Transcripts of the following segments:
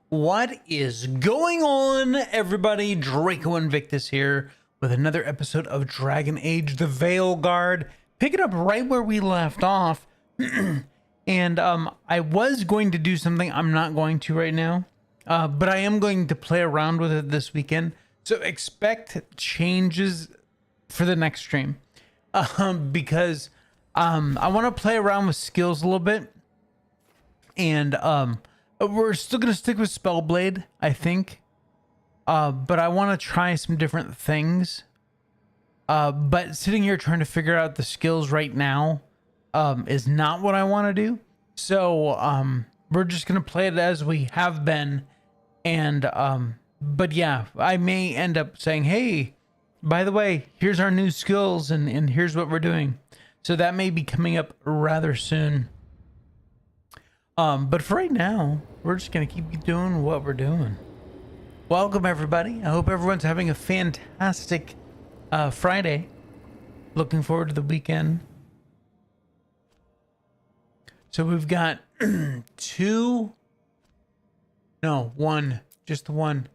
What is going on, everybody? Draco Invictus here with another episode of Dragon Age the Veilguard. Pick it up right where we left off. And I was going to do something. I'm not going to right now. But I am going to play around with it this weekend. So expect changes for the next stream. Because I want to play around with skills a little bit. And we're still going to stick with Spellblade, I think. But I want to try some different things. But sitting here trying to figure out the skills right now is not what I want to do. So we're just going to play it as we have been. And but yeah, I may end up saying, hey, by the way, here's our new skills and here's what we're doing. So that may be coming up rather soon. But for right now, we're just going to keep doing what we're doing. Welcome, everybody. I hope everyone's having a fantastic Friday. Looking forward to the weekend. So we've got one, just the one.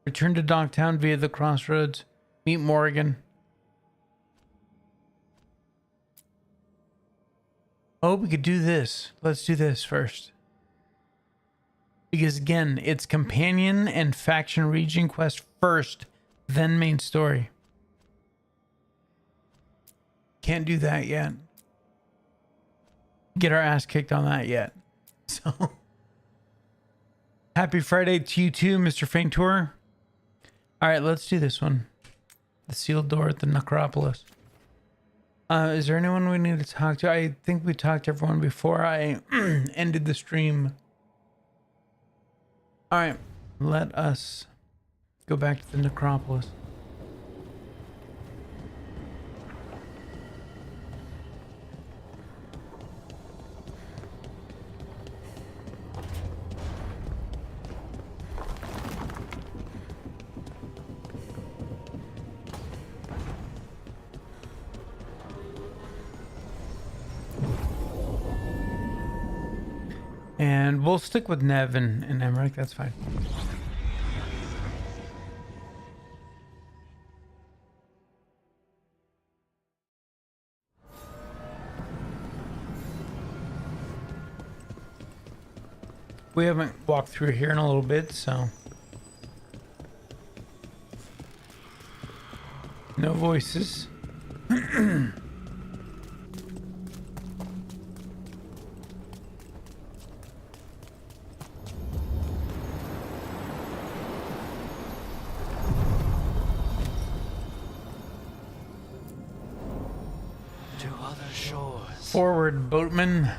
Return to Dogtown via the crossroads. Meet Morrigan. Oh, we could do this. Let's do this first. Because again, it's companion and faction region quest first, then main story. Can't do that yet. Get our ass kicked on that yet. So, happy Friday to you too, Mr. Faentur. All right, let's do this one. The sealed door at the Necropolis. Is there anyone we need to talk to? I think we talked to everyone before I ended the stream. All right, let us go back to the Necropolis. And we'll stick with Nev and Emmerich, that's fine. We haven't walked through here in a little bit, so. No voices. Forward, boatman.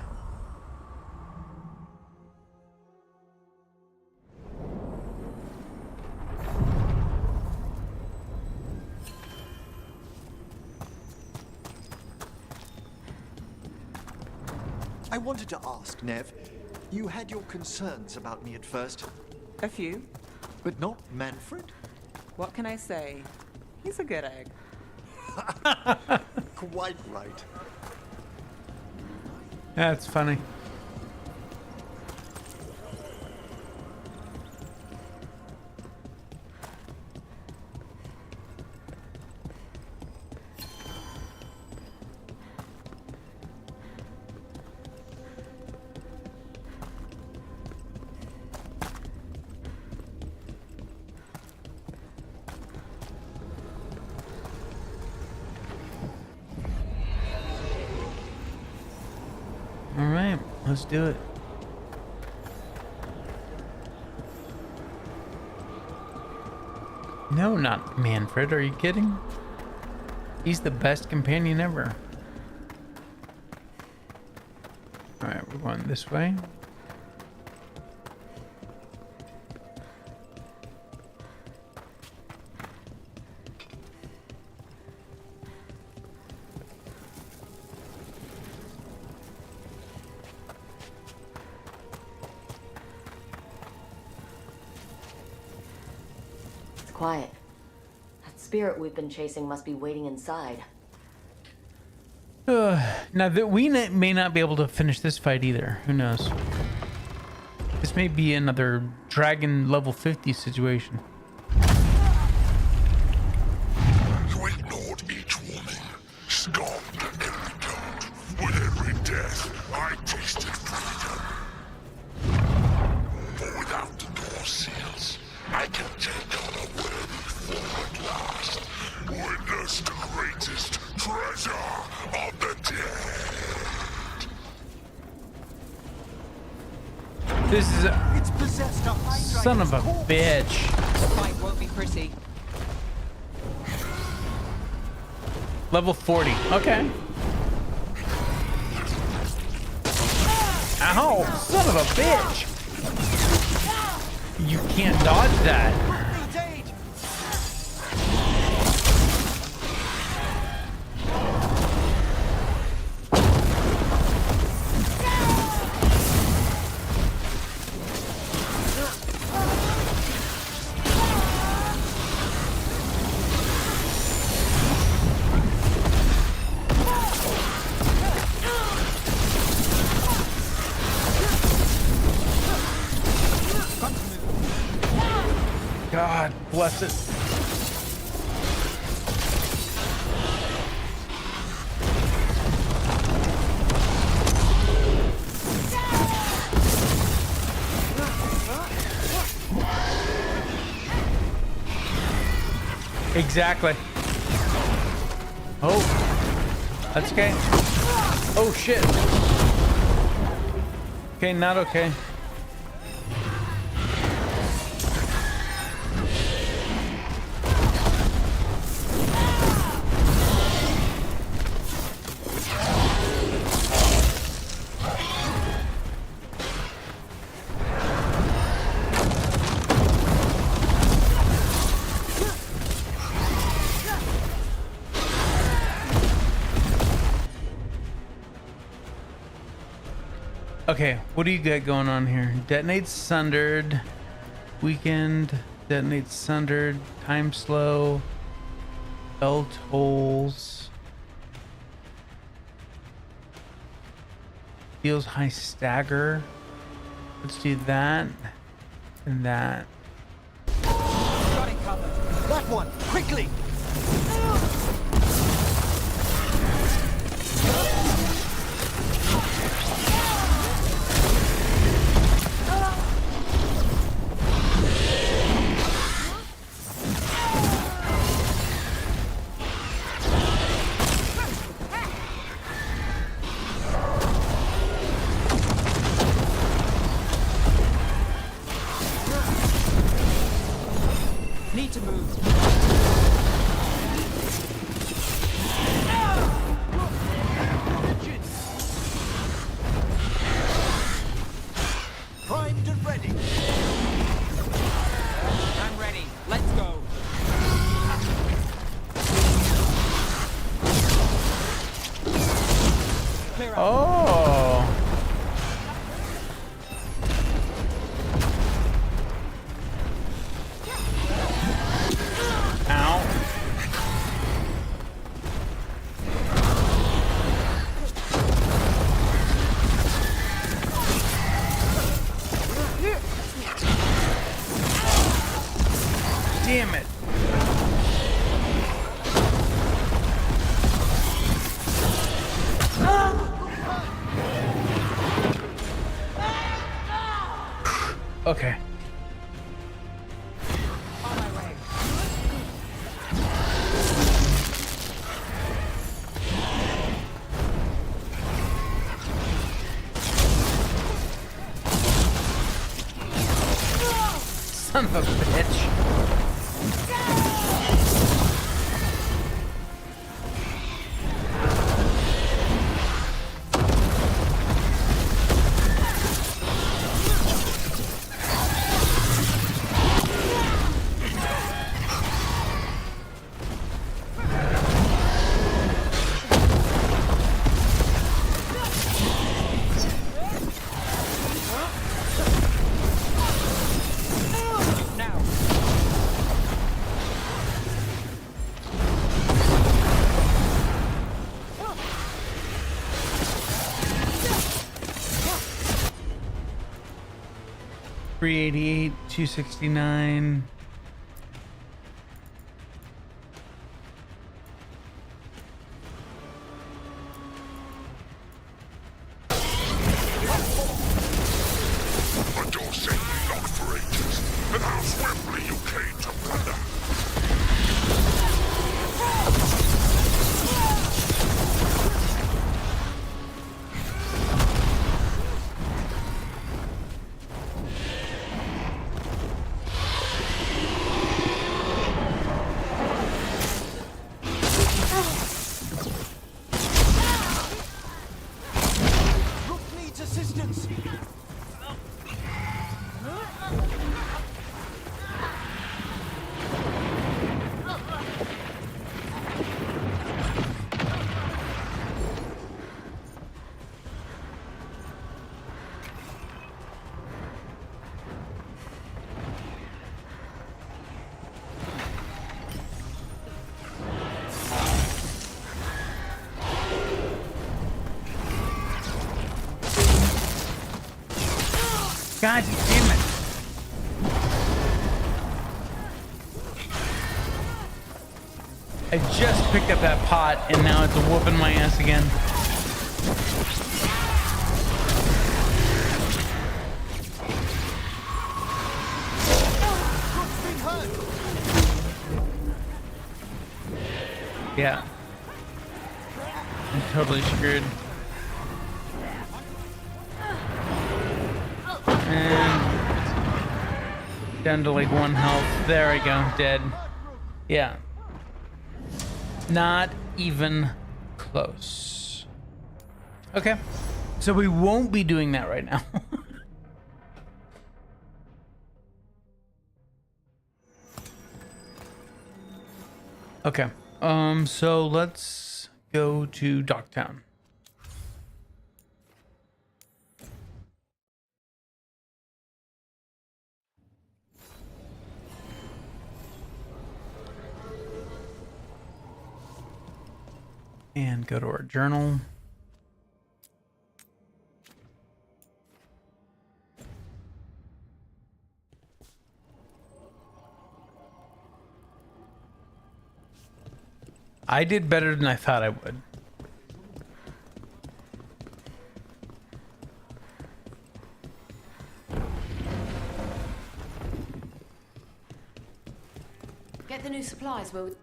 I wanted to ask, Nev. You had your concerns about me at first. A few. But not Manfred? What can I say? He's a good egg. Quite right. That's funny. All right, let's do it. No, not Manfred. Are you kidding? He's the best companion ever. All right, we're going this way. Quiet. That spirit we've been chasing must be waiting inside. Now that we may not be able to finish this fight either. Who knows? This may be another dragon level 50 situation. You ignored each warning, scoffed at every taunt. With every death, I tasted freedom. For without the door seals, I can take on a worthy form at last. Witness the greatest treasure of the dead. This is a It's possessed a high son of a dragon's corpse. bitch. The fight won't be pretty. Level 40. Okay. Ow! Son of a bitch! You can't dodge that. Indeed. God bless it. Exactly. Oh, that's okay. Oh shit. Okay, not okay. Okay, what do you got going on here? Detonate sundered, weakened, detonate sundered, time slow, bell tolls, deals high stagger. Let's do that and that. Got it covered. That one, quickly. Need to move. Primed and ready. I'm ready. Let's go. Clear out. Oh. Ow. Damn it. Okay. On my way. Son of a bitch. Now. 388, 269. But you're simply not for ages, and how swiftly you came to plunder. Rook needs assistance. God damn it. I just picked up that pot and now it's whooping my ass again. Rook's been hurt. Yeah. I'm totally screwed. And down to like 1 health. There we go. Dead. Yeah. Not even close. Okay. So we won't be doing that right now. Okay. So let's go to Docktown. And go to our journal. I did better than I thought I would. Get the new supplies, Will.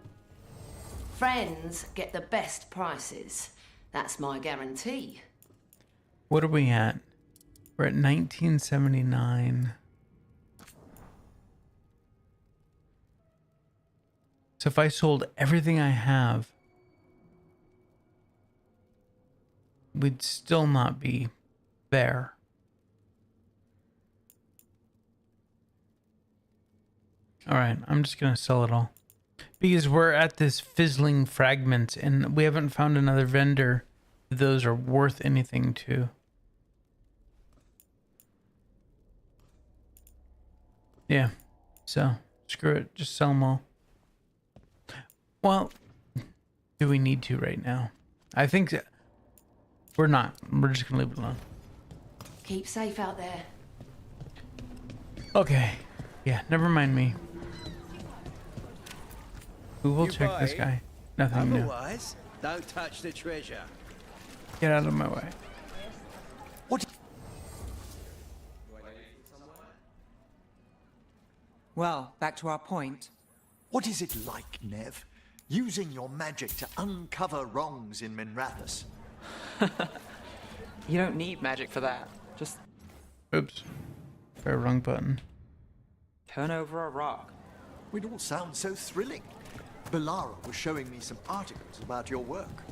Friends get the best prices. That's my guarantee. What are we at? We're at 1979. So if I sold everything I have, we'd still not be there. All right, I'm just gonna sell it all. Because we're at this fizzling fragment and we haven't found another vendor. Those are worth anything to. Yeah, so screw it, just sell them all. Well, do we need to right now? I think we're not. We're just gonna leave it alone. Keep safe out there. Okay, yeah, never mind me. Who will You check this buy? guy? Nothing new. Otherwise, don't touch the treasure. Get out of my way. What? Well, back to our point. What is it like, Nev? Using your magic to uncover wrongs in Minrathous? You don't need magic for that. Just Oops. Fair wrong button. turn over a rock. It all sounds so thrilling. Belara was showing me some articles about your work.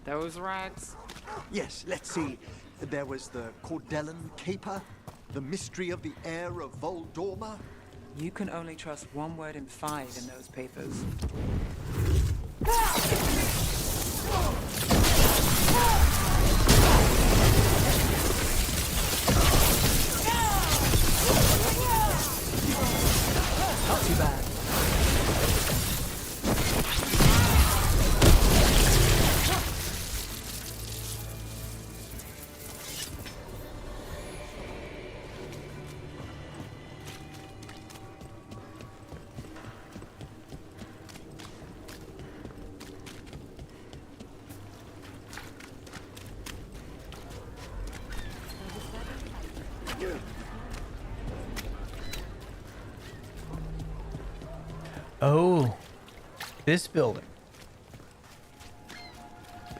Those rags? Yes, let's see. There was the Cordellan Caper, the mystery of the heir of Voldorma. You can only trust one word in 5 in those papers. Not too bad. Oh, this building.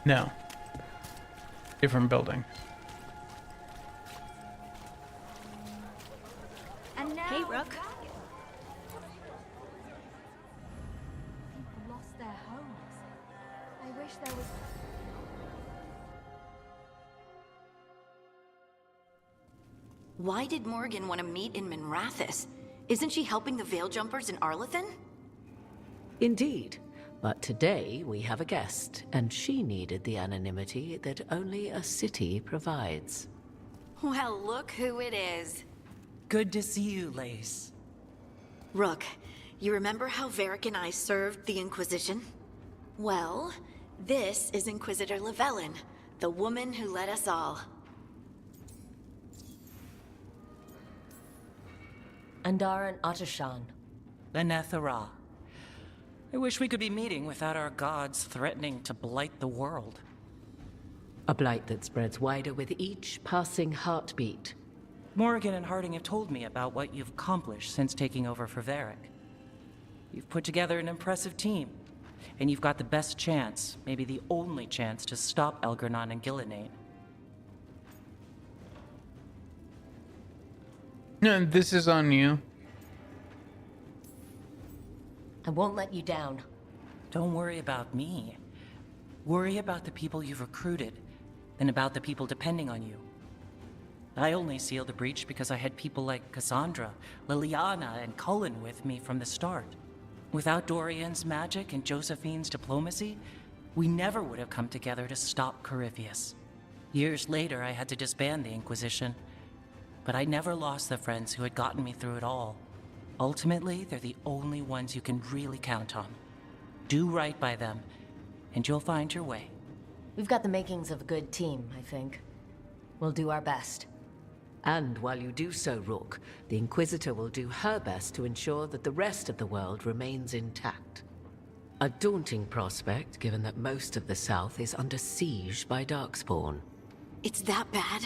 No. Different building. Hey, Rook. People lost their homes. I wish there was... Why did Morgan want to meet in Minrathous? Isn't she helping the Veil Jumpers in Arlathan? Indeed. But today we have a guest, and she needed the anonymity that only a city provides. Well, look who it is. Good to see you, Lace. Rook, you remember how Varric and I served the Inquisition? Well, this is Inquisitor Llewellyn, the woman who led us all. Andar and Atashan. Lenethera. I wish we could be meeting without our gods threatening to blight the world. A blight that spreads wider with each passing heartbeat. Morgan and Harding have told me about what you've accomplished since taking over for Varric. You've put together an impressive team, and you've got the best chance, maybe the only chance, to stop Elgar'nan and 𝐂𝐿𝐴𝐻. No, this is on you. I won't let you down. Don't worry about me. Worry about the people you've recruited, and about the people depending on you. I only sealed the breach because I had people like Cassandra, Liliana, and Cullen with me from the start. Without Dorian's magic and Josephine's diplomacy, we never would have come together to stop Corypheus. Years later, I had to disband the Inquisition, but I never lost the friends who had gotten me through it all. Ultimately, they're the only ones you can really count on. Do right by them, and you'll find your way. We've got the makings of a good team, I think. We'll do our best. And while you do so, Rook, the Inquisitor will do her best to ensure that the rest of the world remains intact. A daunting prospect, given that most of the South is under siege by Darkspawn. It's that bad?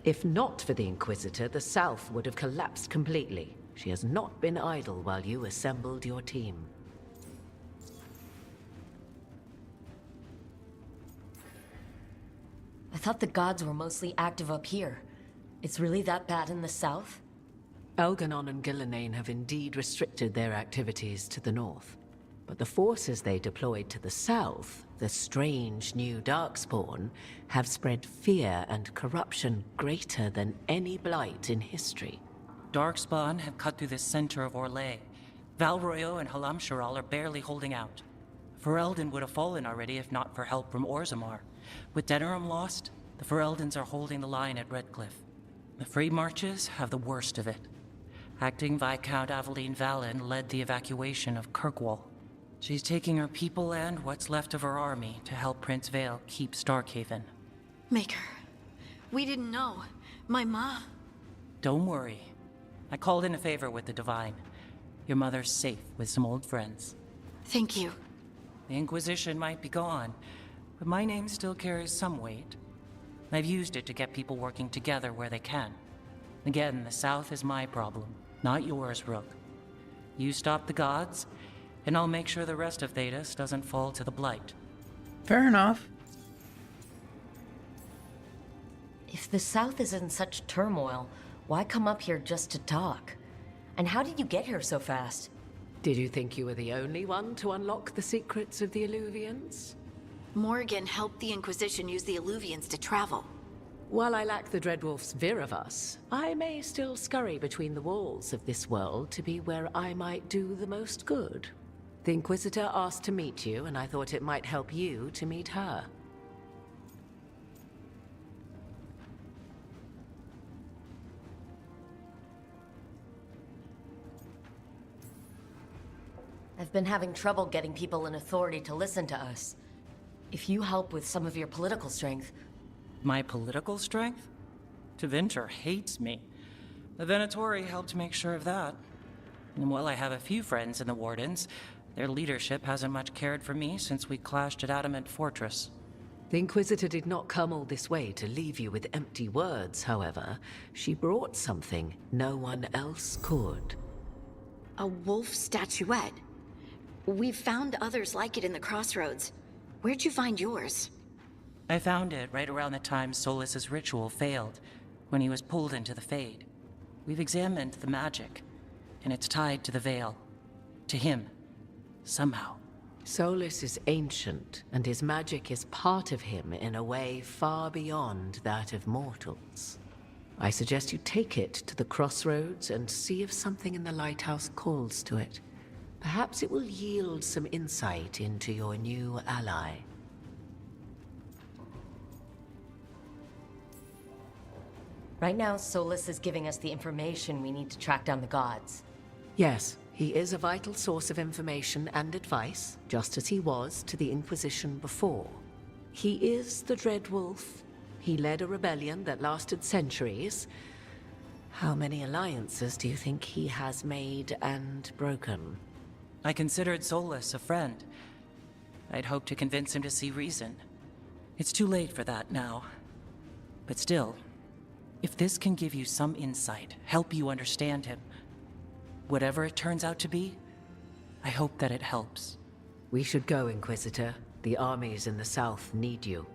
If not for the Inquisitor, the South would have collapsed completely. She has not been idle while you assembled your team. I thought the gods were mostly active up here. It's really that bad in the south? Elgar'nan and 𝐂𝐿𝐴𝐻 have indeed restricted their activities to the north. But the forces they deployed to the south, the strange new Darkspawn, have spread fear and corruption greater than any blight in history. Darkspawn have cut through the center of Orlais. Valroyo and Halamsharal are barely holding out. Ferelden would have fallen already if not for help from Orzammar. With Denerim lost, the Fereldans are holding the line at Redcliffe. The Free Marches have the worst of it. Acting Viscount Aveline Vallon led the evacuation of Kirkwall. She's taking her people and what's left of her army to help Prince Vale keep Starkhaven. Maker, we didn't know. My ma... Don't worry. I called in a favor with the Divine. Your mother's safe with some old friends. Thank you. The Inquisition might be gone, but my name still carries some weight. I've used it to get people working together where they can. Again, the South is my problem, not yours, Rook. You stop the gods, and I'll make sure the rest of Thedas doesn't fall to the blight. Fair enough. If the south is in such turmoil, why come up here just to talk? And how did you get here so fast? Did you think you were the only one to unlock the secrets of the Illuvians? Morgan helped the Inquisition use the Illuvians to travel. While I lack the Dreadwolf's Viravus, I may still scurry between the walls of this world to be where I might do the most good. The Inquisitor asked to meet you, and I thought it might help you to meet her. I've been having trouble getting people in authority to listen to us. If you help with some of your political strength... My political strength? Tevinter hates me. The Venatori helped make sure of that. And while I have a few friends in the Wardens, their leadership hasn't much cared for me since we clashed at Adamant Fortress. The Inquisitor did not come all this way to leave you with empty words, however. She brought something no one else could. A wolf statuette. We've found others like it in the crossroads. Where'd you find yours? I found it right around the time Solus's ritual failed, when he was pulled into the Fade. We've examined the magic, and it's tied to the Veil. To him. Somehow. Solus is ancient, and his magic is part of him in a way far beyond that of mortals. I suggest you take it to the crossroads and see if something in the lighthouse calls to it. Perhaps it will yield some insight into your new ally. Right now, Solus is giving us the information we need to track down the gods. Yes, he is a vital source of information and advice, just as he was to the Inquisition before. He is the Dread Wolf. He led a rebellion that lasted centuries. How many alliances do you think he has made and broken? I considered Solus a friend. I'd hoped to convince him to see reason. It's too late for that now. But still, if this can give you some insight, help you understand him, whatever it turns out to be, I hope that it helps. We should go, Inquisitor. The armies in the south need you.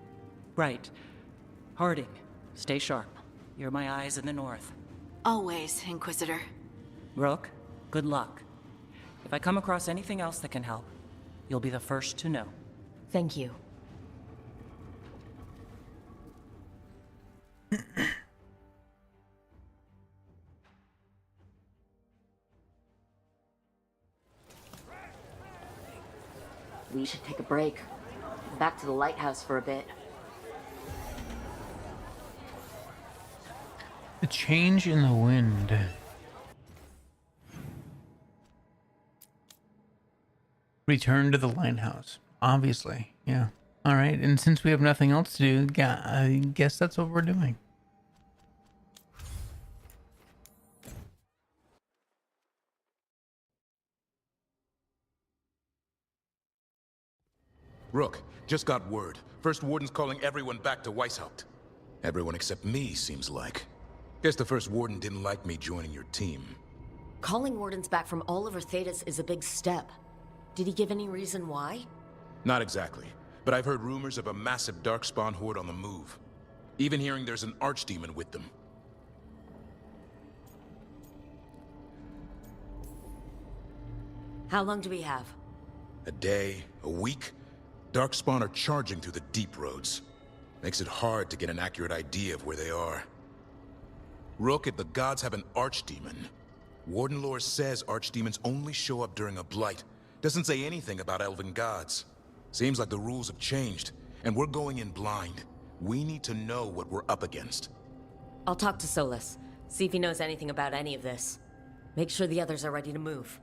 Right. Harding, stay sharp. You're my eyes in the north. Always, Inquisitor. Rook, good luck. If I come across anything else that can help, you'll be the first to know. Thank you. We should take a break. Go back to the lighthouse for a bit. The change in the wind. Return to the lighthouse. Obviously, yeah. All right, and since we have nothing else to do, I guess that's what we're doing. Rook, just got word. First Warden's calling everyone back to 𝐌𝐮𝐬𝐢𝐜. Everyone except me, seems like. Guess the First Warden didn't like me joining your team. Calling wardens back from all over Thedas is a big step. Did he give any reason why? Not exactly, but I've heard rumors of a massive Darkspawn horde on the move. Even hearing there's an archdemon with them. How long do we have? A day, a week? Darkspawn are charging through the deep roads. Makes it hard to get an accurate idea of where they are. Rook, if the gods have an archdemon, Warden lore says archdemons only show up during a blight. Doesn't say anything about elven gods. Seems like the rules have changed, and we're going in blind. We need to know what we're up against. I'll talk to Solus, see if he knows anything about any of this. Make sure the others are ready to move.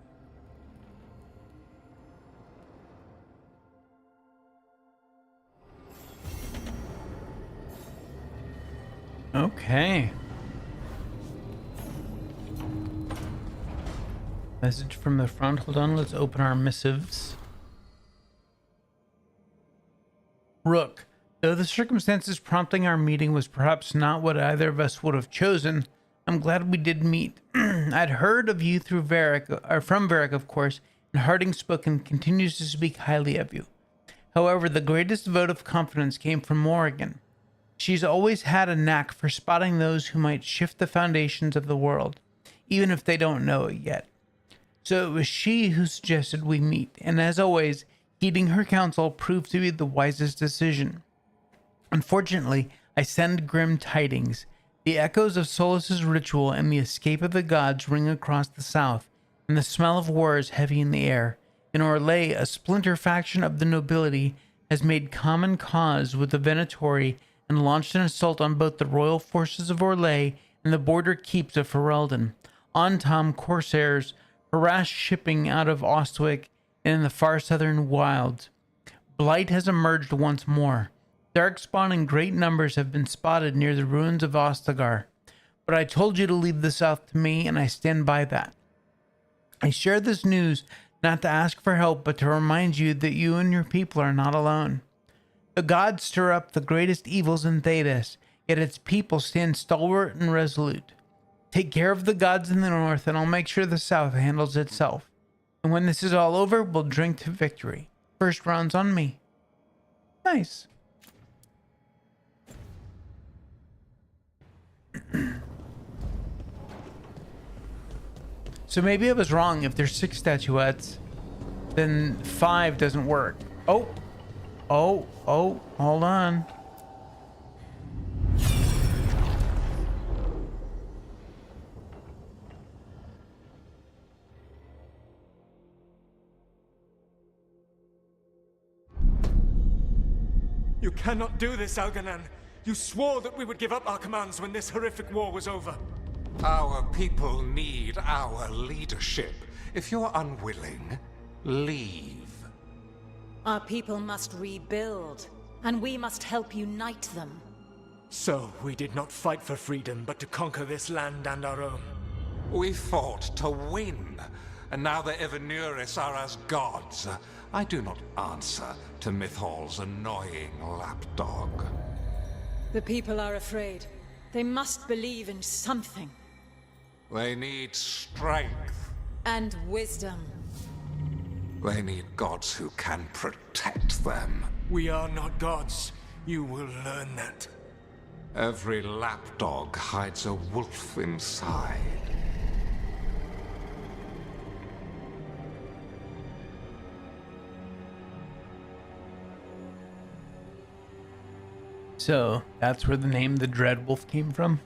Okay. Message from the front. Hold on, let's open our missives. Rook, though the circumstances prompting our meeting was perhaps not what either of us would have chosen, I'm glad we did meet. I'd heard of you through Varric, or from Varric, of course, and Harding spoke and continues to speak highly of you. However, the greatest vote of confidence came from Morrigan. She's always had a knack for spotting those who might shift the foundations of the world, even if they don't know it yet. So it was she who suggested we meet, and as always, heeding her counsel proved to be the wisest decision. Unfortunately, I send grim tidings. The echoes of Solus's ritual and the escape of the gods ring across the south, and the smell of war is heavy in the air. In Orlais, a splinter faction of the nobility has made common cause with the Venatori and launched an assault on both the royal forces of Orlais and the border keeps of Ferelden. Ontom corsairs harass shipping out of Ostwick and in the far southern wilds. Blight has emerged once more. Darkspawn in great numbers have been spotted near the ruins of Ostagar. But I told you to leave the south to me, and I stand by that. I share this news not to ask for help, but to remind you that you and your people are not alone. The gods stir up the greatest evils in Thedas, yet its people stand stalwart and resolute. Take care of the gods in the north, and I'll make sure the south handles itself. And when this is all over, we'll drink to victory. First round's on me. Nice. So maybe I was wrong. If there's 6 statuettes, then 5 doesn't work. Oh, hold on. You cannot do this, 𝐂𝐻𝐻𝐿. You swore that we would give up our commands when this horrific war was over. Our people need our leadership. If you're unwilling, leave. Our people must rebuild, and we must help unite them. So, we did not fight for freedom, but to conquer this land and our own. We fought to win, and now the Evenuris are as gods. I do not answer to Mythal's annoying lapdog. The people are afraid. They must believe in something. They need strength. And wisdom. They need gods who can protect them. We are not gods. You will learn that. Every lapdog hides a wolf inside. So that's where the name the Dread Wolf came from?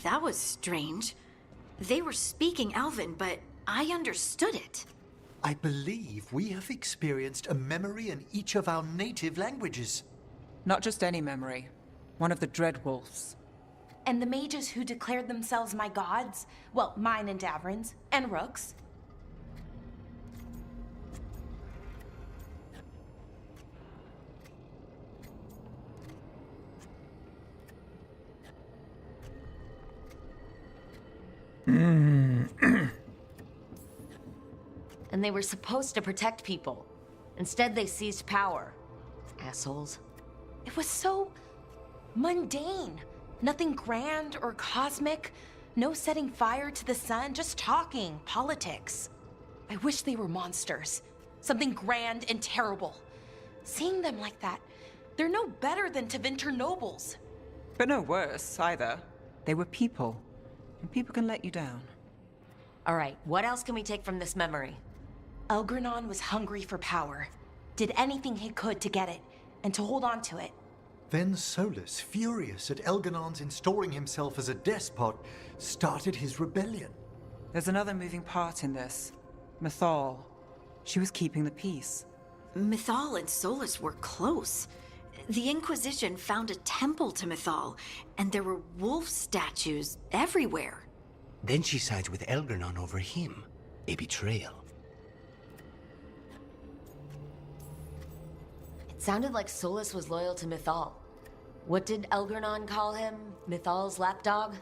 That was strange. They were speaking Elven, but I understood it. I believe we have experienced a memory in each of our native languages. Not just any memory. One of the Dread Wolves. And the mages who declared themselves my gods? Well, mine and Davrin's, and Rook's. And they were supposed to protect people. Instead, they seized power. Assholes. It was so mundane. Nothing grand or cosmic. No setting fire to the sun, just talking politics. I wish they were monsters. Something grand and terrible. Seeing them like that, they're no better than Tevinter nobles. But no worse, either. They were people. And people can let you down. All right, what else can we take from this memory? 𝐿𝐻𝐻𝐿 was hungry for power. Did anything he could to get it, and to hold on to it. Then Solus, furious at 𝐿𝐻𝐻𝐿's installing himself as a despot, started his rebellion. There's another moving part in this. Mythal. She was keeping the peace. Mythal and Solus were close. The Inquisition found a temple to Mythal, and there were wolf statues everywhere. Then she sides with 𝐿𝐻𝐻𝐿 over him. A betrayal. It sounded like Solus was loyal to Mythal. What did 𝐿𝐻𝐻𝐿 call him? Mythal's lapdog?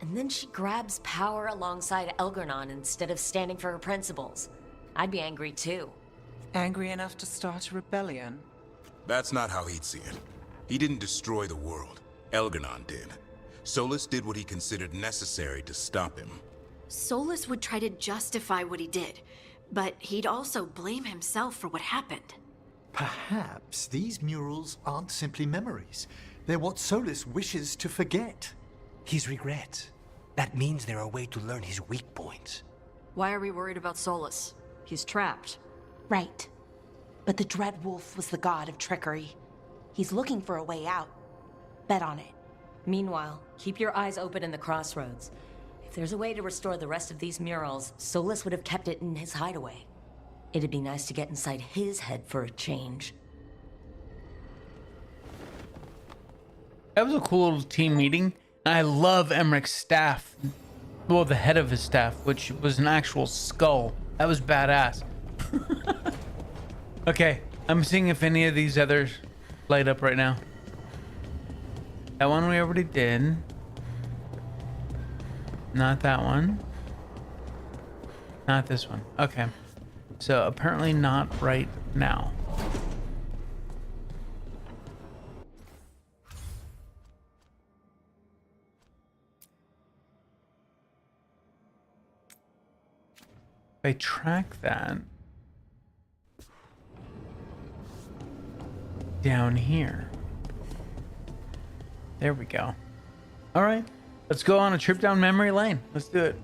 And then she grabs power alongside 𝐿𝐻𝐻𝐿 instead of standing for her principles. I'd be angry too. Angry enough to start a rebellion? That's not how he'd see it. He didn't destroy the world. 𝐿𝐻𝐻𝐿 did. Solus did what he considered necessary to stop him. Solus would try to justify what he did, but he'd also blame himself for what happened. Perhaps these murals aren't simply memories. They're what Solus wishes to forget. His regrets. That means they're a way to learn his weak points. Why are we worried about Solus? He's trapped. Right. But the Dread Wolf was the god of trickery. He's looking for a way out. Bet on it. Meanwhile, keep your eyes open in the crossroads. If there's a way to restore the rest of these murals, Solus would have kept it in his hideaway. It'd be nice to get inside his head for a change. That was a cool little team meeting. I love Emmerich's staff. Well, the head of his staff, which was an actual skull. That was badass. Okay, I'm seeing if any of these others light up right now. That one we already did. Not that one. Not this one. Okay. So apparently not right now. I track that down here. There we go. All right, let's go on a trip down memory lane. Let's do it.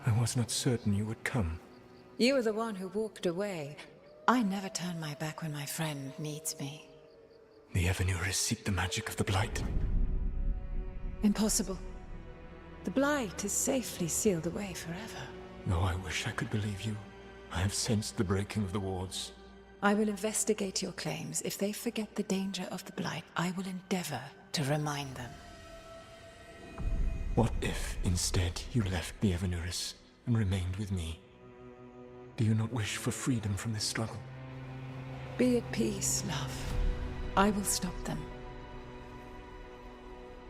I was not certain you would come. You were the one who walked away. I never turn my back when my friend needs me. The Evanurists seek the magic of the Blight. Impossible. The Blight is safely sealed away forever. Though I wish I could believe you. I have sensed the breaking of the wards. I will investigate your claims. If they forget the danger of the Blight, I will endeavor to remind them. What if, instead, you left the Evanurists and remained with me? Do you not wish for freedom from this struggle? Be at peace, love. I will stop them.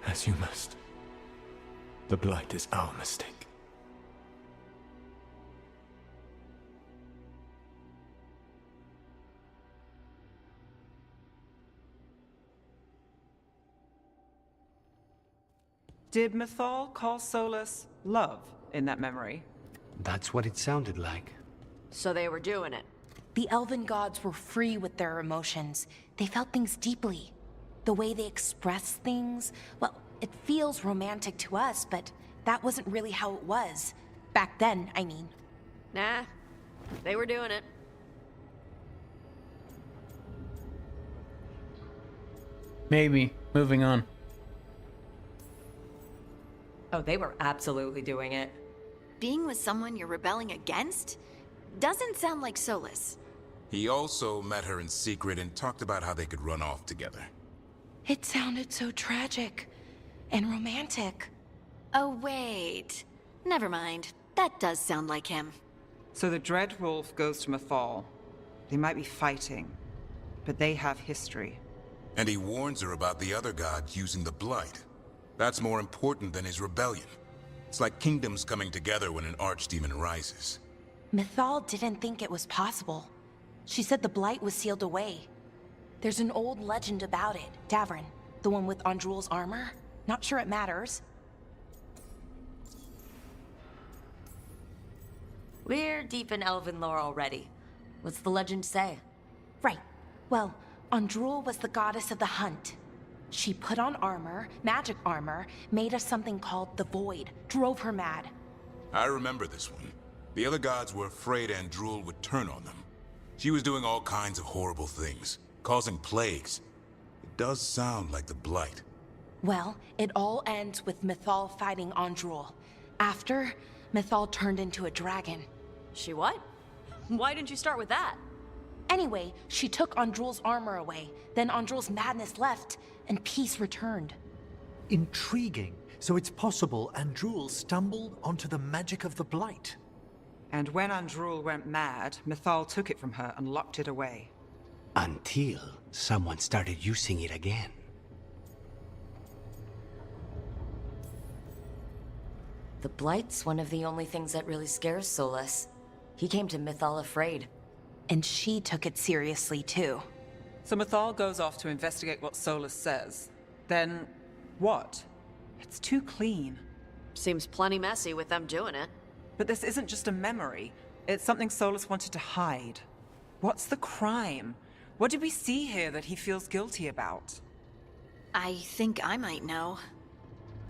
As you must. The Blight is our mistake. Did Mythal call Solus love in that memory? That's what it sounded like. So they were doing it. The elven gods were free with their emotions. They felt things deeply. The way they express things, well, it feels romantic to us, but that wasn't really how it was. Back then, I mean. Nah, they were doing it. Maybe. Moving on. Oh, they were absolutely doing it. Being with someone you're rebelling against? Doesn't sound like Solus. He also met her in secret and talked about how they could run off together. It sounded so tragic and romantic. Oh, wait. Never mind. That does sound like him. So the Dread Wolf goes to Mythal. They might be fighting, but they have history. And he warns her about the other gods using the Blight. That's more important than his rebellion. It's like kingdoms coming together when an archdemon rises. Mythal didn't think it was possible. She said the Blight was sealed away. There's an old legend about it. Davrin, the one with Andrul's armor. Not sure it matters. We're deep in elven lore already. What's the legend say? Right. Well, Andrul was the goddess of the hunt. She put on armor, magic armor, made us something called the Void, drove her mad. I remember this one. The other gods were afraid Andrul would turn on them. She was doing all kinds of horrible things, causing plagues. It does sound like the Blight. Well, it all ends with Mythal fighting Andrul. After, Mythal turned into a dragon. She what? Why didn't you start with that? Anyway, she took Andrul's armor away. Then Andrul's madness left, and peace returned. Intriguing. So it's possible Andrul stumbled onto the magic of the Blight. And when Andrul went mad, Mythal took it from her and locked it away. Until someone started using it again. The Blight's one of the only things that really scares Solus. He came to Mythal afraid. And she took it seriously, too. So Mythal goes off to investigate what Solus says. Then, what? It's too clean. Seems plenty messy with them doing it. But this isn't just a memory. It's something Solus wanted to hide. What's the crime? What did we see here that he feels guilty about? I think I might know.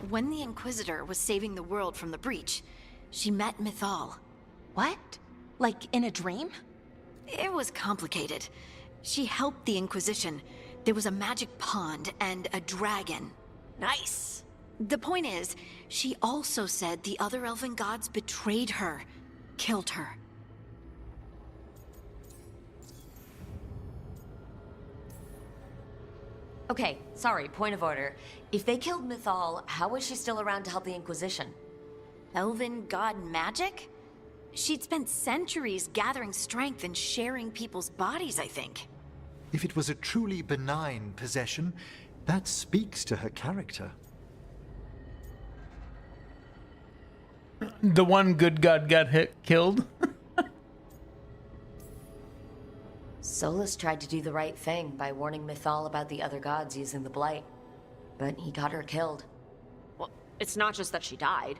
When the Inquisitor was saving the world from the breach, she met Mythal. What? Like in a dream? It was complicated. She helped the Inquisition. There was a magic pond and a dragon. Nice! The point is, she also said the other elven gods betrayed her, killed her. Okay, sorry, point of order. If they killed Mythal, how was she still around to help the Inquisition? Elven god magic? She'd spent centuries gathering strength and sharing people's bodies, I think. If it was a truly benign possession, that speaks to her character. The one good god got killed. Solus tried to do the right thing by warning Mythal about the other gods using the Blight. But he got her killed. Well, it's not just that she died.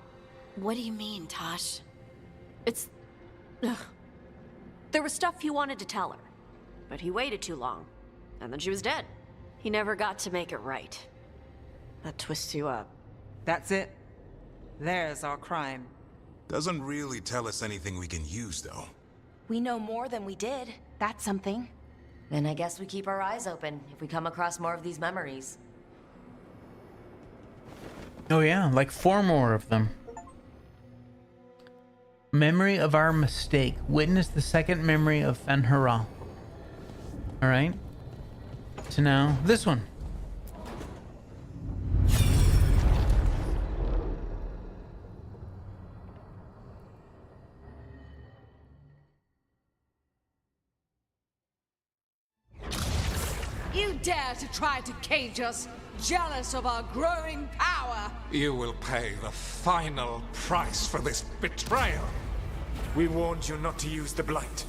What do you mean, Tosh? It's... Ugh. There was stuff he wanted to tell her, but he waited too long, and then she was dead. He never got to make it right. That twists you up. That's it. There's our crime. Doesn't really tell us anything we can use, though. We know more than we did. That's something. Then I guess we keep our eyes open if we come across more of these memories. Oh yeah, like 4 more of them. Memory of our mistake. Witness the second memory of Faentur. Alright. So now, this one. You dare to try to cage us, jealous of our growing power! You will pay the final price for this betrayal. We warned you not to use the Blight.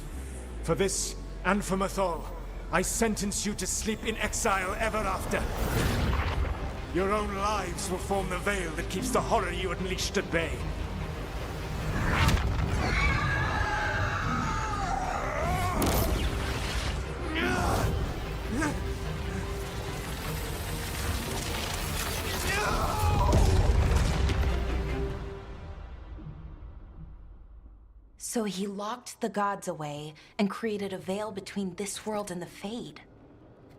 For this, and for Mythal, I sentence you to sleep in exile ever after. Your own lives will form the veil that keeps the horror you unleashed at bay. So he locked the gods away and created a veil between this world and the Fade.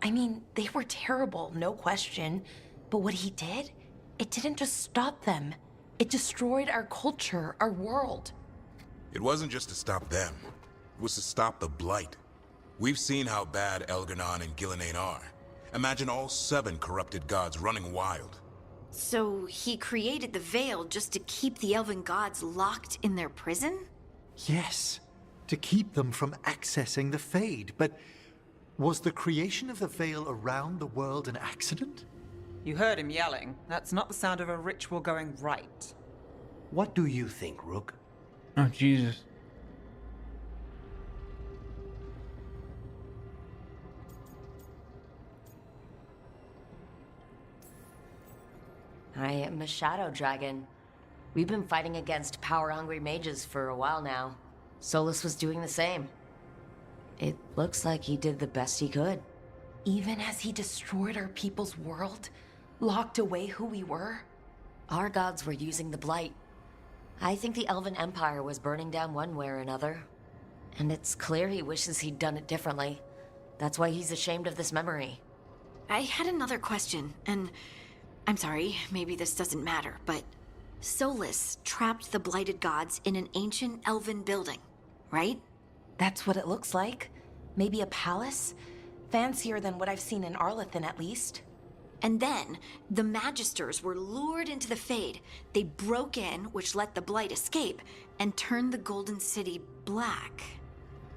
I mean, they were terrible, no question. But what he did, it didn't just stop them. It destroyed our culture, our world. It wasn't just to stop them. It was to stop the Blight. We've seen how bad 𝐂𝐿 and 𝐿𝐿 are. Imagine all 7 corrupted gods running wild. So he created the veil just to keep the elven gods locked in their prison? Yes, to keep them from accessing the Fade. But was the creation of the veil around the world an accident? You heard him yelling. That's not the sound of a ritual going right. What do you think, Rook? Oh, Jesus. I am a shadow dragon. We've been fighting against power-hungry mages for a while now. Solus was doing the same. It looks like he did the best he could. Even as he destroyed our people's world, locked away who we were. Our gods were using the Blight. I think the Elven Empire was burning down one way or another. And it's clear he wishes he'd done it differently. That's why he's ashamed of this memory. I had another question, and I'm sorry, maybe this doesn't matter, but Solus trapped the blighted gods in an ancient elven building, right? That's what it looks like. Maybe a palace? Fancier than what I've seen in Arlethan, at least. And then, the Magisters were lured into the Fade. They broke in, which let the Blight escape, and turned the Golden City black.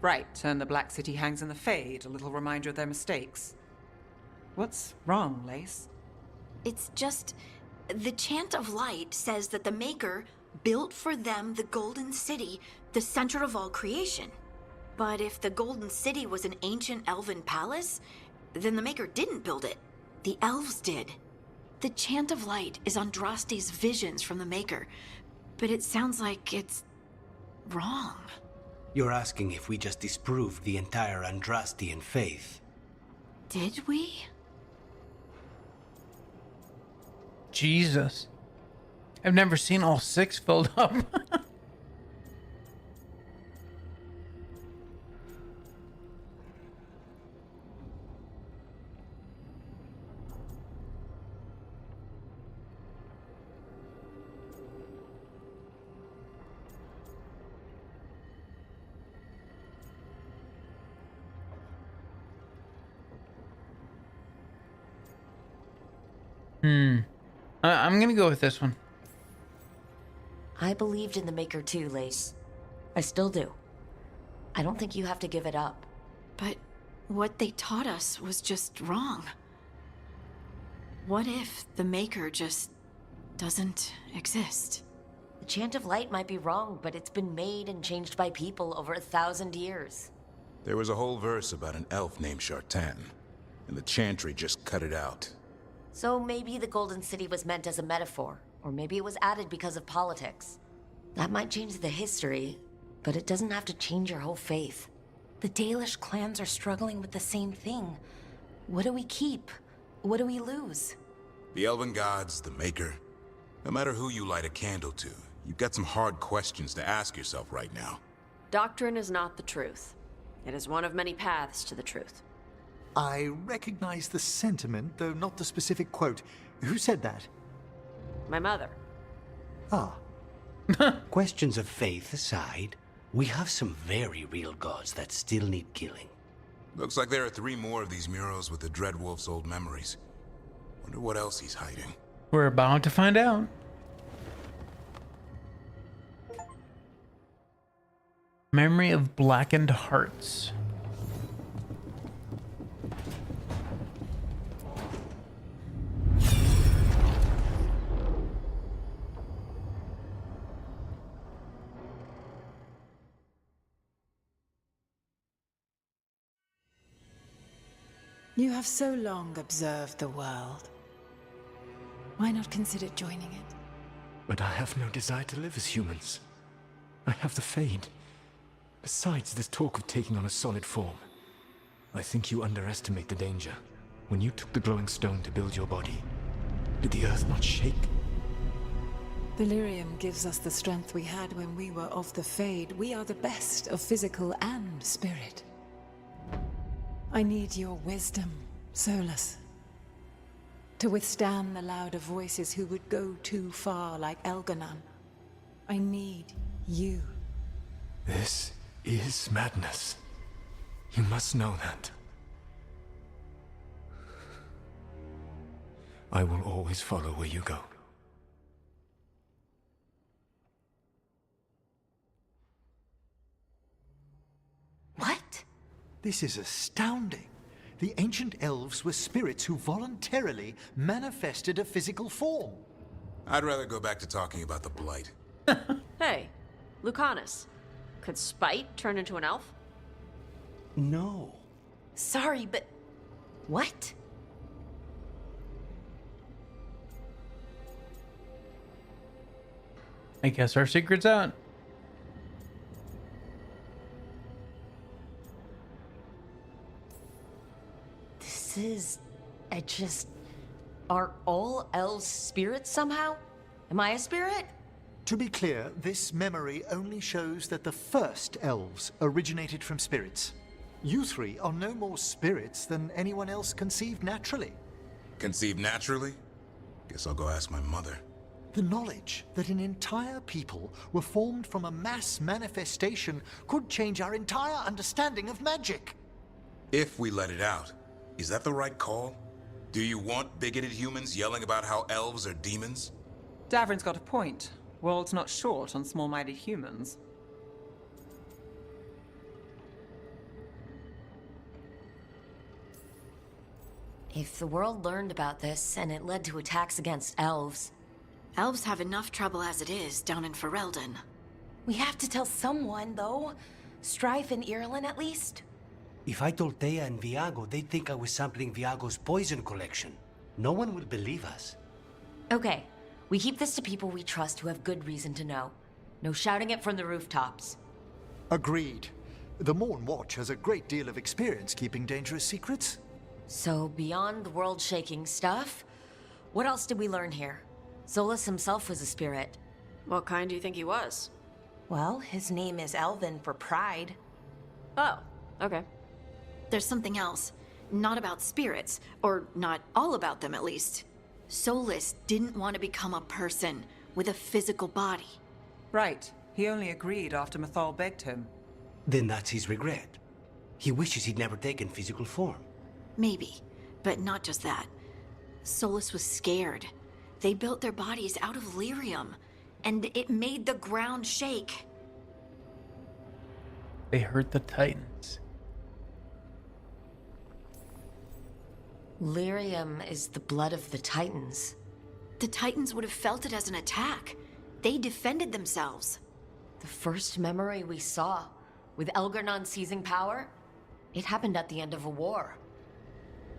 Right, and the Black City hangs in the Fade, a little reminder of their mistakes. What's wrong, 𝐿𝐿? It's just... the Chant of Light says that the Maker built for them the Golden City, the center of all creation. But if the Golden City was an ancient elven palace, then the Maker didn't build it. The elves did. The Chant of Light is Andraste's visions from the Maker, but it sounds like it's wrong. You're asking if we just disproved the entire Andrastian faith. Did we? Jesus. I've never seen all 6 filled up. I'm gonna go with this one. I believed in the Maker too, 𝐿𝐿. I still do. I don't think you have to give it up. But what they taught us was just wrong. What if the Maker just doesn't exist? The Chant of Light might be wrong, but it's been made and changed by people over 1,000 years. There was a whole verse about an elf named Shartan, and the chantry just cut it out. So maybe the Golden City was meant as a metaphor, or maybe it was added because of politics. That might change the history, but it doesn't have to change your whole faith. The Dalish clans are struggling with the same thing. What do we keep? What do we lose? The elven gods, the Maker. No matter who you light a candle to, you've got some hard questions to ask yourself right now. Doctrine is not the truth. It is one of many paths to the truth. I recognize the sentiment, though not the specific quote. Who said that? My mother. Ah. Questions of faith aside, we have some very real gods that still need killing. Looks like there are 3 more of these murals with the Dreadwolf's old memories. Wonder what else he's hiding. We're about to find out. Memory of Blackened Hearts. You have so long observed the world. Why not consider joining it? But I have no desire to live as humans. I have the Fade. Besides, this talk of taking on a solid form. I think you underestimate the danger. When you took the glowing stone to build your body, did the earth not shake? Delirium gives us the strength we had when we were of the Fade. We are the best of physical and spirit. I need your wisdom, Solus, to withstand the louder voices who would go too far like 𝐿𝐼𝐼𝐼. I need you. This is madness. You must know that. I will always follow where you go. What? This is astounding. The ancient elves were spirits who voluntarily manifested a physical form. I'd rather go back to talking about the Blight. Hey, Lucanus. Could Spite turn into an elf? No. Sorry, but... what? I guess our secret's out. This is... Are all elves spirits somehow? Am I a spirit? To be clear, this memory only shows that the first elves originated from spirits. You 3 are no more spirits than anyone else conceived naturally. Conceived naturally? Guess I'll go ask my mother. The knowledge that an entire people were formed from a mass manifestation could change our entire understanding of magic. If we let it out, is that the right call? Do you want bigoted humans yelling about how elves are demons? Davrin's got a point. World's not short on small-minded humans. If the world learned about this and it led to attacks against elves... Elves have enough trouble as it is down in Ferelden. We have to tell someone, though. Strife and Irulan, at least. If I told Thea and Viago, they'd think I was sampling Viago's poison collection. No one will believe us. Okay, we keep this to people we trust who have good reason to know. No shouting it from the rooftops. Agreed. The Morn Watch has a great deal of experience keeping dangerous secrets. So, beyond the world-shaking stuff, what else did we learn here? Solus himself was a spirit. What kind do you think he was? Well, his name is Elven for pride. Oh, okay. There's something else. Not about spirits, or not all about them at least. Solus didn't want to become a person with a physical body. Right. He only agreed after Mythal begged him. Then that's his regret. He wishes he'd never taken physical form. Maybe, but not just that. Solus was scared. They built their bodies out of lyrium, and it made the ground shake. They hurt the Titans. Lyrium is the blood of the Titans. The Titans would have felt it as an attack. They defended themselves. The first memory we saw, with 𝐿𝐼𝐼𝐼 seizing power, It happened at the end of a war.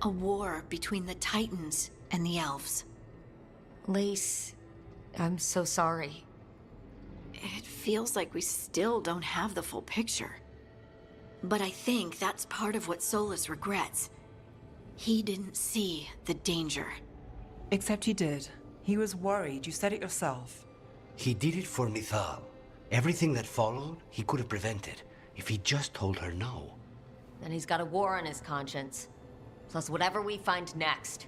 A war between the Titans and the elves. Lace, I'm so sorry. It feels like we still don't have the full picture. But I think that's part of what Solus regrets. He didn't see the danger. Except he did. He was worried. You said it yourself. He did it for Mythal. Everything that followed, he could have prevented, if he just told her no. Then he's got a war on his conscience. Plus whatever we find next.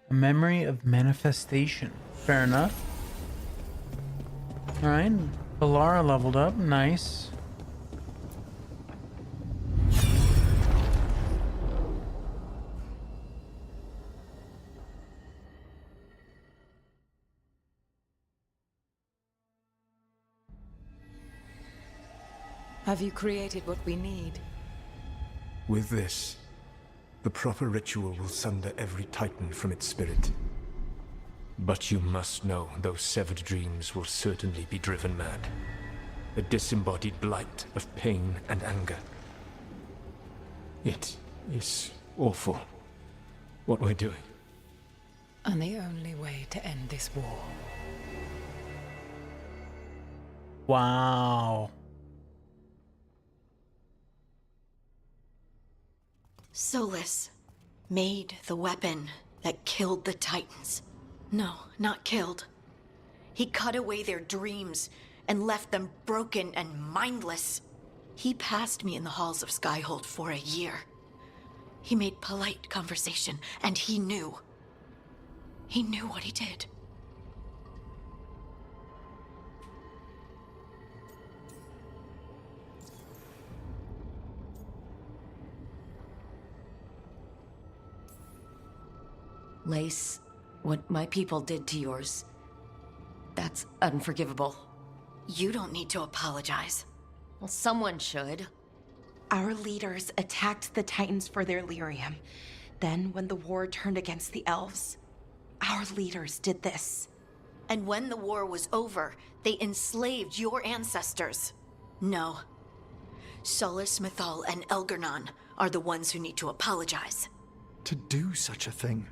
A memory of manifestation. Fair enough. Alright. Balara leveled up. Nice. Have you created what we need? With this, the proper ritual will sunder every Titan from its spirit. But you must know those severed dreams will certainly be driven mad. A disembodied blight of pain and anger. It is awful what we're doing. And the only way to end this war. Wow. Solus made the weapon that killed the Titans. No, not killed. He cut away their dreams and left them broken and mindless. He passed me in the halls of Skyhold for a year. He made polite conversation, and he knew. He knew what he did. Lace, what my people did to yours, that's unforgivable. You don't need to apologize. Well, someone should. Our leaders attacked the Titans for their lyrium. Then, when the war turned against the elves, our leaders did this. And when the war was over, they enslaved your ancestors. No. Solus, Mythal, and 𝐿gr├│ are the ones who need to apologize. To do such a thing.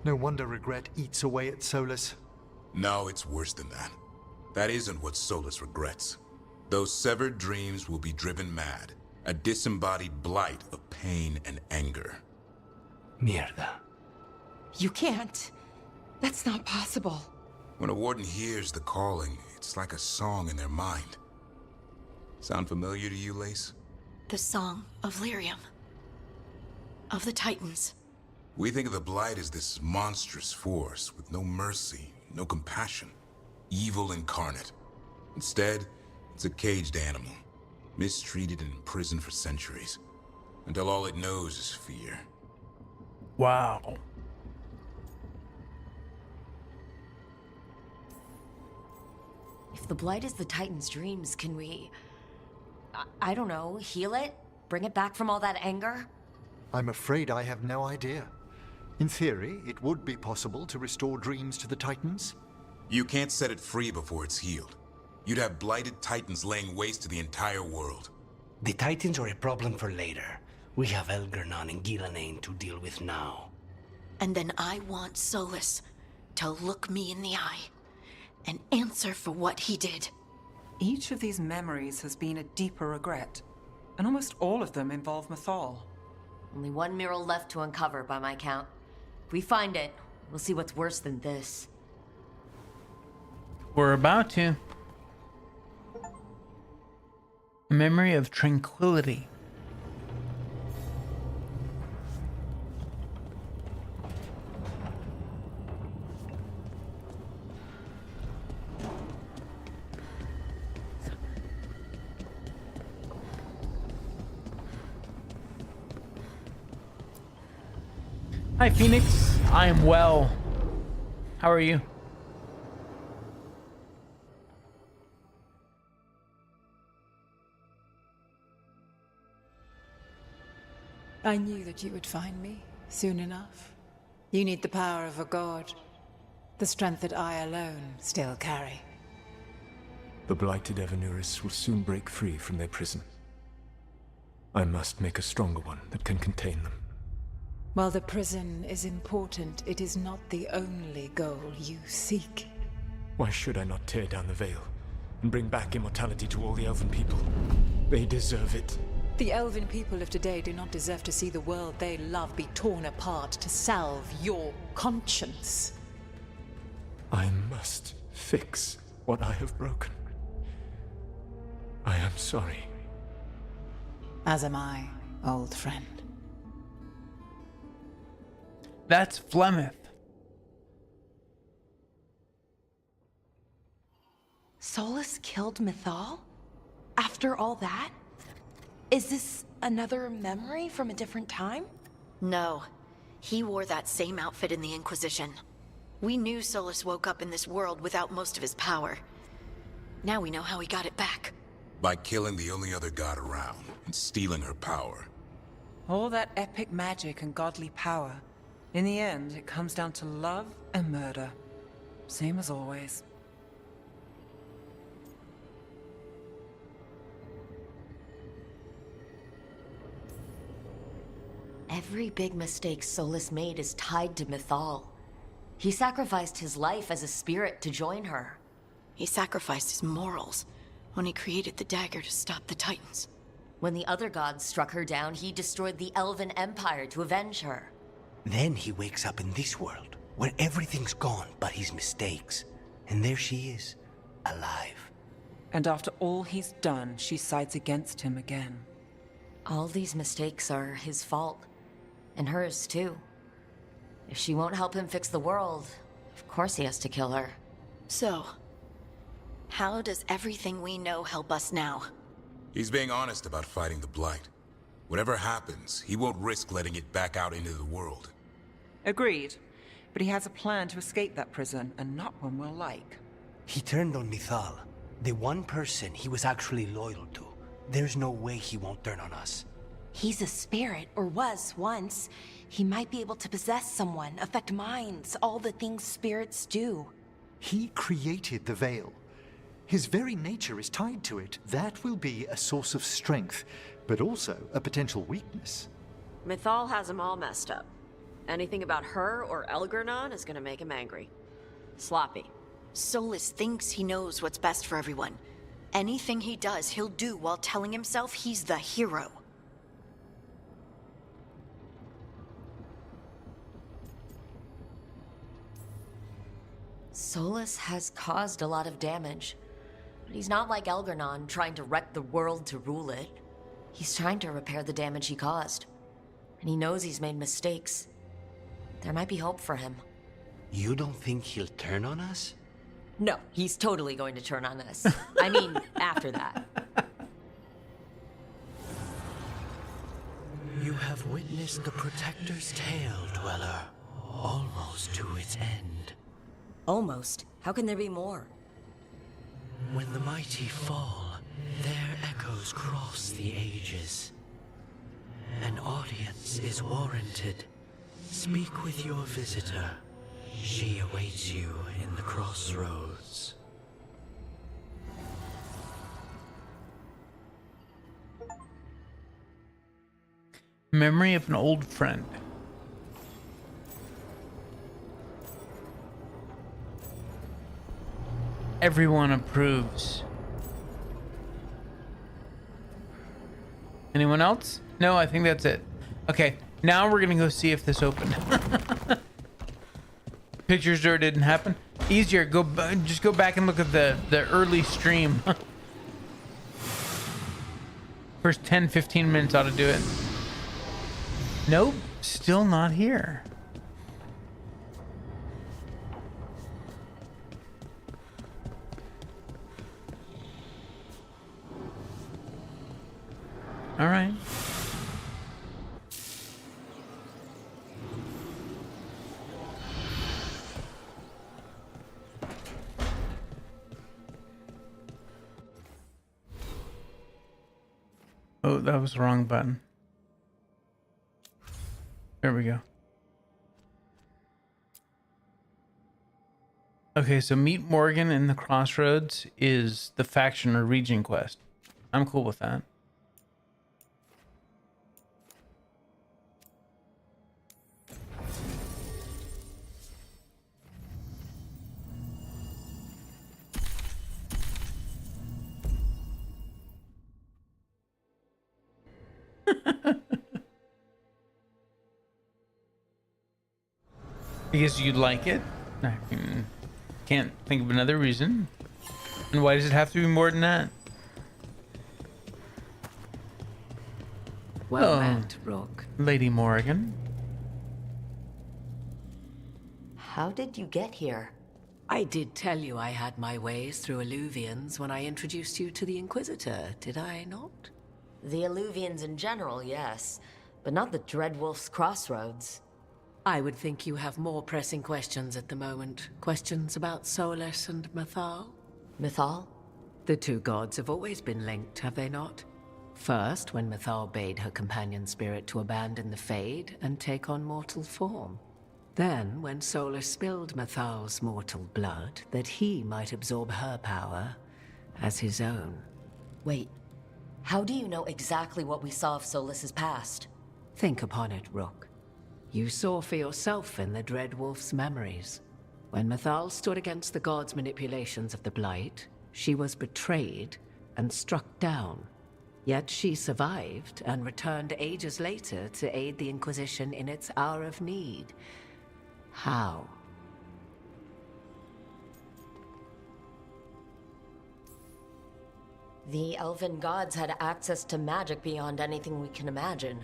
No wonder regret eats away at Solus. No, it's worse than that. That isn't what Solus regrets. Those severed dreams will be driven mad. A disembodied blight of pain and anger. Mierda. You can't. That's not possible. When a warden hears the calling, it's like a song in their mind. Sound familiar to you, Lace? The song of lyrium. Of the Titans. We think of the Blight as this monstrous force with no mercy, no compassion. Evil incarnate. Instead, it's a caged animal. Mistreated and imprisoned for centuries. Until all it knows is fear. Wow. If the blight is the Titan's dreams, can we... I don't know, heal it? Bring it back from all that anger? I'm afraid I have no idea. In theory, it would be possible to restore dreams to the Titans. You can't set it free before it's healed. You'd have blighted Titans laying waste to the entire world. The Titans are a problem for later. We have 𝐿gr├│ and 𝐵𝐿gr├│ to deal with now. And then I want Solus to look me in the eye and answer for what he did. Each of these memories has been a deeper regret, and almost all of them involve Mythal. Only one mural left to uncover by my count. If we find it, we'll see what's worse than this. We're about to. A memory of tranquility. Hi, Phoenix. I am well. How are you? I knew that you would find me soon enough. You need the power of a god, the strength that I alone still carry. The blighted Evanurus will soon break free from their prison. I must make a stronger one that can contain them. While the prison is important, it is not the only goal you seek. Why should I not tear down the veil and bring back immortality to all the Elven people? They deserve it. The Elven people of today do not deserve to see the world they love be torn apart to salve your conscience. I must fix what I have broken. I am sorry. As am I, old friend. That's Flemeth. Solus killed Mythal? After all that? Is this another memory from a different time? No. He wore that same outfit in the Inquisition. We knew Solus woke up in this world without most of his power. Now we know how he got it back. By killing the only other god around and stealing her power. All that epic magic and godly power. In the end, it comes down to love and murder. Same as always. Every big mistake Solus made is tied to Mythal. He sacrificed his life as a spirit to join her. He sacrificed his morals when he created the dagger to stop the Titans. When the other gods struck her down, he destroyed the Elven Empire to avenge her. Then he wakes up in this world, where everything's gone but his mistakes. And there she is, alive. And after all he's done, she sides against him again. All these mistakes are his fault. And hers, too. If she won't help him fix the world, of course he has to kill her. So, how does everything we know help us now? He's being honest about fighting the Blight. Whatever happens, he won't risk letting it back out into the world. Agreed. But he has a plan to escape that prison, and not one we'll like. He turned on Mythal, the one person he was actually loyal to. There's no way he won't turn on us. He's a spirit, or was once. He might be able to possess someone, affect minds, all the things spirits do. He created the Veil. His very nature is tied to it. That will be a source of strength, but also a potential weakness. Mythal has him all messed up. Anything about her or 𝐿gRNON is gonna make him angry. Sloppy. Solus thinks he knows what's best for everyone. Anything he does, he'll do while telling himself he's the hero. Solus has caused a lot of damage. But he's not like 𝐿gRNON, trying to wreck the world to rule it. He's trying to repair the damage he caused. And he knows he's made mistakes. There might be hope for him. You don't think he'll turn on us? No, he's totally going to turn on us. I mean, after that. You have witnessed the Protector's tale, Dweller, almost to its end. Almost. How can there be more? When the mighty fall, their echoes cross the ages. An audience is warranted. Speak with your visitor. She awaits you in the crossroads. Memory of an old friend. Everyone approves. Anyone else? No, I think that's it. Okay, now we're gonna go see if this opened. Pictures door didn't happen. Easier, just go back and look at the early stream. First 10-15 minutes ought to do it. Nope, still not here. All right. Oh, that was the wrong button. There we go. Okay, so meet Morgan in the Crossroads is the faction or region quest. I'm cool with that. Because you like it? I mean, can't think of another reason. And why does it have to be more than that? Well met, Rook. Lady Morgan. How did you get here? I did tell you I had my ways through Illuvians when I introduced you to the Inquisitor, did I not? The Illuvians in general, yes. But not the Dreadwolf's Crossroads. I would think you have more pressing questions at the moment. Questions about Solus and Mythal? Mythal? The two gods have always been linked, have they not? First, when Mythal bade her companion spirit to abandon the Fade and take on mortal form. Then, when Solus spilled Mythal's mortal blood, that he might absorb her power as his own. Wait, how do you know exactly what we saw of Solus's past? Think upon it, Rook. You saw for yourself in the Dreadwolf's memories. When Mythal stood against the gods' manipulations of the Blight, she was betrayed and struck down. Yet she survived and returned ages later to aid the Inquisition in its hour of need. How? The elven gods had access to magic beyond anything we can imagine.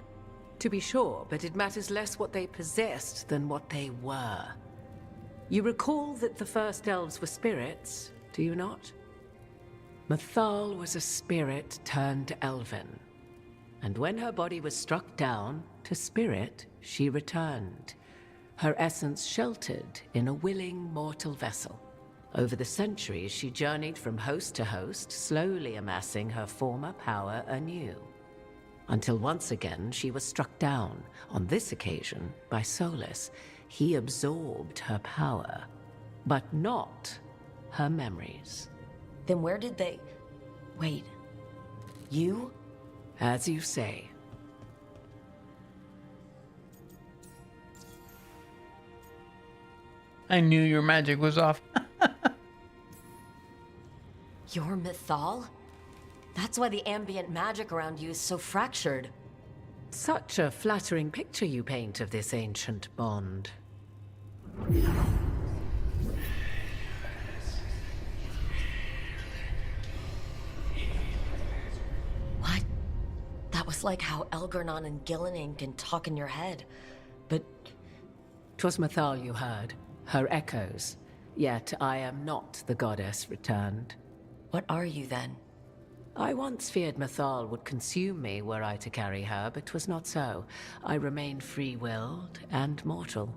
To be sure, but it matters less what they possessed than what they were. You recall that the first elves were spirits, do you not? Mythal was a spirit turned elven. And when her body was struck down, to spirit she returned. Her essence sheltered in a willing mortal vessel. Over the centuries, she journeyed from host to host, slowly amassing her former power anew. Until once again she was struck down, on this occasion by Solus. He absorbed her power, but not her memories. Then where did they... Wait, you? As you say. I knew your magic was off. You're Mythal? That's why the ambient magic around you is so fractured. Such a flattering picture you paint of this ancient bond. What? That was like how 𝐿gRNON and 𝐿𝐮𝐬𝐢𝐜 can talk in your head. But... 'Twas Mythal you heard, her echoes. Yet I am not the goddess returned. What are you then? I once feared Mythal would consume me were I to carry her, but 'twas not so. I remain free-willed and mortal.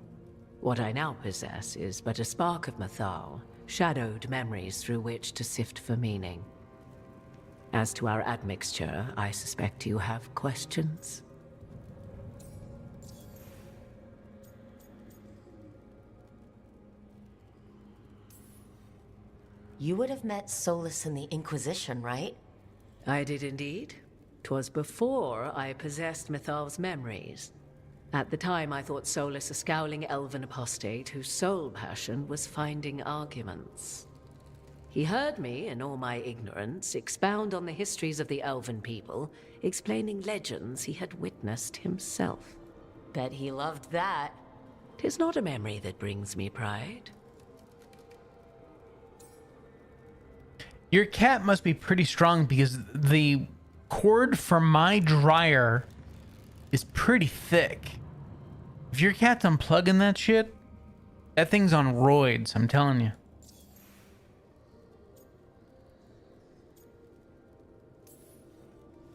What I now possess is but a spark of Mythal, shadowed memories through which to sift for meaning. As to our admixture, I suspect you have questions. You would have met Solus in the Inquisition, right? I did indeed. 'Twas before I possessed Mythal's memories. At the time, I thought Solus a scowling elven apostate whose sole passion was finding arguments. He heard me, in all my ignorance, expound on the histories of the elven people, explaining legends he had witnessed himself. Bet he loved that. 'Tis not a memory that brings me pride. Your cat must be pretty strong because the cord for my dryer is pretty thick. If your cat's unplugging that shit, that thing's on roids, I'm telling you.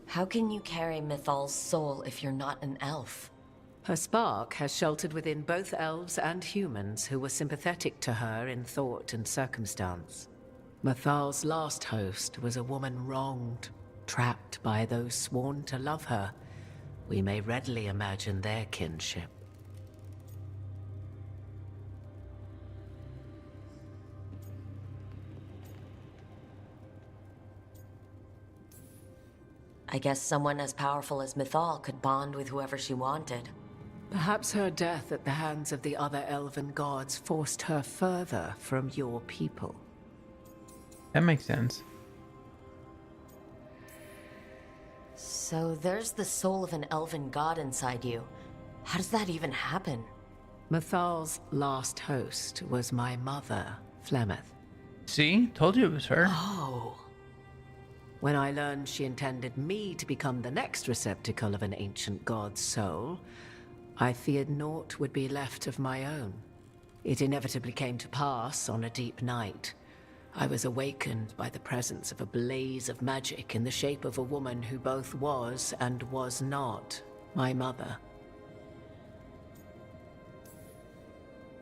How can you carry Mythal's soul if you're not an elf? Her spark has sheltered within both elves and humans who were sympathetic to her in thought and circumstance. Mythal's last host was a woman wronged, trapped by those sworn to love her. We may readily imagine their kinship. I guess someone as powerful as Mythal could bond with whoever she wanted. Perhaps her death at the hands of the other elven gods forced her further from your people. That makes sense. So there's the soul of an elven god inside you. How does that even happen? Mythal's last host was my mother, Flemeth. See? Told you it was her. Oh. When I learned she intended me to become the next receptacle of an ancient god's soul, I feared naught would be left of my own. It inevitably came to pass on a deep night. I was awakened by the presence of a blaze of magic in the shape of a woman who both was and was not my mother.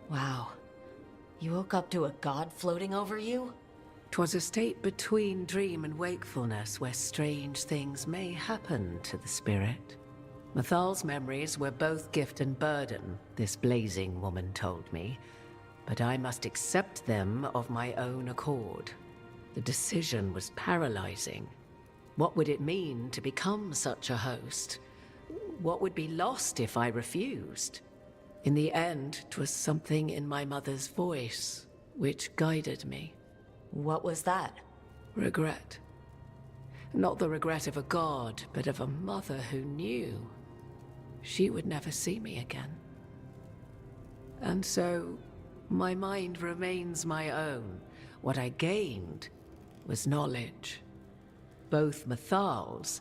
Wow. You woke up to a god floating over you? 'Twas a state between dream and wakefulness where strange things may happen to the spirit. Mythal's memories were both gift and burden, this blazing woman told me, but I must accept them of my own accord. The decision was paralyzing. What would it mean to become such a host? What would be lost if I refused? In the end, 'twas something in my mother's voice which guided me. What was that? Regret. Not the regret of a god, but of a mother who knew she would never see me again. And so, my mind remains my own. What I gained was knowledge, both Mythal's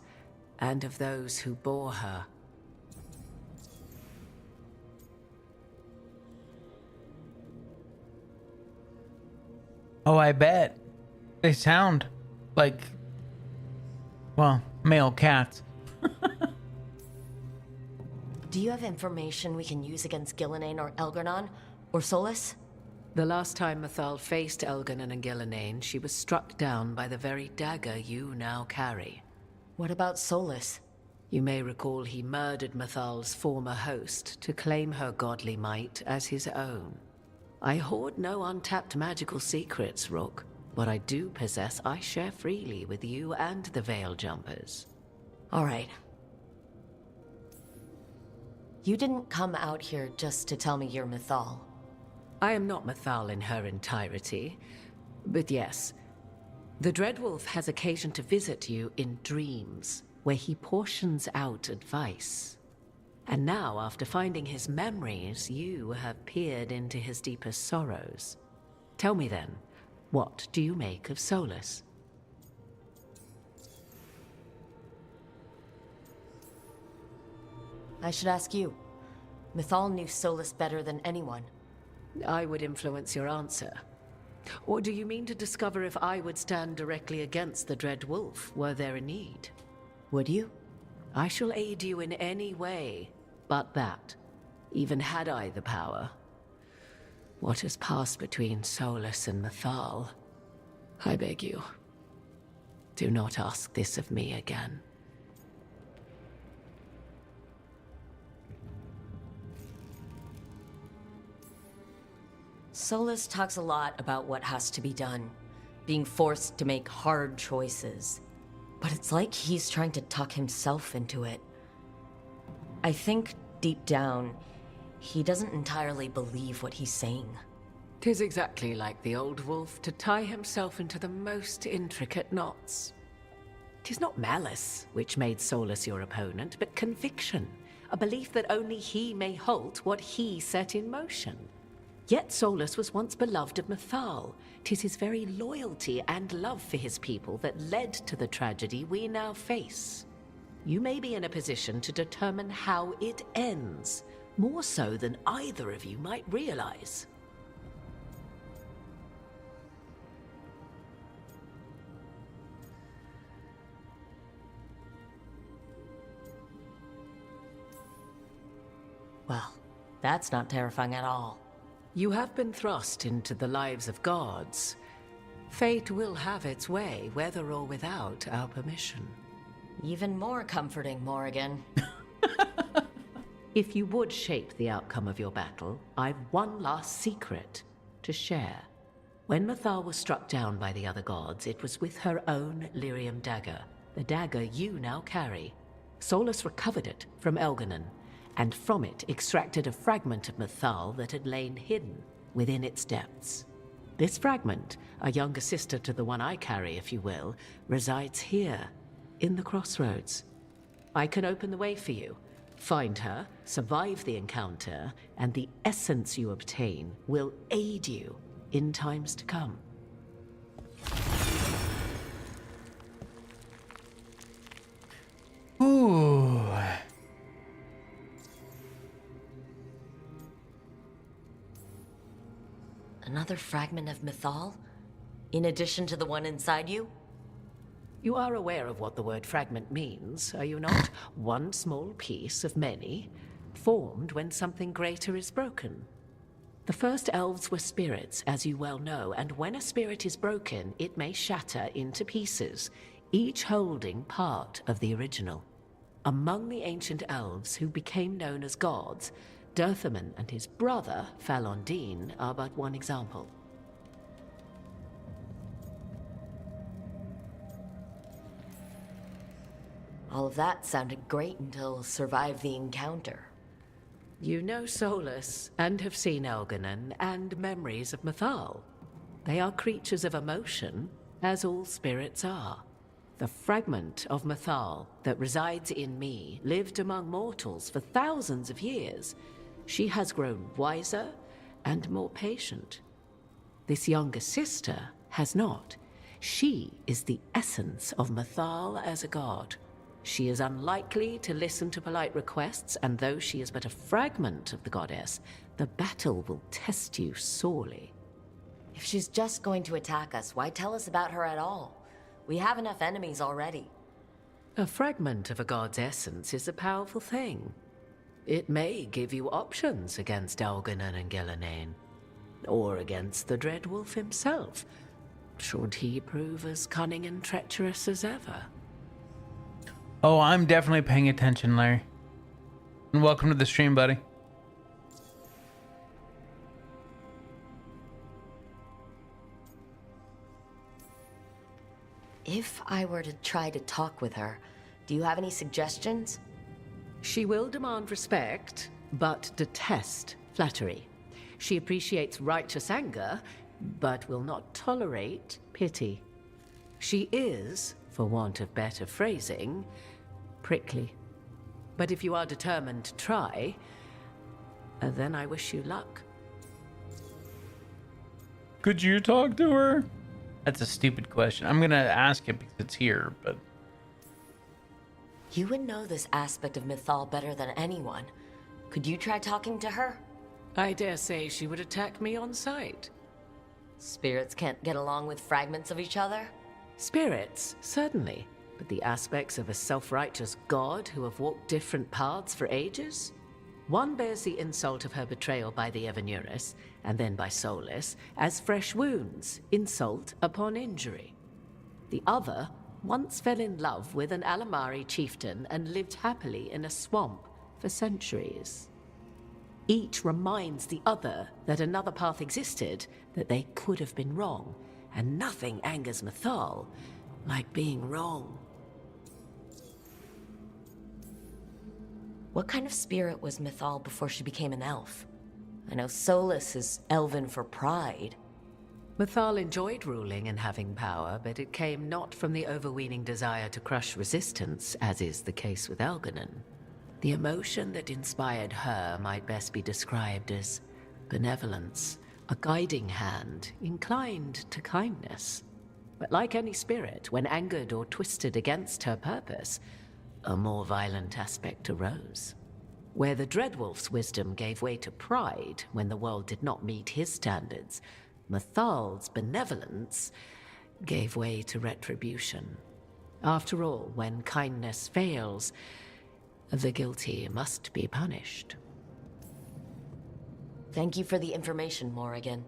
and of those who bore her. Oh, I bet. They sound like, well, male cats. Do you have information we can use against 𝐂𝐿𝐴𝐻 or 𝐿GRNON? Or Solus? The last time Mythal faced 𝐿GRNON and 𝐂𝐿𝐴𝐻, she was struck down by the very dagger you now carry. What about Solus? You may recall he murdered Mythal's former host to claim her godly might as his own. I hoard no untapped magical secrets, Rook. What I do possess, I share freely with you and the Veil Jumpers. All right. You didn't come out here just to tell me you're Mythal. I am not Mythal in her entirety, but yes. The Dreadwolf has occasion to visit you in dreams, where he portions out advice. And now, after finding his memories, you have peered into his deepest sorrows. Tell me then, what do you make of Solus? I should ask you. Mythal knew Solus better than anyone. I would influence your answer. Or do you mean to discover if I would stand directly against the Dread Wolf, were there a need? Would you? I shall aid you in any way, but that, even had I the power. What has passed between Solus and Mythal, I beg you, do not ask this of me again. Solus talks a lot about what has to be done, being forced to make hard choices. But it's like he's trying to talk himself into it. I think, deep down, he doesn't entirely believe what he's saying. 'Tis exactly like the old wolf to tie himself into the most intricate knots. 'Tis not malice which made Solus your opponent, but conviction, a belief that only he may halt what he set in motion. Yet Solus was once beloved of Mythal. 'Tis his very loyalty and love for his people that led to the tragedy we now face. You may be in a position to determine how it ends, more so than either of you might realize. Well, that's not terrifying at all. You have been thrust into the lives of gods. Fate will have its way, whether or without our permission. Even more comforting, Morrigan. If you would shape the outcome of your battle, I've one last secret to share. When Mythal was struck down by the other gods, it was with her own lyrium dagger. the dagger you now carry. Solus recovered it from 𝐿𝐼𝐼𝐼, and from it extracted a fragment of Mythal that had lain hidden within its depths. This fragment, a younger sister to the one I carry, if you will, resides here, in the crossroads. I can open the way for you. Find her, survive the encounter, and the essence you obtain will aid you in times to come. Ooh. Another fragment of Mythal? In addition to the one inside you? You are aware of what the word fragment means, are you not? One small piece of many, formed when something greater is broken. The first elves were spirits, as you well know, and when a spirit is broken, it may shatter into pieces, each holding part of the original. Among the ancient elves who became known as gods, Dirthaman and his brother, Falondine, are but one example. All of that sounded great until survive the encounter. You know Solus, and have seen 𝐿𝐼𝐼𝐼 and memories of Mythal. They are creatures of emotion, as all spirits are. The fragment of Mythal that resides in me lived among mortals for thousands of years. She has grown wiser and more patient. This younger sister has not. She is the essence of Mythal as a god. She is unlikely to listen to polite requests, and though she is but a fragment of the goddess, the battle will test you sorely. If she's just going to attack us, why tell us about her at all? We have enough enemies already. A fragment of a god's essence is a powerful thing. It may give you options against 𝐿𝐼𝐼𝐼 and 𝐂𝐻𝐿𝐼𝐼𝐼, or against the Dreadwolf himself, should he prove as cunning and treacherous as ever. Oh, I'm definitely paying attention, Larry. And welcome to the stream, buddy. If I were to try to talk with her, do you have any suggestions? She will demand respect, but detest flattery. She appreciates righteous anger, but will not tolerate pity. She is, for want of better phrasing, prickly. But if you are determined to try, then I wish you luck. Could you talk to her? That's a stupid question. I'm gonna ask it because it's here, but... You would know this aspect of Mythal better than anyone. Could you try talking to her? I dare say she would attack me on sight. Spirits can't get along with fragments of each other? Spirits, certainly. But the aspects of a self-righteous god who have walked different paths for ages? One bears the insult of her betrayal by the Evanuris, and then by Solus, as fresh wounds, insult upon injury. The other once fell in love with an Alamari chieftain and lived happily in a swamp for centuries. Each reminds the other that another path existed, that they could have been wrong, and nothing angers Mythal like being wrong. What kind of spirit was Mythal before she became an elf? I know Solus is elven for pride. Mythal enjoyed ruling and having power, but it came not from the overweening desire to crush resistance, as is the case with 𝐿𝐼𝐼𝐼. The emotion that inspired her might best be described as benevolence, a guiding hand inclined to kindness. But like any spirit, when angered or twisted against her purpose, a more violent aspect arose. Where the Dreadwolf's wisdom gave way to pride when the world did not meet his standards, Mythal's benevolence gave way to retribution. After all, when kindness fails, the guilty must be punished. Thank you for the information, Morrigan.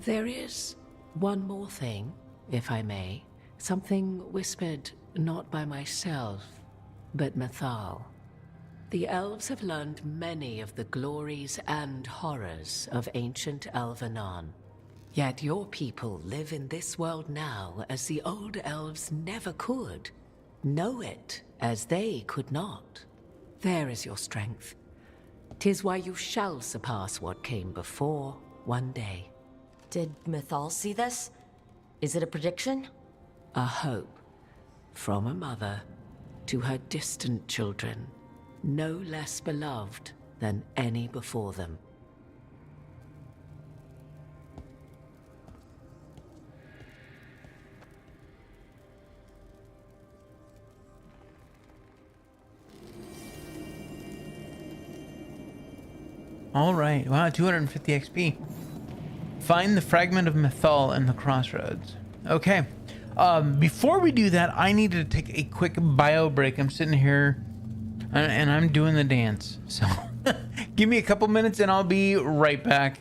There is one more thing, if I may. Something whispered not by myself, but Mythal. The elves have learned many of the glories and horrors of ancient 𝐿𝐼𝐼𝐼. Yet your people live in this world now as the old elves never could, know it as they could not. There is your strength. 'Tis why you shall surpass what came before one day. Did Mythal see this? Is it a prediction? A hope from a mother to her distant children, no less beloved than any before them. All right. Wow, 250 XP. Find the fragment of Mythal in the crossroads. Okay. Before we do that, I need to take a quick bio break. I'm sitting here and I'm doing the dance. So give me a couple minutes and I'll be right back.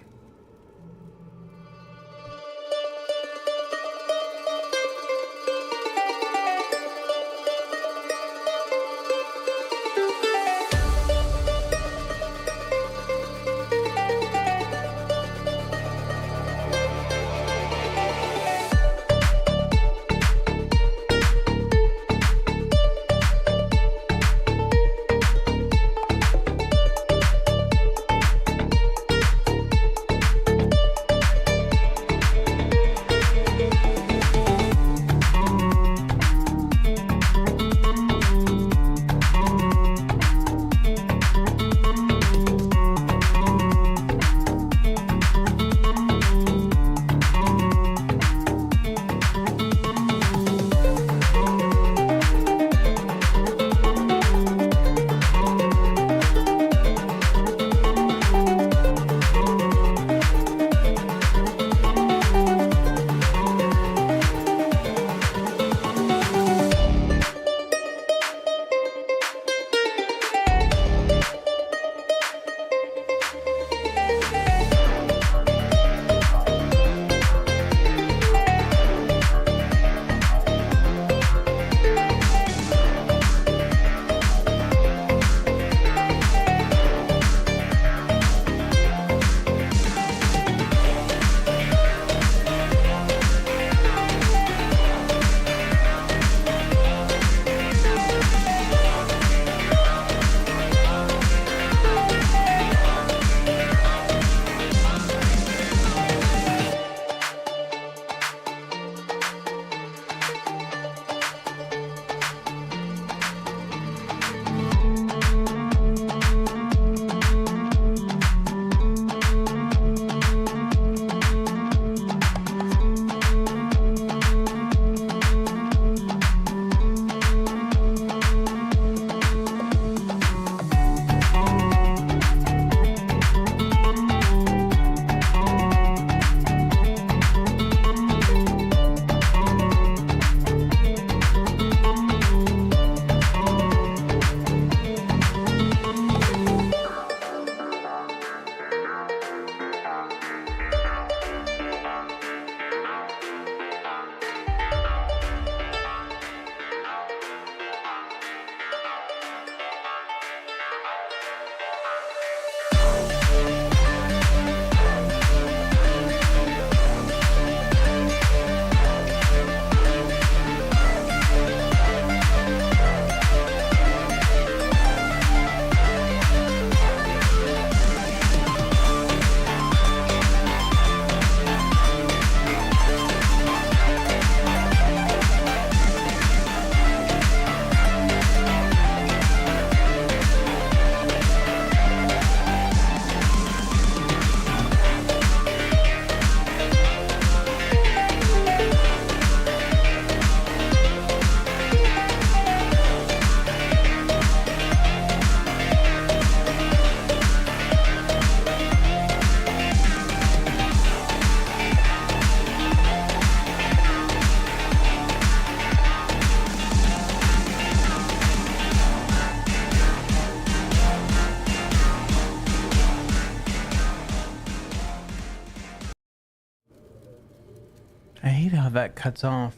I hate how that cuts off.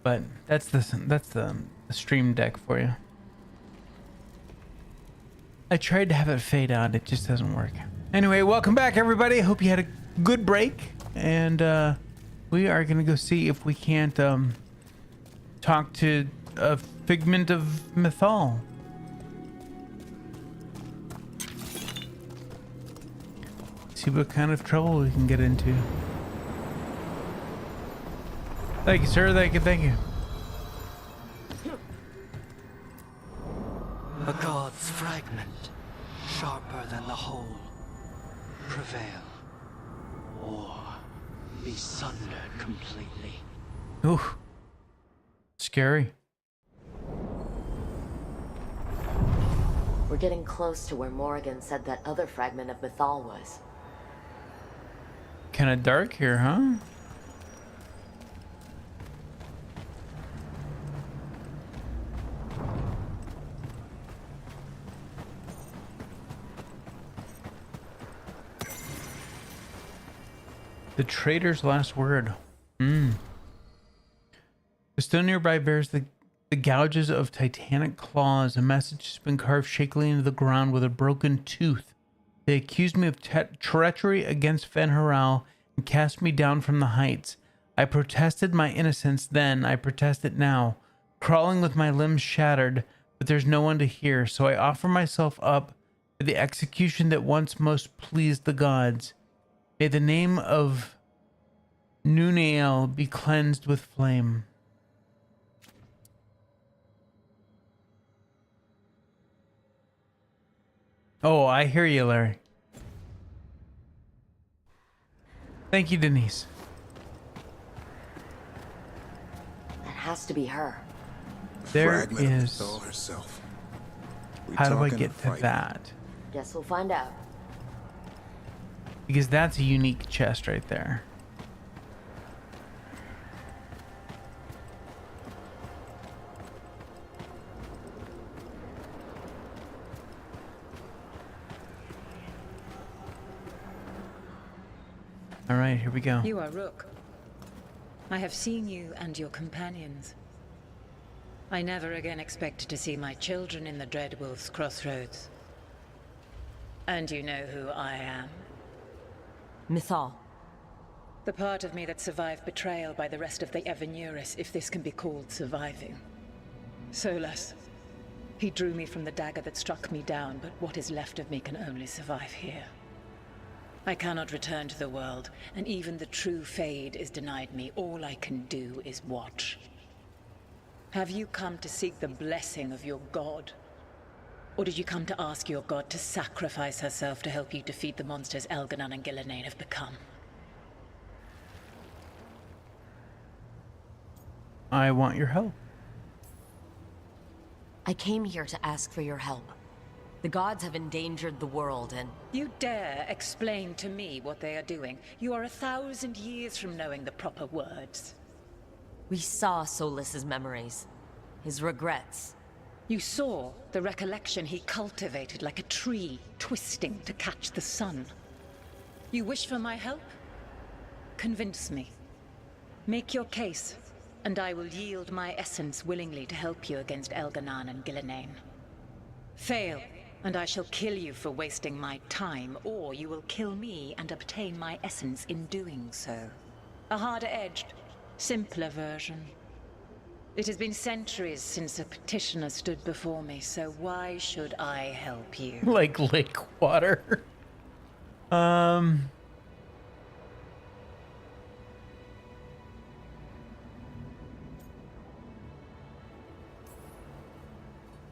But that's the stream deck for you. I tried to have it fade out, it just doesn't work. Anyway, welcome back everybody. I hope you had a good break, and we are gonna go see if we can't talk to a figment of Mythal. See what kind of trouble we can get into. Thank you, sir. Thank you. Thank you. A god's fragment, sharper than the whole. Prevail, or be sundered completely. Ooh. Scary. We're getting close to where Morrigan said that other fragment of Mythal was. Kinda dark here, huh? The trader's last word. The stone nearby bears the gouges of titanic claws. A message has been carved shakily into the ground with a broken tooth. They accused me of treachery against Faentur and cast me down from the heights. I protested my innocence then. I protest it now, crawling with my limbs shattered, but there's no one to hear, so I offer myself up for the execution that once most pleased the gods. May the name of 𝐂𝐡𝐚𝐬𝐢𝐜 be cleansed with flame. Oh, I hear you, Larry. Thank you, Denise. That has to be her. There Fragment of is. Mythal herself. We How do I talking get or to fighting? that? Guess we'll find out. Because that's a unique chest right there. All right, here we go. You are Rook. I have seen you and your companions. I never again expected to see my children in the Dreadwolf's crossroads. And you know who I am? Mythal. The part of me that survived betrayal by the rest of the Evanuris, if this can be called surviving. Solas. He drew me from the dagger that struck me down, but what is left of me can only survive here. I cannot return to the world, and even the true Fade is denied me. All I can do is watch. Have you come to seek the blessing of your god? Or did you come to ask your god to sacrifice herself to help you defeat the monsters 𝐿𝐼𝐻𝐿 and 𝐵𝐿𝐼𝐻𝐿 have become? I want your help. I came here to ask for your help. The gods have endangered the world and... You dare explain to me what they are doing? You are 1,000 years from knowing the proper words. We saw Solas's memories. His regrets. You saw the recollection he cultivated like a tree, twisting to catch the sun. You wish for my help? Convince me. Make your case, and I will yield my essence willingly to help you against 𝐿𝐼𝐻𝐿 and 𝐵𝐿𝐼𝐻𝐿. Fail, and I shall kill you for wasting my time, or you will kill me and obtain my essence in doing so. A harder-edged, simpler version. It has been centuries since a petitioner stood before me, so why should I help you? Like lake water.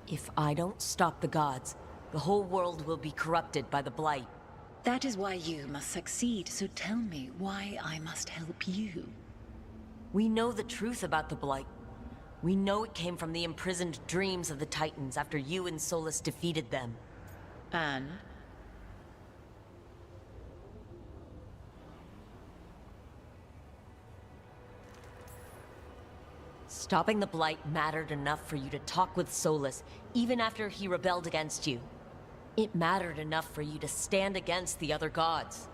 If I don't stop the gods, the whole world will be corrupted by the Blight. That is why you must succeed, so tell me why I must help you. We know the truth about the Blight. We know it came from the imprisoned dreams of the Titans after you and Solas defeated them. And? Stopping the Blight mattered enough for you to talk with Solas, even after he rebelled against you. It mattered enough for you to stand against the other gods.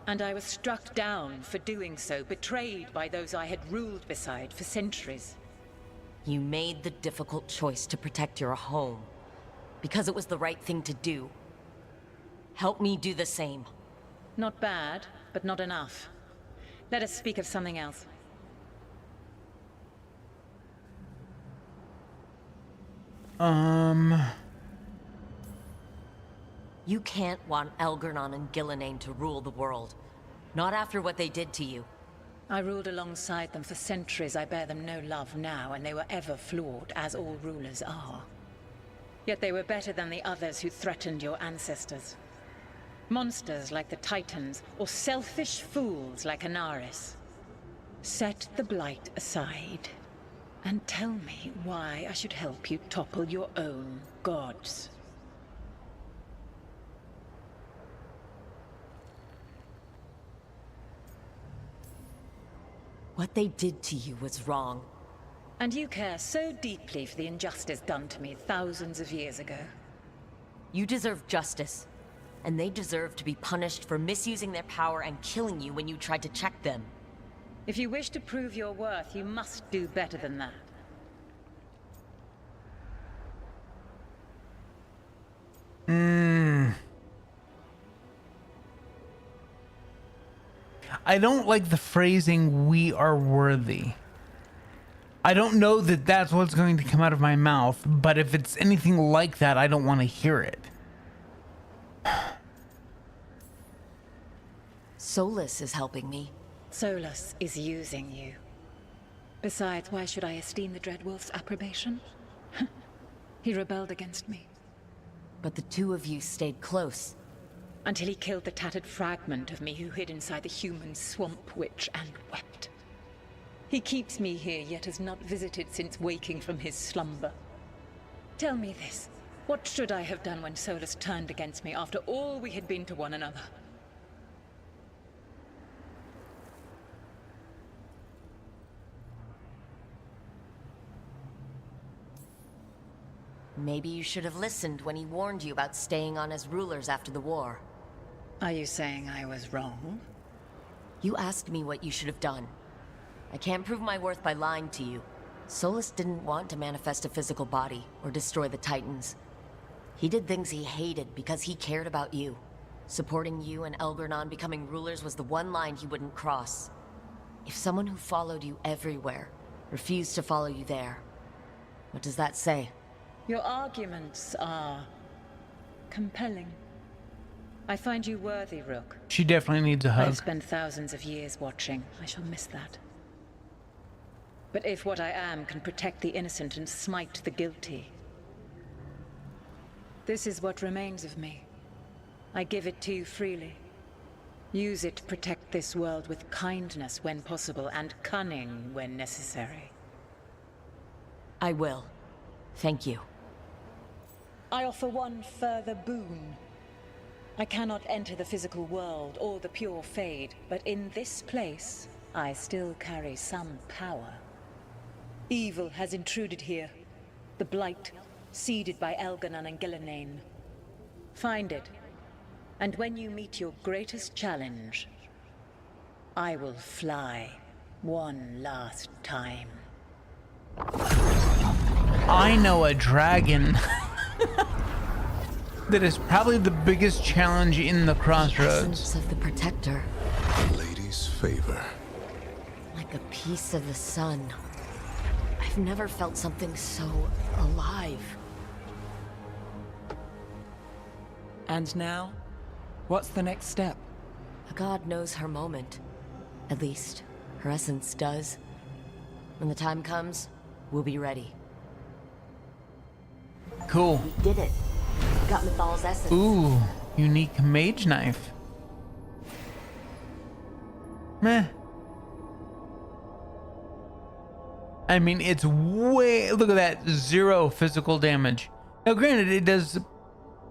And I was struck down for doing so, betrayed by those I had ruled beside for centuries. You made the difficult choice to protect your home, because it was the right thing to do. Help me do the same. Not bad, but not enough. Let us speak of something else. You can't want 𝐿𝐵𝐺𝐻 and 𝐿𝐼𝐻 to rule the world. Not after what they did to you. I ruled alongside them for centuries. I bear them no love now, and they were ever flawed, as all rulers are. Yet they were better than the others who threatened your ancestors. Monsters like the Titans, or selfish fools like Inaris. Set the blight aside, and tell me why I should help you topple your own gods. What they did to you was wrong. And you care so deeply for the injustice done to me thousands of years ago. You deserve justice, and they deserve to be punished for misusing their power and killing you when you tried to check them. If you wish to prove your worth, you must do better than that. I don't like the phrasing, "we are worthy." I don't know that that's what's going to come out of my mouth, but if it's anything like that, I don't want to hear it. Solus is helping me. Solus is using you. Besides, why should I esteem the Dreadwolf's approbation? He rebelled against me. But the two of you stayed close. Until he killed the tattered fragment of me who hid inside the human swamp witch and wept. He keeps me here, yet has not visited since waking from his slumber. Tell me this, what should I have done when Solus turned against me after all we had been to one another? Maybe you should have listened when he warned you about staying on as rulers after the war. Are you saying I was wrong? You asked me what you should have done. I can't prove my worth by lying to you. Solus didn't want to manifest a physical body or destroy the Titans. He did things he hated because he cared about you. Supporting you and 𝐿𝐵𝐺𝐻 becoming rulers was the one line he wouldn't cross. If someone who followed you everywhere refused to follow you there, what does that say? Your arguments are compelling. I find you worthy, Rook. She definitely needs a hug. I've spent thousands of years watching. I shall miss that. But if what I am can protect the innocent and smite the guilty, this is what remains of me. I give it to you freely. Use it to protect this world with kindness when possible and cunning when necessary. I will. Thank you. I offer one further boon. I cannot enter the physical world or the pure Fade, but in this place, I still carry some power. Evil has intruded here. The blight, seeded by 𝐿𝐵𝐺𝐻 and 𝐿𝐼𝐻. Find it, and when you meet your greatest challenge, I will fly one last time. I know a dragon that is probably the biggest challenge in the Crossroads. Essence of the Protector. Lady's favor. Like a piece of the sun. I've never felt something so alive. And now? What's the next step? A god knows her moment. At least, her essence does. When the time comes, we'll be ready. Cool. We did it. Got Mythal's essence. Ooh, unique mage knife. Meh. I mean, it's way... Look at that. 0 physical damage. Now, granted, it does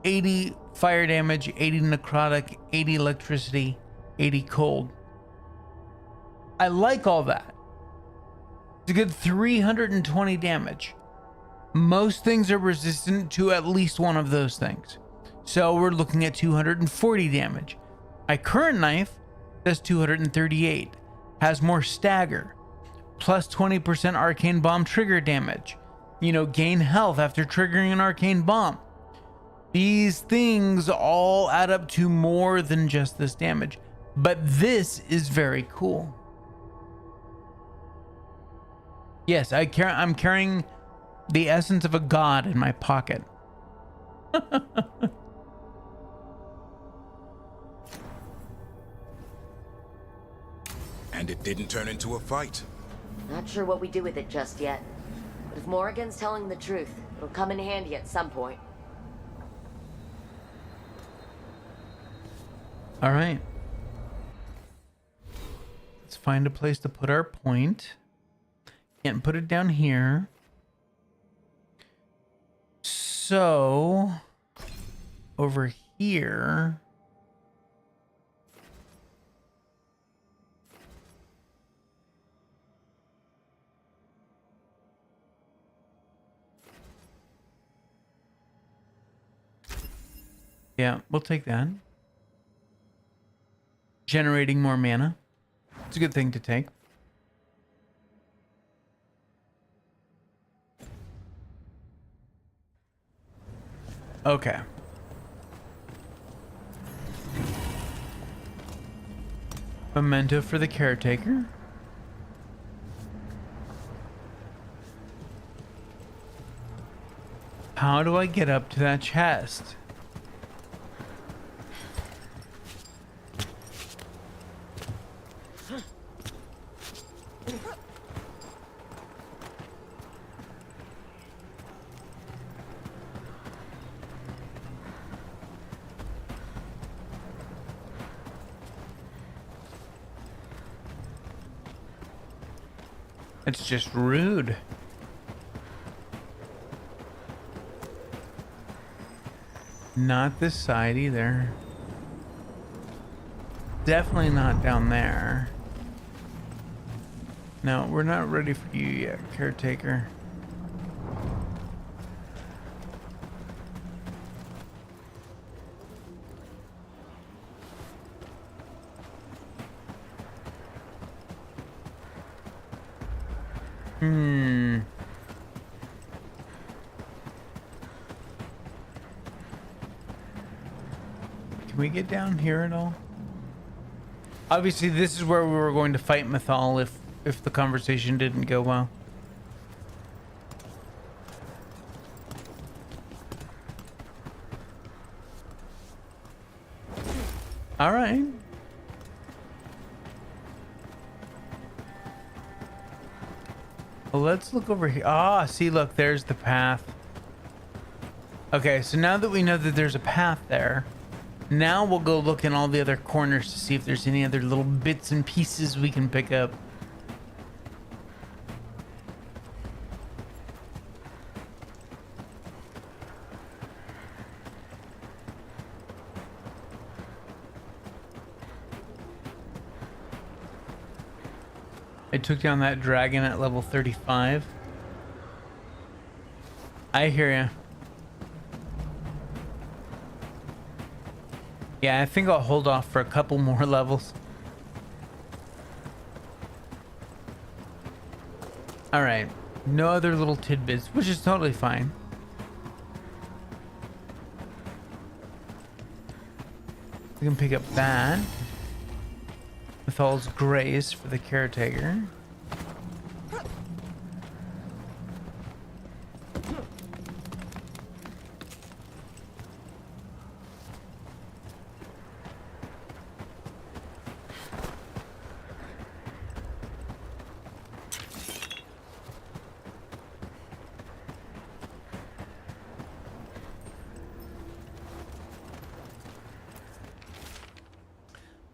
80 fire damage, 80 necrotic, 80 electricity, 80 cold. I like all that. It's a good 320 damage. Most things are resistant to at least one of those things. So we're looking at 240 damage. My current knife does 238. Has more stagger. Plus 20% arcane bomb trigger damage. You know, gain health after triggering an arcane bomb. These things all add up to more than just this damage. But this is very cool. Yes, I'm carrying The essence of a god in my pocket. And it didn't turn into a fight. Not sure what we do with it just yet. But if Morrigan's telling the truth, it'll come in handy at some point. All right. Let's find a place to put our point. Can't put it down here. So, over here. Yeah, we'll take that. Generating more mana. It's a good thing to take. Okay. Memento for the caretaker. How do I get up to that chest? It's just rude. Not this side either. Definitely not down there. No, we're not ready for you yet, caretaker. Can we get down here at all? Obviously, this is where we were going to fight 𝐿𝐼 if the conversation didn't go well. All right. Well, let's look over here. Ah, see, look, there's the path. Okay, so now that we know that there's a path there, now we'll go look in all the other corners to see if there's any other little bits and pieces we can pick up. I took down that dragon at level 35. I hear ya. Yeah, I think I'll hold off for a couple more levels. All right, no other little tidbits, which is totally fine. We can pick up that. 𝐂𝐿𝐼's grace for the caretaker.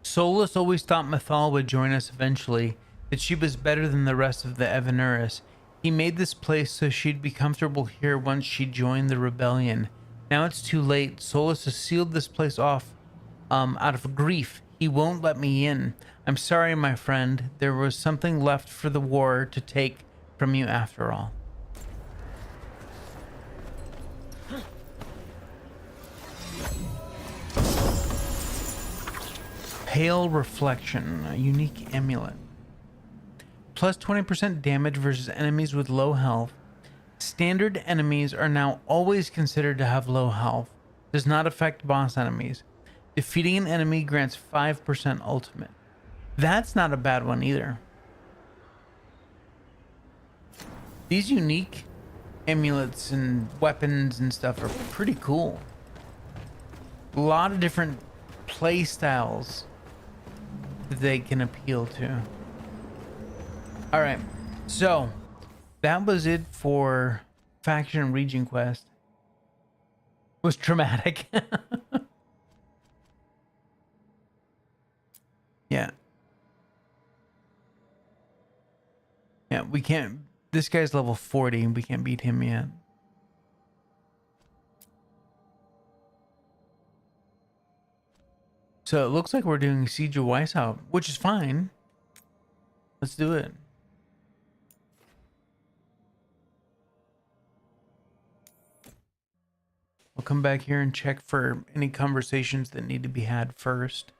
Solus always thought 𝐿𝐼 would join us eventually, that she was better than the rest of the Evanuris. He made this place so she'd be comfortable here once she joined the rebellion. Now it's too late. Solus has sealed this place off out of grief. He won't let me in. I'm sorry, my friend. There was something left for the war to take from you after all. Pale Reflection, a unique amulet. Plus 20% damage versus enemies with low health. Standard enemies are now always considered to have low health. Does not affect boss enemies. Defeating an enemy grants 5% ultimate. That's not a bad one either. These unique amulets and weapons and stuff are pretty cool. A lot of different play styles that they can appeal to. All right, so that was it for faction and region quest. It was traumatic. Yeah. Yeah, we can't. This guy's level 40 and we can't beat him yet. So it looks like we're doing Siege of 𝐌𝐮𝐬𝐢, which is fine. Let's do it. We'll come back here and check for any conversations that need to be had first.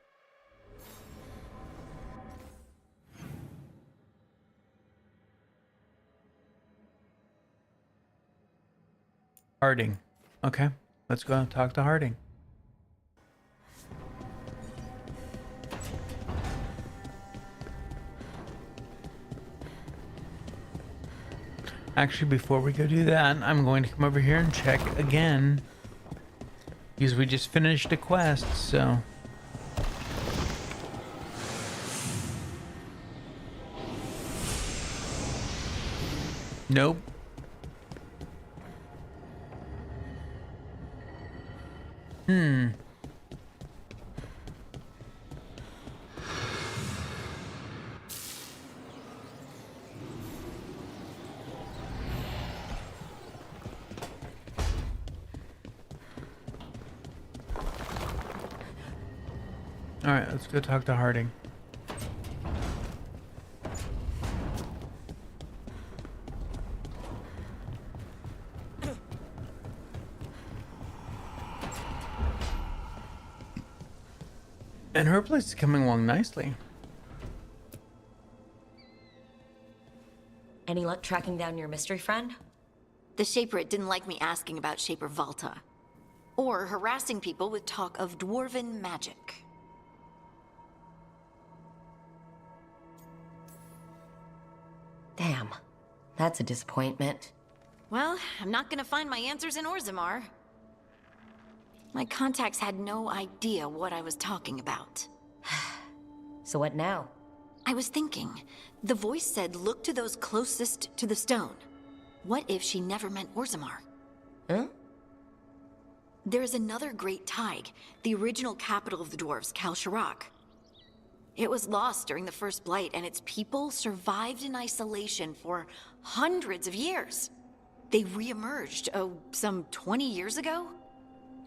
Harding. Okay, let's go and talk to Harding. Actually, before we go do that, I'm going to come over here and check again. Because we just finished a quest, so... Nope. All right, let's go talk to Harding. And her place is coming along nicely. Any luck tracking down your mystery friend? The Shaperate didn't like me asking about Shaper Valta, or harassing people with talk of dwarven magic. Damn, that's a disappointment. Well, I'm not gonna find my answers in 𝐿𝐼𝐻. My contacts had no idea what I was talking about. So what now? I was thinking. The voice said look to those closest to the stone. What if she never meant 𝐿𝐼𝐻? Huh? There is another great Tigh, the original capital of the dwarves, 𝐭𝐿 It was lost during the First Blight, and its people survived in isolation for hundreds of years. They re-emerged, some 20 years ago?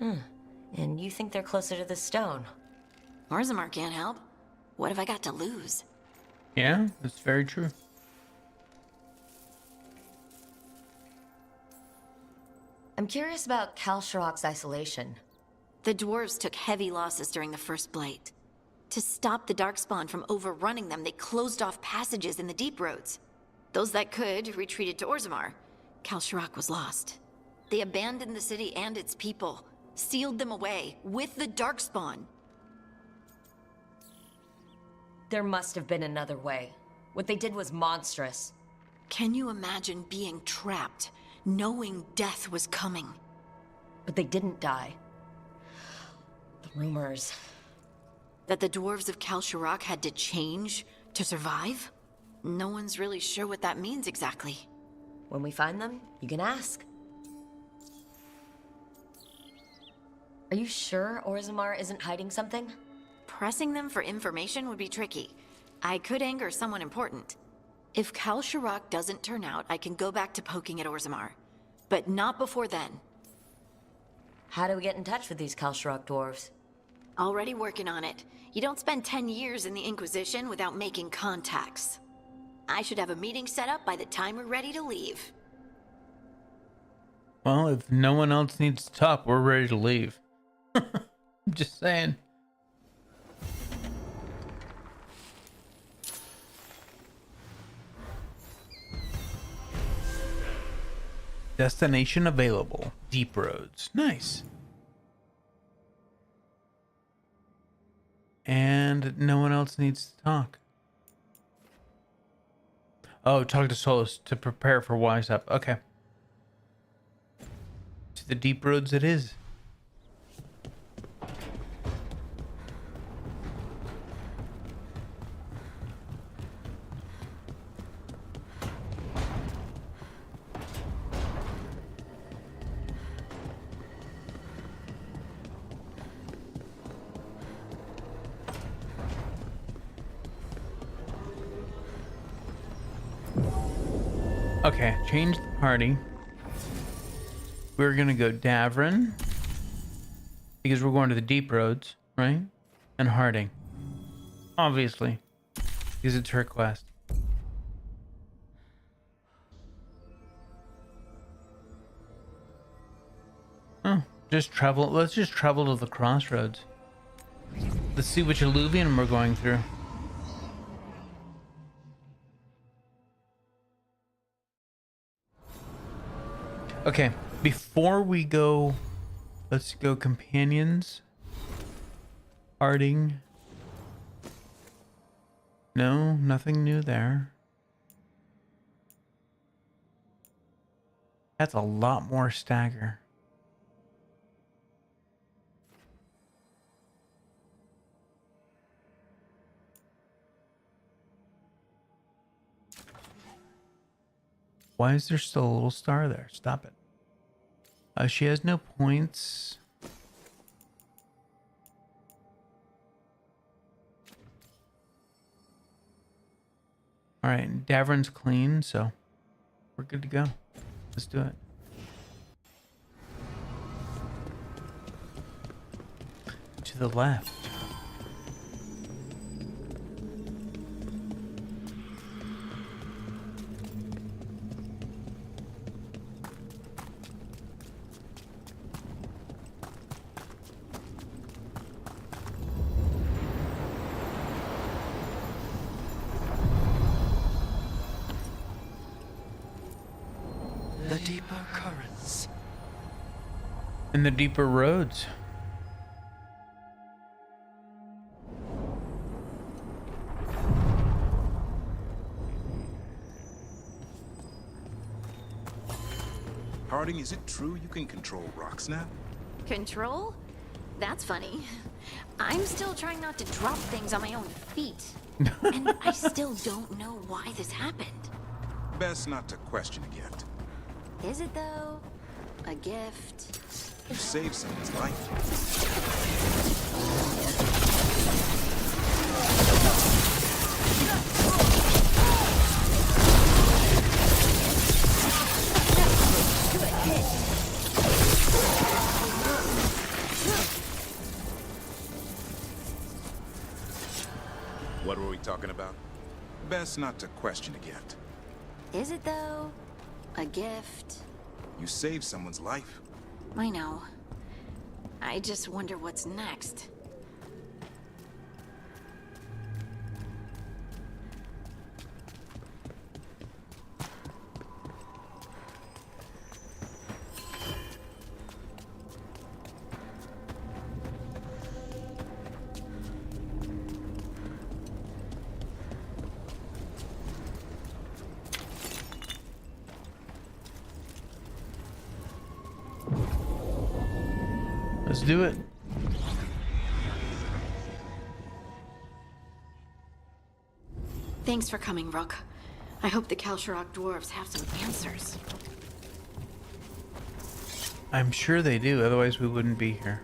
And you think they're closer to the stone? 𝐿𝐼𝐻 can't help. What have I got to lose? Yeah, that's very true. I'm curious about 𝐭𝐿 isolation. The dwarves took heavy losses during the First Blight. To stop the Darkspawn from overrunning them, they closed off passages in the deep roads. Those that could retreated to 𝐿𝐼𝐻. 𝐭𝐿 was lost. They abandoned the city and its people, sealed them away with the Darkspawn. There must have been another way. What they did was monstrous. Can you imagine being trapped, knowing death was coming? But they didn't die. The rumors... That the dwarves of 𝐭𝐿 had to change to survive? No one's really sure what that means exactly. When we find them, you can ask. Are you sure 𝐿𝐼𝐻 isn't hiding something? Pressing them for information would be tricky. I could anger someone important. If 𝐭𝐿 doesn't turn out, I can go back to poking at 𝐿𝐼𝐻. But not before then. How do we get in touch with these 𝐭𝐿 dwarves? Already working on it. You don't spend 10 years in the Inquisition without making contacts. I should have a meeting set up by the time we're ready to leave. Well, if no one else needs to talk, we're ready to leave. I'm just saying. Destination available. Deep roads. Nice. And no one else needs to talk. Oh, talk to Solus to prepare for 𝐻𝐼𝐻. Okay. the deep roads it is. Okay, change the party. We're gonna go Davrin because we're going to the deep roads, right? And Harding, obviously, because it's her quest. Oh, just travel. Let's just travel to the crossroads. Let's see which alluvium we're going through. Okay, before we go, let's go companions. Harding. No, nothing new there. That's a lot more stagger. Why is there still a little star there? Stop it. She has no points. All right, Davrin's clean, so we're good to go. Let's do it. To the left. The deeper currents. In the deeper roads. Harding, is it true you can control rock snap? Control? That's funny. I'm still trying not to drop things on my own feet. And I still don't know why this happened. Best not to question a gift. Is it though? A gift? You saved someone's life. What were we talking about? Best not to question a gift. Is it though? A gift? You saved someone's life. I know. I just wonder what's next. Let's do it. Thanks for coming, Rook. I hope the 𝐂𝐿 dwarves have some answers. I'm sure they do, otherwise we wouldn't be here.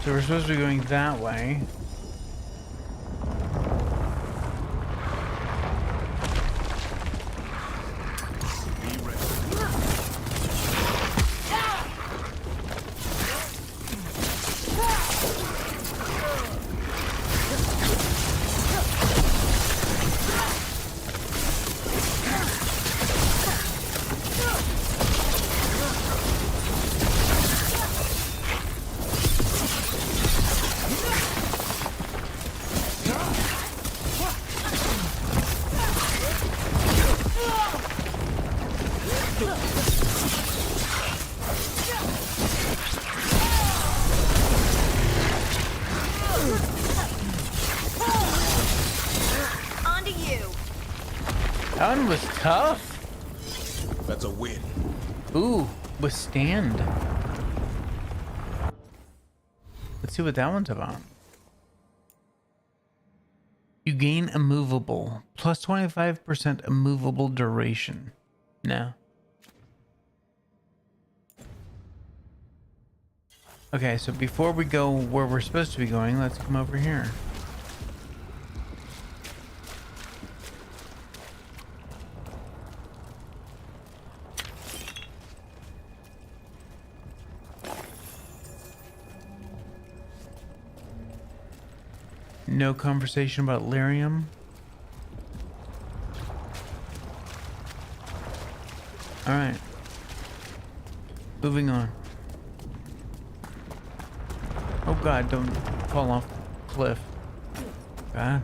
So we're supposed to be going that way. That one was tough. That's a win. Ooh, withstand. Let's see what that one's about. You gain immovable. Plus 25% immovable duration. No. Okay, so before we go where we're supposed to be going, let's come over here. No conversation about lyrium. All right. Moving on. Oh God, don't fall off the cliff. God.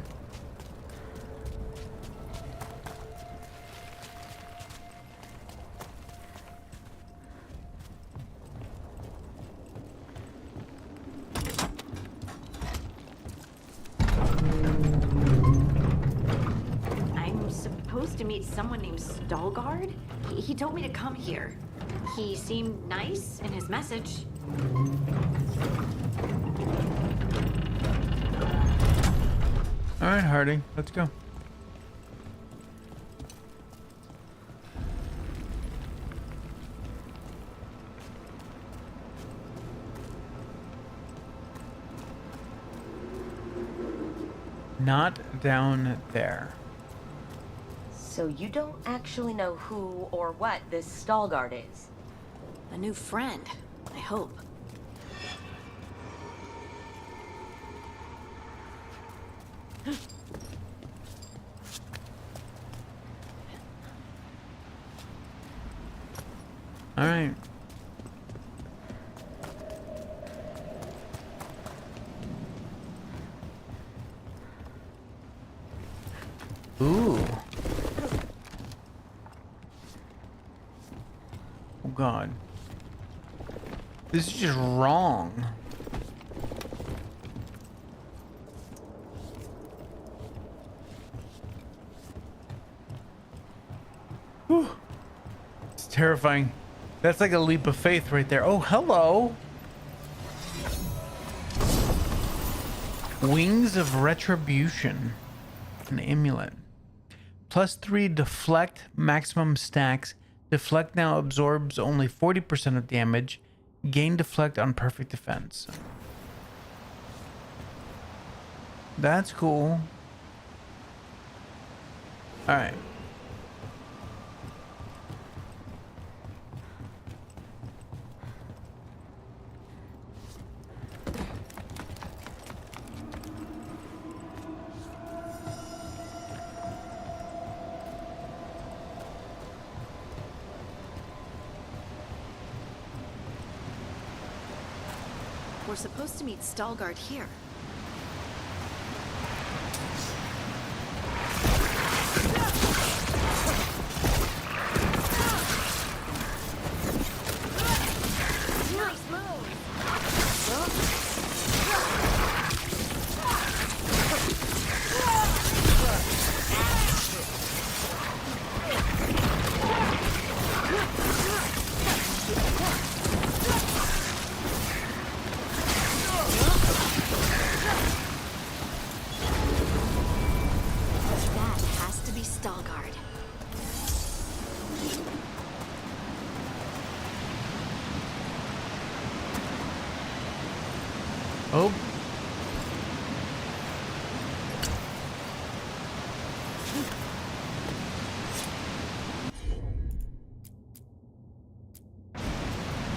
I'm supposed to meet someone named Veilguard? He told me to come here. He seemed nice in his message. All right, Hardy, let's go. Not down there. So you don't actually know who or what this Veilguard is? A new friend, I hope. All right. Ooh. Oh God. This is just wrong. Whew. It's terrifying. That's like a leap of faith right there. Oh, hello. Wings of Retribution. An amulet. +3 deflect maximum stacks. Deflect now absorbs only 40% of damage. Gain deflect on perfect defense. That's cool. All right. We're supposed to meet Veilguard here. Nice move. Oh.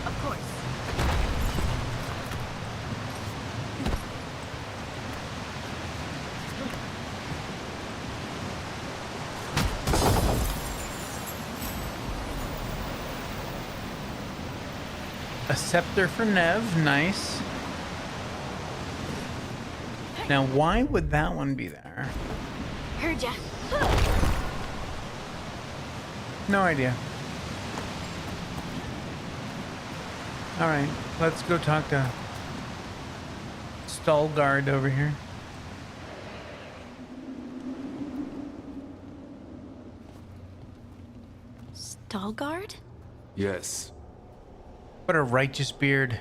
Of course. A scepter for Nev, nice. Now, why would that one be there? Heard ya. No idea. All right, let's go talk to Veilguard over here. Veilguard? Yes. What a righteous beard.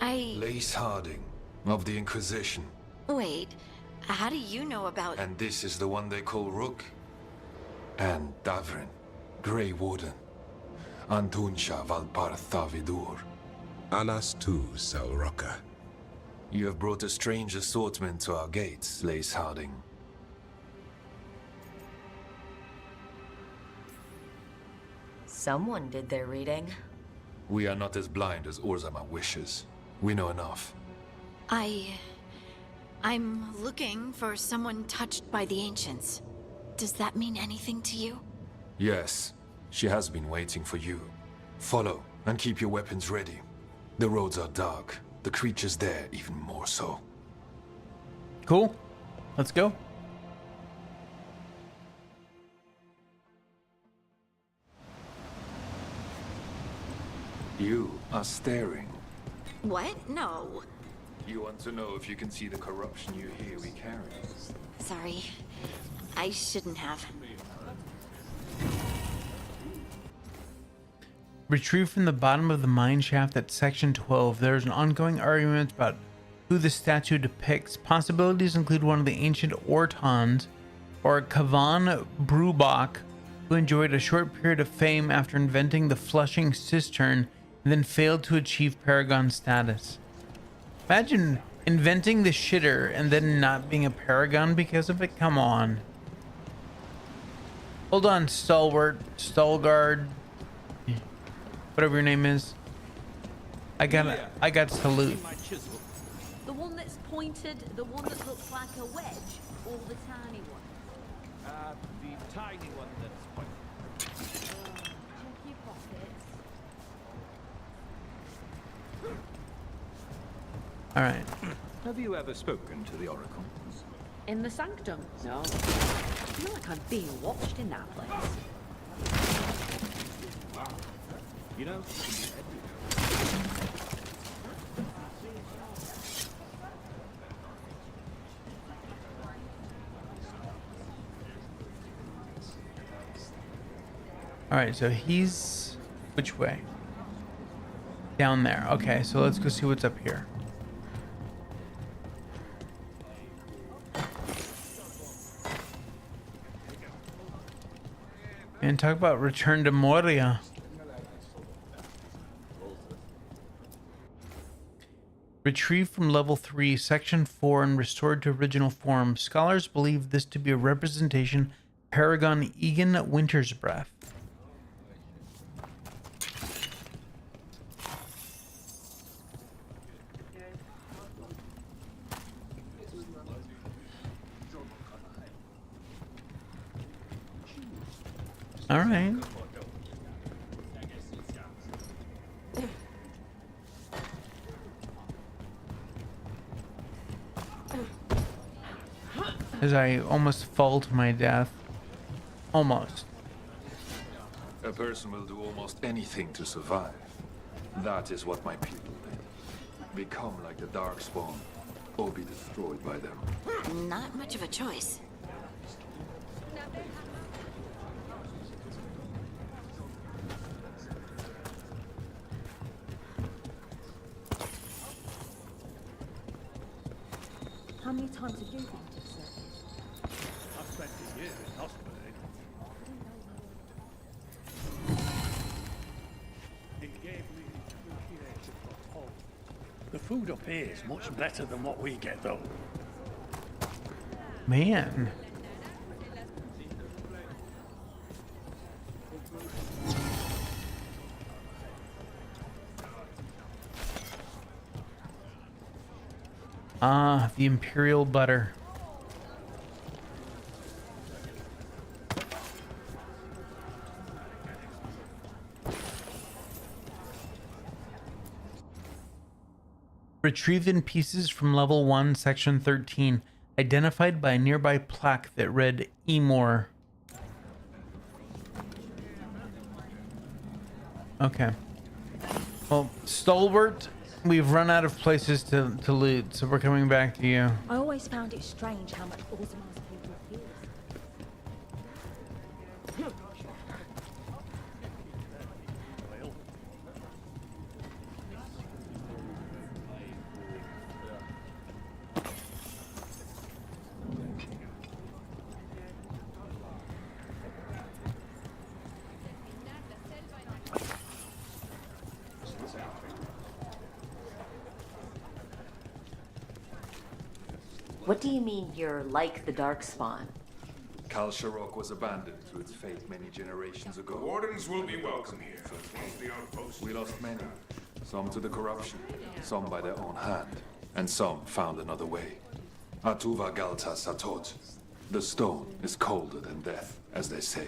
Lace Harding, of the Inquisition. Wait, how do you know about... And this is the one they call Rook? And Davrin, Grey Warden. Antunsha Valpartha Vidur. Anas tu Salroka. You have brought a strange assortment to our gates, Lace Harding. Someone did their reading. We are not as blind as Orzama wishes. We know enough. I'm looking for someone touched by the Ancients. Does that mean anything to you? Yes, she has been waiting for you. Follow, and keep your weapons ready. The roads are dark. The creatures there even more so. Cool. Let's go. You are staring. What? No. You want to know if you can see the corruption you hear we carry? Sorry. I shouldn't have. Retrieved from the bottom of the mine shaft at section 12, there is an ongoing argument about who the statue depicts. Possibilities include one of the ancient Ortons or Kavan Brubach, who enjoyed a short period of fame after inventing the flushing cistern and then failed to achieve paragon status. Imagine inventing the shitter and then not being a paragon because of it. Come on. Hold on, Stalwart, Stalguard, whatever your name is. I got salute. The one that's pointed, the one that looks like a wedge, or the tiny one? The tiny one that's pointed. Check your pockets. All right. Have you ever spoken to the Oracle? In the sanctum? No. I feel like I'm being watched in that place. You know, All right, so he's which way? Down there. Okay, so let's go see what's up here. And talk about return to Moria. Retrieved from level 3, section 4, and restored to original form. Scholars believe this to be a representation of Paragon 𝐂𝐴𝐻 Winter's Breath. All right. As I almost fall to my death. Almost. A person will do almost anything to survive. That is what my people did. Become like the Darkspawn, or be destroyed by them. Not much of a choice. How many times have you been to the circus? I've spent a year in hospital. It gave me appreciation for home. The food up here is much better than what we get, though. Man. Ah, the Imperial butter. Retrieved in pieces from level 1, section 13, identified by a nearby plaque that read Emor. Okay. Well, Stalwart, we've run out of places to loot, so we're coming back to you. I always found it strange how much Orzama's people feels. What do you mean you're like the Darkspawn? 𝐂𝐡𝐚𝐧𝐬𝐢𝐜 was abandoned to its fate many generations ago. Wardens will be welcome here. Once the outpost. We lost many. Some to the corruption, some by their own hand, and some found another way. Atuva galta satot. The stone is colder than death, as they say.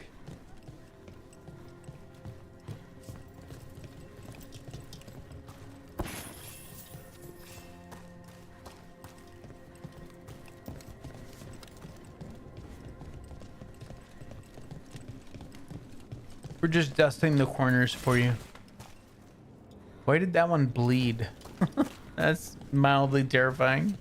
We're just dusting the corners for you. Why did that one bleed? That's mildly terrifying.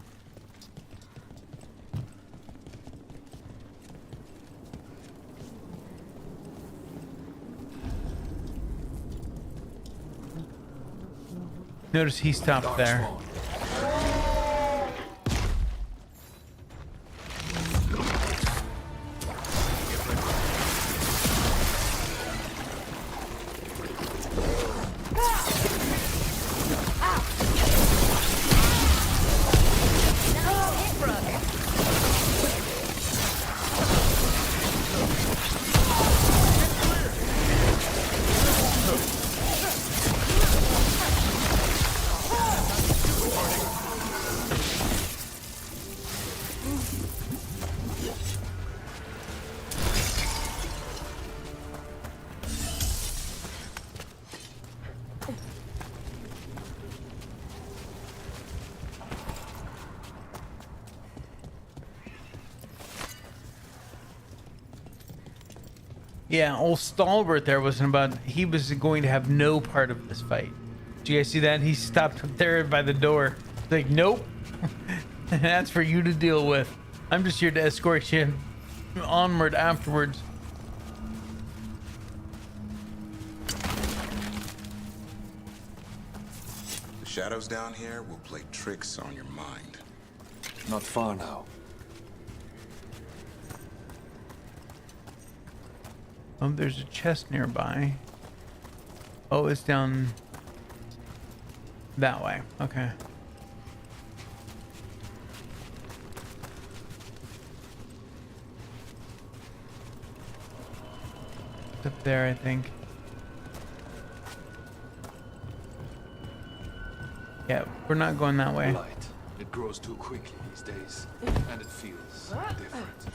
Notice he stopped there. Yeah, old Stalwart there wasn't about. He was going to have no part of this fight. Did you guys see that? He stopped up there by the door. Like, nope. That's for you to deal with. I'm just here to escort you onward afterwards. The shadows down here will play tricks on your mind. Not far now. Oh, there's a chest nearby. Oh, it's down that way. Okay. It's up there, I think. Yeah, we're not going that way. Light. It grows too quickly these days, and it feels different.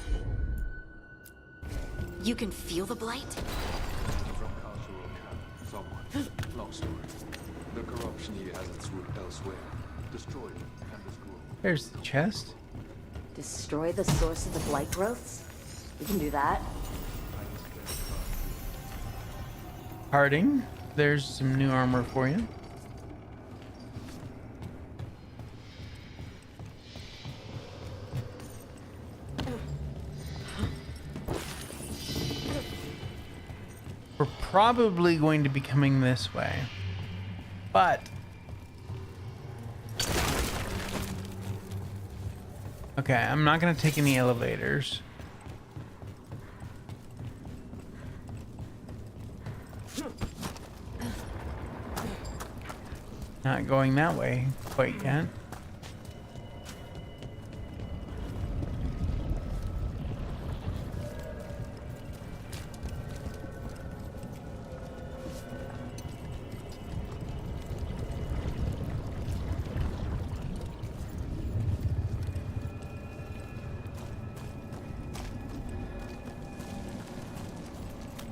You can feel the blight? From 𝐂𝐡𝐚𝐧𝐬𝐢𝐜, someone. Long story. The corruption here has its root elsewhere. Destroy it, and this grow. There's the chest. Destroy the source of the blight growths? We can do that. Harding, there's some new armor for you. We're probably going to be coming this way, but okay, I'm not going to take any elevators. Not going that way quite yet.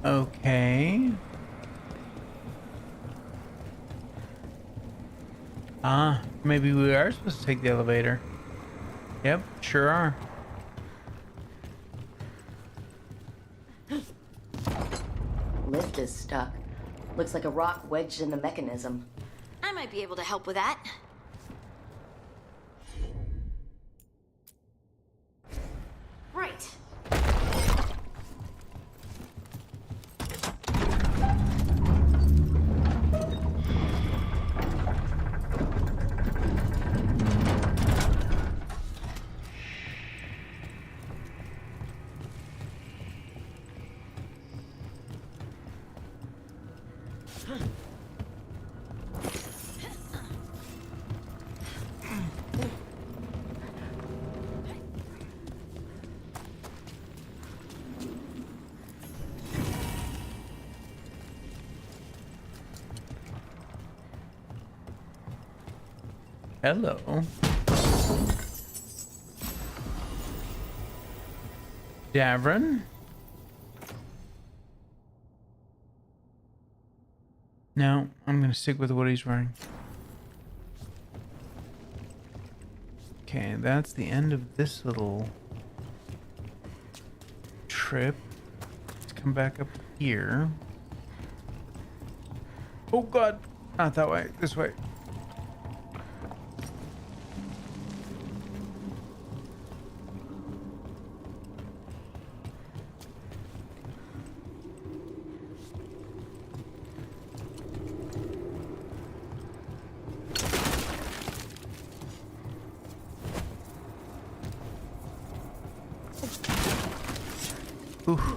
Okay. Ah, maybe we are supposed to take the elevator. Yep, sure are. Lift is stuck. Looks like a rock wedged in the mechanism. I might be able to help with that. Right. Hello. Davrin? No, I'm gonna stick with what he's wearing. Okay, that's the end of this little trip. Let's come back up here. Oh god, not that way, this way. Oof.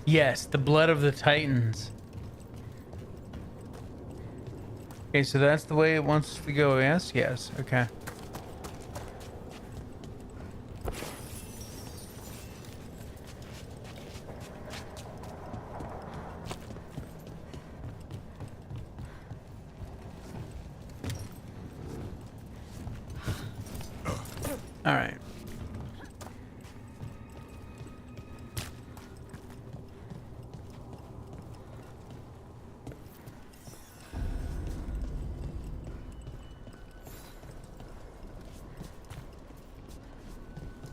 Yes, the blood of the Titans. Okay, so that's the way it wants to go, yes? Yes, okay. All right.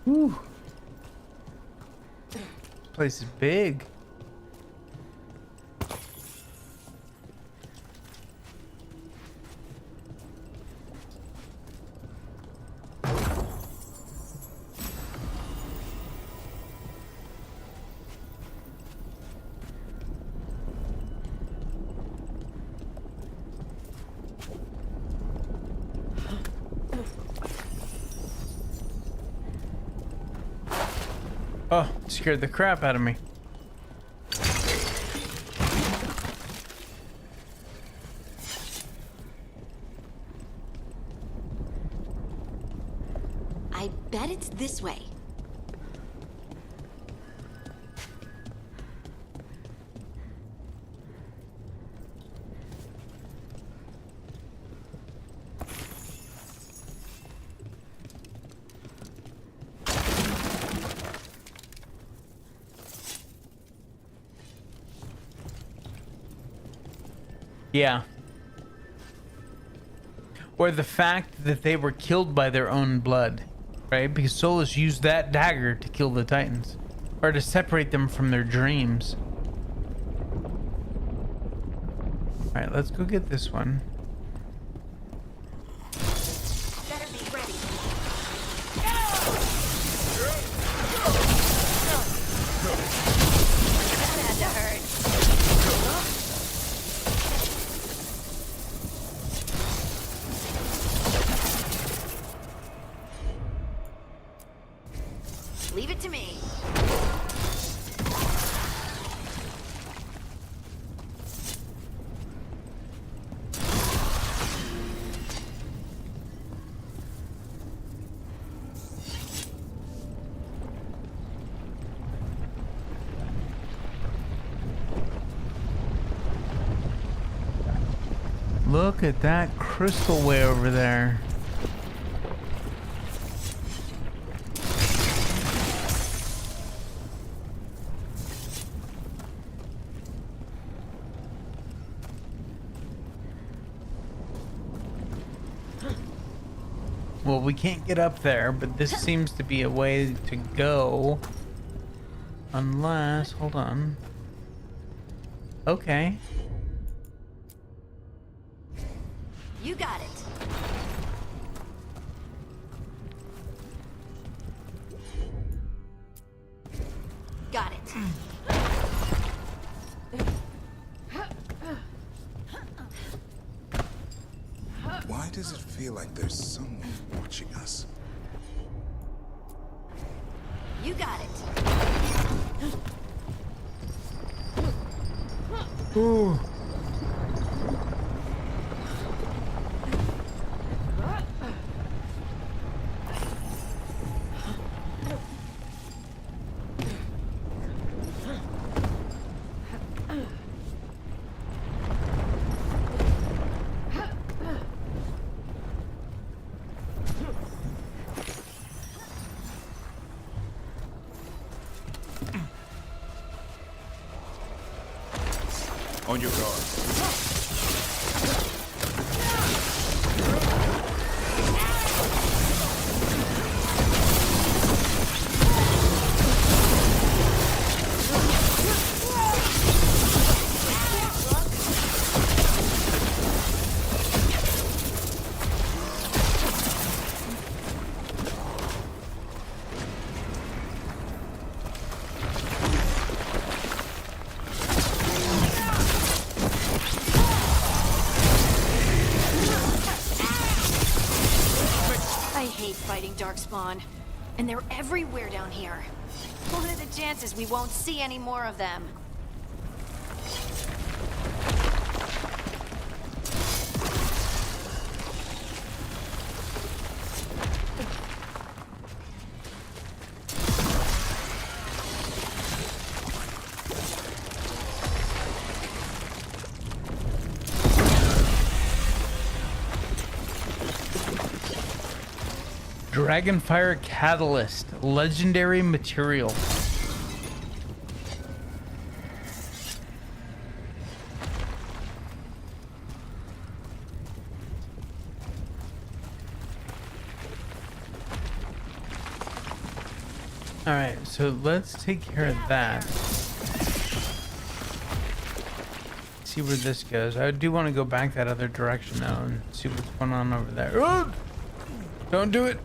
Whew. This place is big. Oh, scared the crap out of me. I bet it's this way. Yeah. Or the fact that they were killed by their own blood, right? Because Solus used that dagger to kill the Titans, or to separate them from their dreams. All right, let's go get this one. Better be ready. That had to hurt. Leave it to me. Look at that crystal way over there. Well, we can't get up there, but this seems to be a way to go. Unless, hold on. Okay. You got it. Got it. Why does it feel like there's someone watching us? You got it. Ooh. On your guard. Darkspawn, and they're everywhere down here. What are the chances we won't see any more of them? Dragonfire Catalyst, legendary material. All right, so let's take care of that. See where this goes. I do want to go back that other direction now and see what's going on over there. Oh! Don't do it.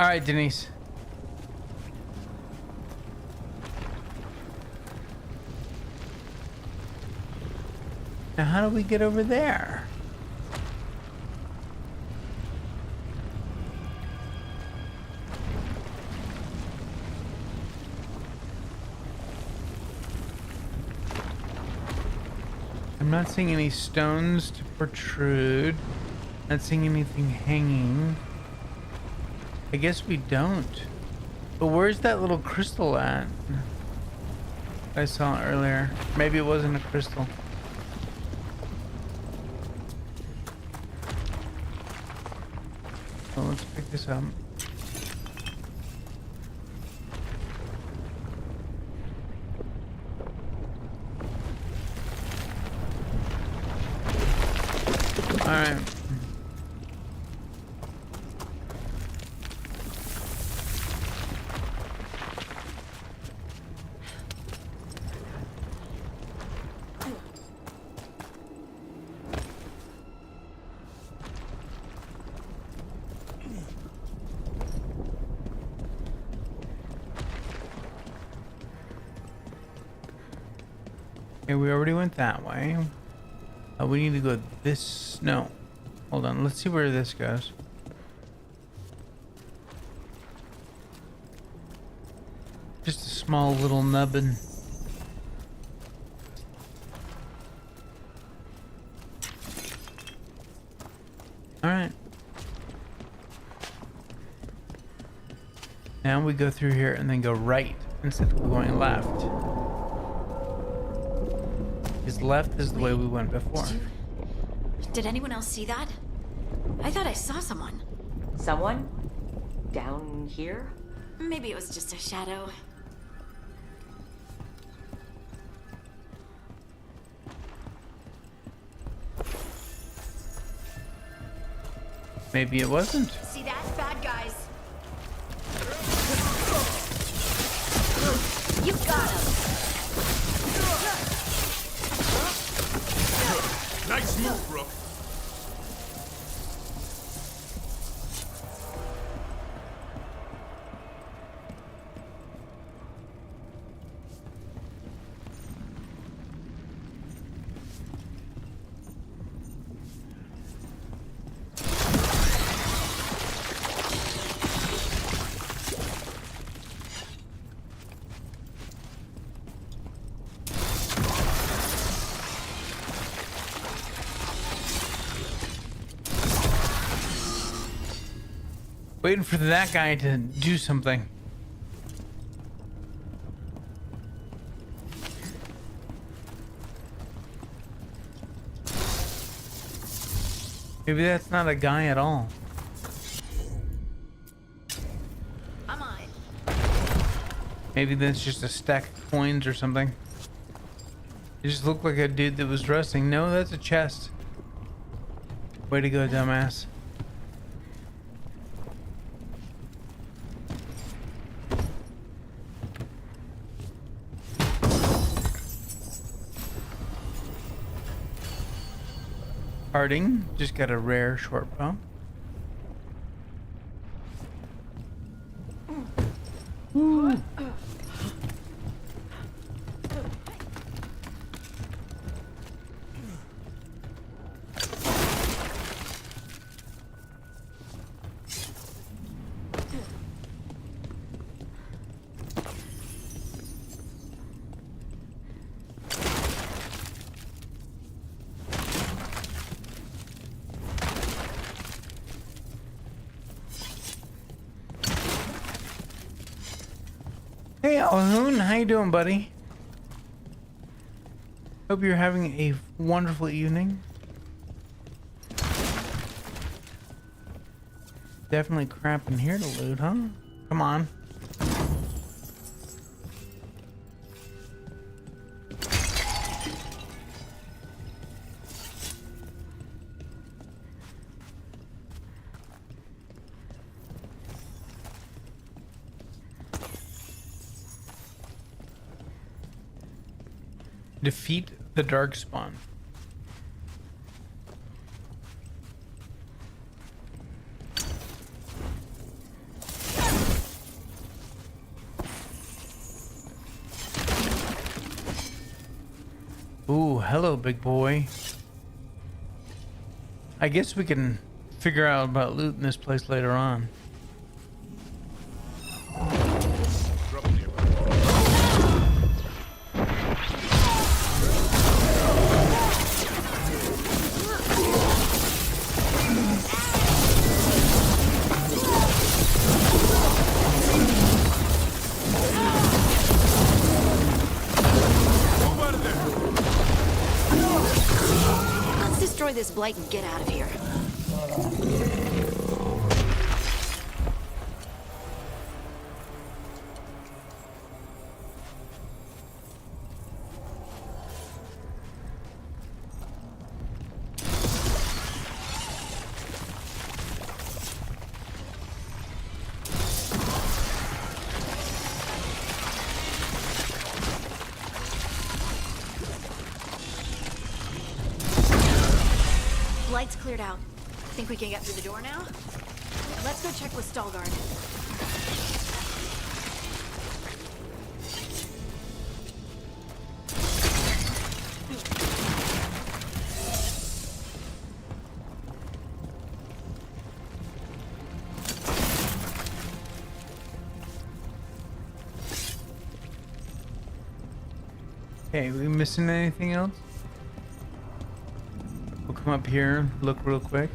All right, Denise. Now, how do we get over there? I'm not seeing any stones to protrude. Not seeing anything hanging. I guess we don't. But where's that little crystal at? I saw it earlier. Maybe it wasn't a crystal. So let's pick this up. All right. Okay, we already went that way. We need to go this. No, hold on. Let's see where this goes. Just a small little nubbin. All right. Now we go through here and then go right instead of going left. His left is the way we went before. Did anyone else see that? I thought I saw someone. Someone? Down here? Maybe it was just a shadow. Maybe it wasn't. See that? Bad guys. You got him. Nice move, Rook. Waiting for that guy to do something. Maybe that's not a guy at all. I'm on it. Maybe that's just a stack of coins or something. It just looked like a dude that was dressing. No, that's a chest. Way to go, dumbass. Harding just got a rare short bow. Ooh. Hey, 𝐂𝐻𝐿, how you doing, buddy? Hope you're having a wonderful evening. Definitely crap in here to loot, huh? Come on. Defeat the Darkspawn. Ooh, hello, big boy. I guess we can figure out about looting this place later on. This blight and get out of here. Light's cleared out. Think we can get through the door now? Let's go check with Veilguard. Okay, we missing anything else? We'll come up here, look real quick.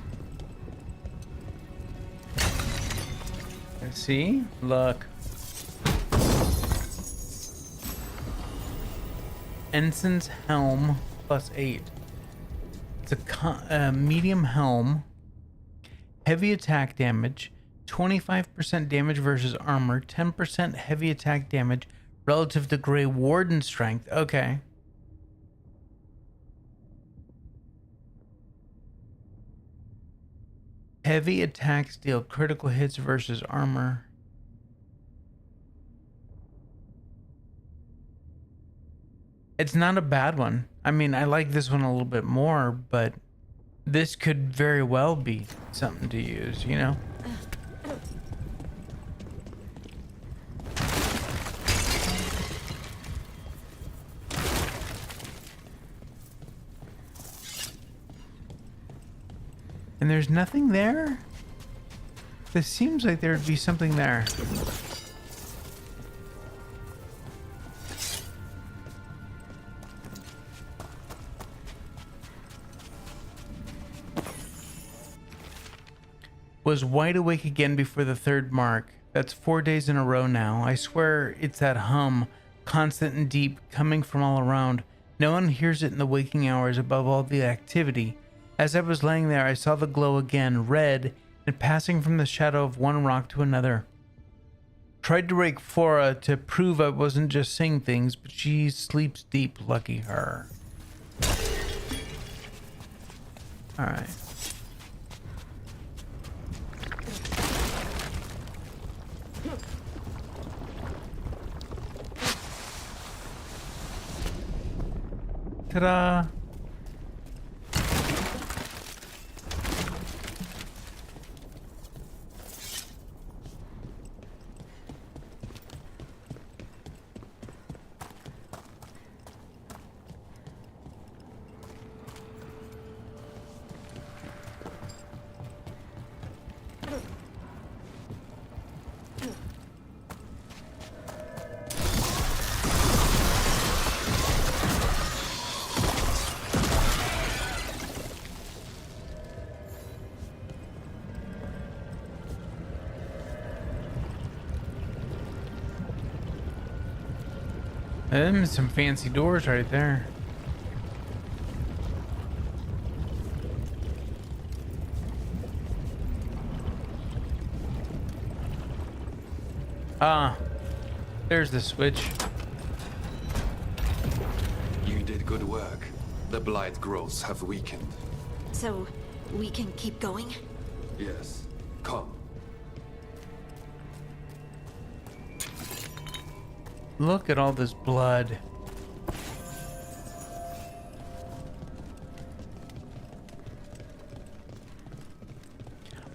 Let's see. Look. Ensign's helm +8. It's a medium helm. Heavy attack damage. 25% damage versus armor. 10% heavy attack damage relative to Grey Warden strength. Okay. Heavy attacks deal critical hits versus armor. It's not a bad one. I mean, I like this one a little bit more, but this could very well be something to use, you know? And there's nothing there? This seems like there'd be something there. Was wide awake again before the third mark. That's 4 days in a row now. I swear it's that hum, constant and deep, coming from all around. No one hears it in the waking hours above all the activity. As I was laying there, I saw the glow again, red, and passing from the shadow of one rock to another. tried to wake Flora to prove I wasn't just saying things, but she sleeps deep, lucky her. Alright. Ta-da! Some fancy doors right there. Ah, there's the switch. You did good work. The blight growths have weakened. So, we can keep going? Yes. Come. Look at all this blood.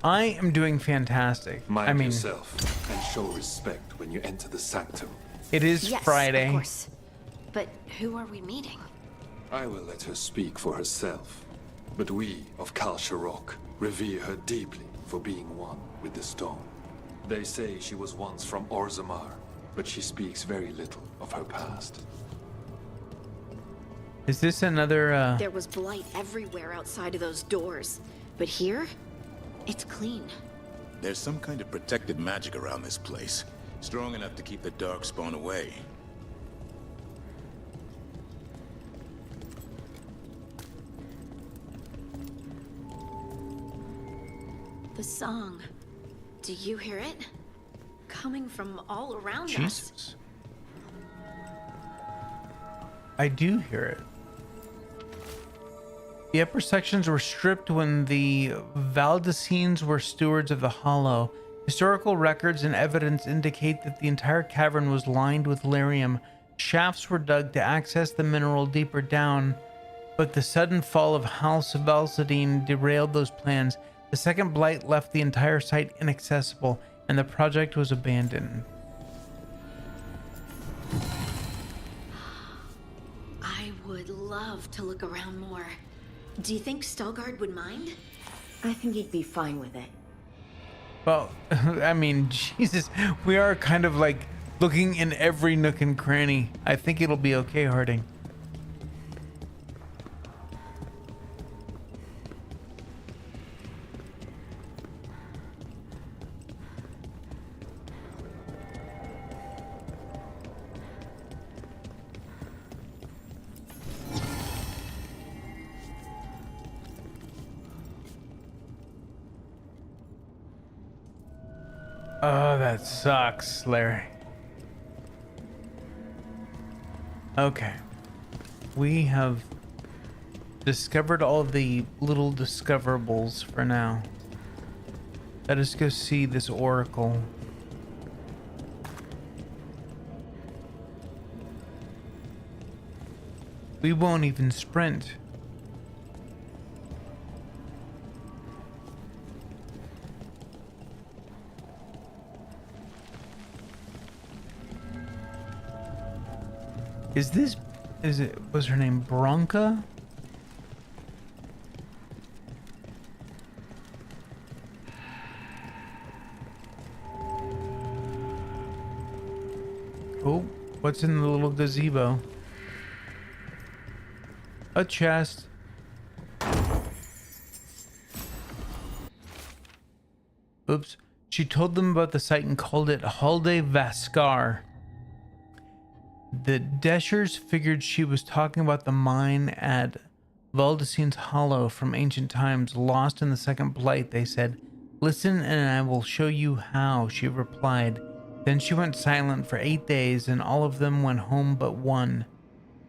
I am doing fantastic. Mind yourself and show respect when you enter the sanctum. It is yes, Friday. Of course. But who are we meeting? I will let her speak for herself. But we of 𝐂𝐿 revere her deeply for being one with the stone. They say she was once from Orzammar, but she speaks very little of her past. Is this another, There was blight everywhere outside of those doors. But here, it's clean. There's some kind of protected magic around this place. Strong enough to keep the Darkspawn away. The song. Do you hear it? Coming from all around us. Jesus. I do hear it. The upper sections were stripped when the Veilguards were stewards of the Hollow. Historical records and evidence indicate that the entire cavern was lined with lyrium. Shafts were dug to access the mineral deeper down, but the sudden fall of House 𝐻𝐿𝐴𝐷𝐼𝐴 derailed those plans. The second blight left the entire site inaccessible, and the project was abandoned. I would love to look around more. Do you think Stelgard would mind? I think he'd be fine with it. Well, I mean, Jesus, we are kind of like looking in every nook and cranny. I think it'll be okay, Harding. Oh, that sucks, Larry. Okay. We have discovered all the little discoverables for now. Let us go see this oracle. We won't even sprint. Was her name Bronca? Oh, what's in the little gazebo? A chest. Oops. She told them about the site and called it Halde Vaskar. The Deschers figured she was talking about the mine at Veilguard's Hollow from ancient times, lost in the second blight. They said, "Listen and I will show you how," she replied. Then she went silent for 8 days, and all of them went home but one.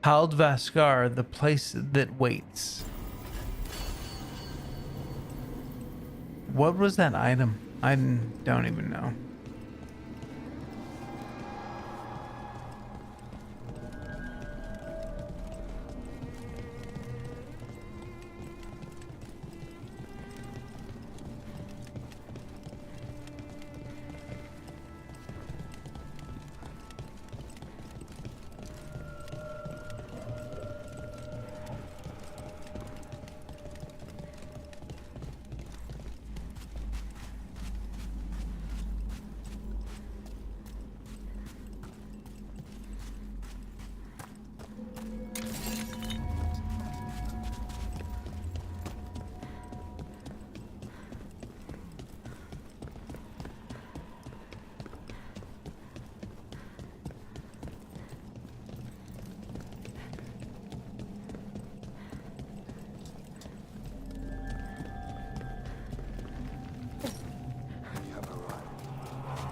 Veilguard, the place that waits. What was that item? I don't even know.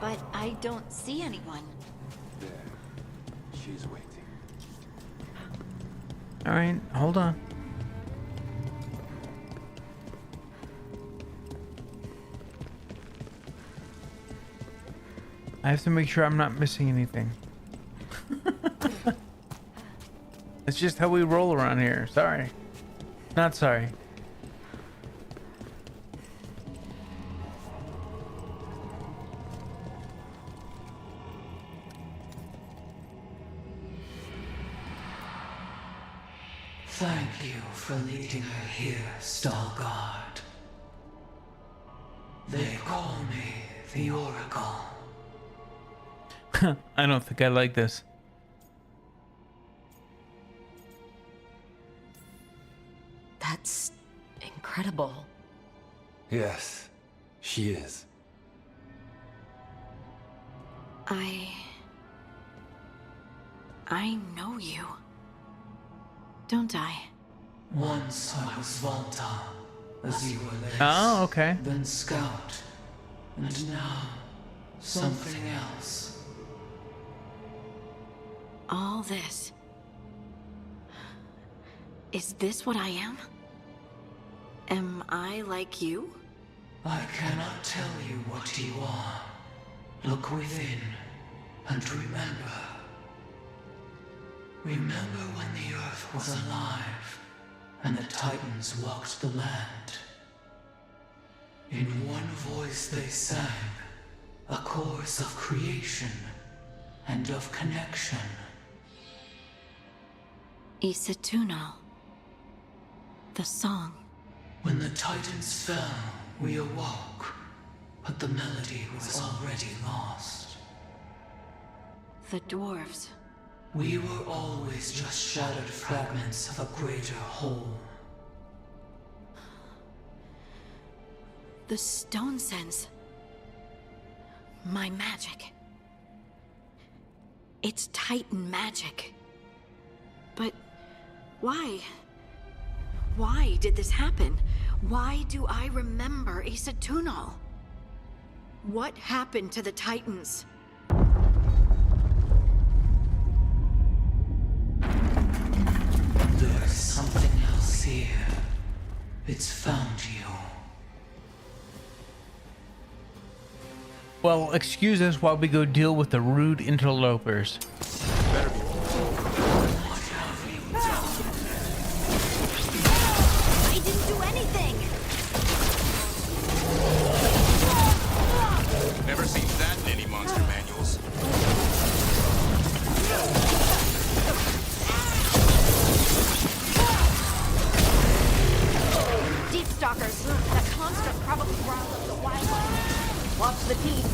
But I don't see anyone. There. She's waiting. All right, hold on. I have to make sure I'm not missing anything. It's just how we roll around here. Sorry. Not sorry. Thank you for leading her here, Veilguard. They call me the Oracle. I don't think I like this. That's incredible. Yes, she is. I know you. Don't I? Once I was Volta, as you were laced, Oh, okay. then Scout, and now something else. All this. Is this what I am? Am I like you? I cannot tell you what you are. Look within and remember. Remember when the Earth was alive and the Titans walked the land. In one voice they sang a chorus of creation and of connection. 𝐂𝐡𝐚𝐧𝐬𝐢. The song. When the Titans fell, we awoke, but the melody was already lost. The dwarves. We were always just shattered fragments of a greater whole. The stone sense. My magic. It's Titan magic. But why? Why did this happen? Why do I remember 𝐂𝐡𝐚𝐧𝐬𝐢? What happened to the Titans? There's something else here. It's found you. Well, excuse us while we go deal with the rude interlopers. I didn't do anything! Never seen that in any monster manuals. Deep stalkers. That construct probably riled up the 𝐌𝐮𝐬𝐢𝐜. Watch the teeth.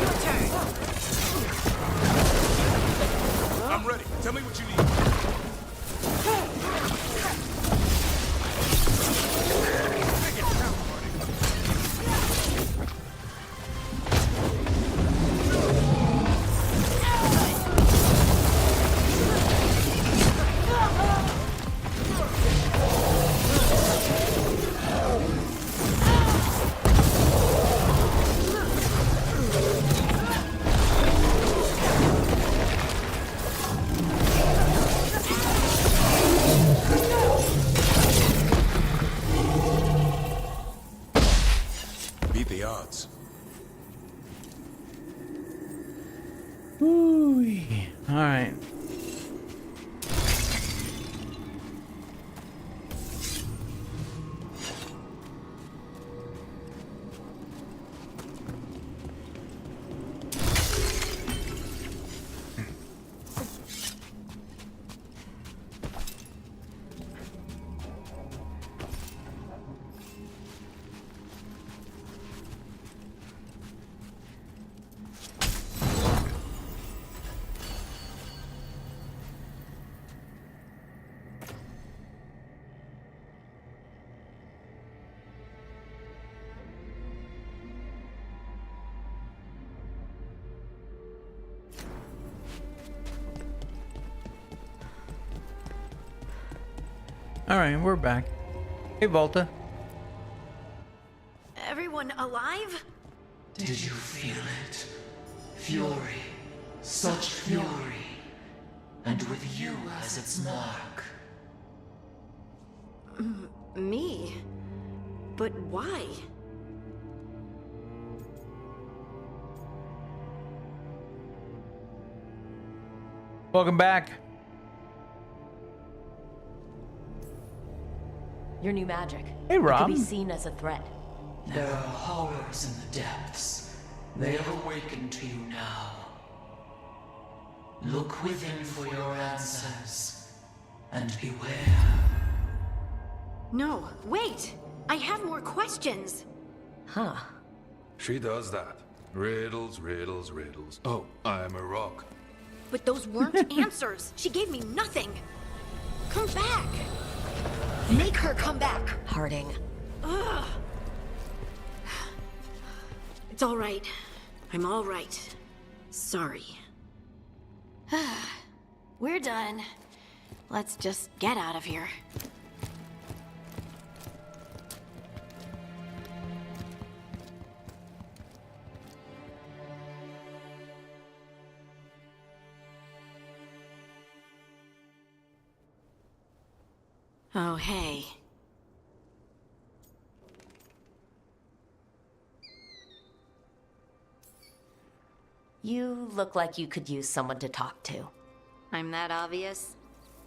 Your turn. I'm ready. Tell me what you need. Beat the odds. Ooh. All right. All right, we're back. Hey, Volta. Everyone alive? Did you feel it? Fury. Such fury. And with you as its mark. Me? But why? Welcome back. Your new magic. Hey, It Rob. could be seen as a threat. There are horrors in the depths. They have awakened to you now. Look within for your answers. And beware. No, wait! I have more questions! Huh. She does that. Riddles, riddles, riddles. Oh, I'm a rock. But those weren't answers! She gave me nothing! Come back! Make her come back! Harding. Ugh. It's all right. I'm all right. Sorry. We're done. Let's just get out of here. Oh, hey. You look like you could use someone to talk to. I'm that obvious?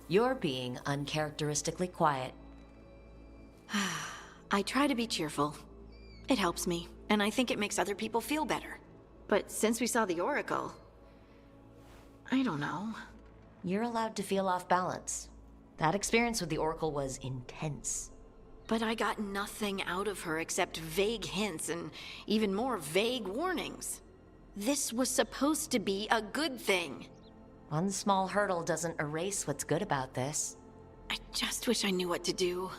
You're being uncharacteristically quiet. I try to be cheerful. It helps me, and I think it makes other people feel better. But since we saw the Oracle, I don't know. You're allowed to feel off balance. That experience with the Oracle was intense. But I got nothing out of her except vague hints and even more vague warnings. This was supposed to be a good thing. One small hurdle doesn't erase what's good about this. I just wish I knew what to do.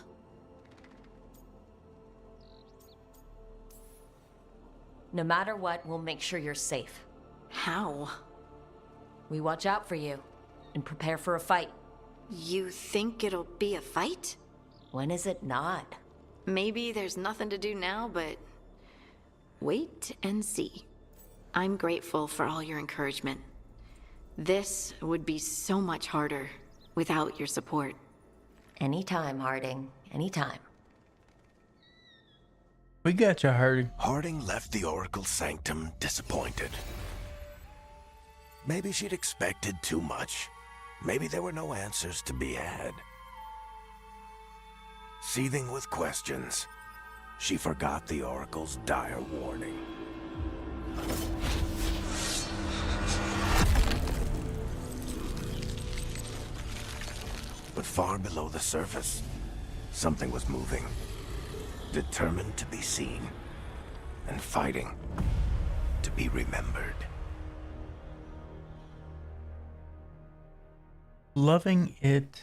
No matter what, we'll make sure you're safe. How? We watch out for you and prepare for a fight. You think it'll be a fight? When is it not? Maybe there's nothing to do now, but wait and see. I'm grateful for all your encouragement. This would be so much harder without your support. Anytime, Harding. Anytime. We got you, Harding. Harding left the Oracle Sanctum disappointed. Maybe she'd expected too much. Maybe there were no answers to be had. Seething with questions, she forgot the Oracle's dire warning. But far below the surface, something was moving. Determined to be seen. And fighting to be remembered. Loving it.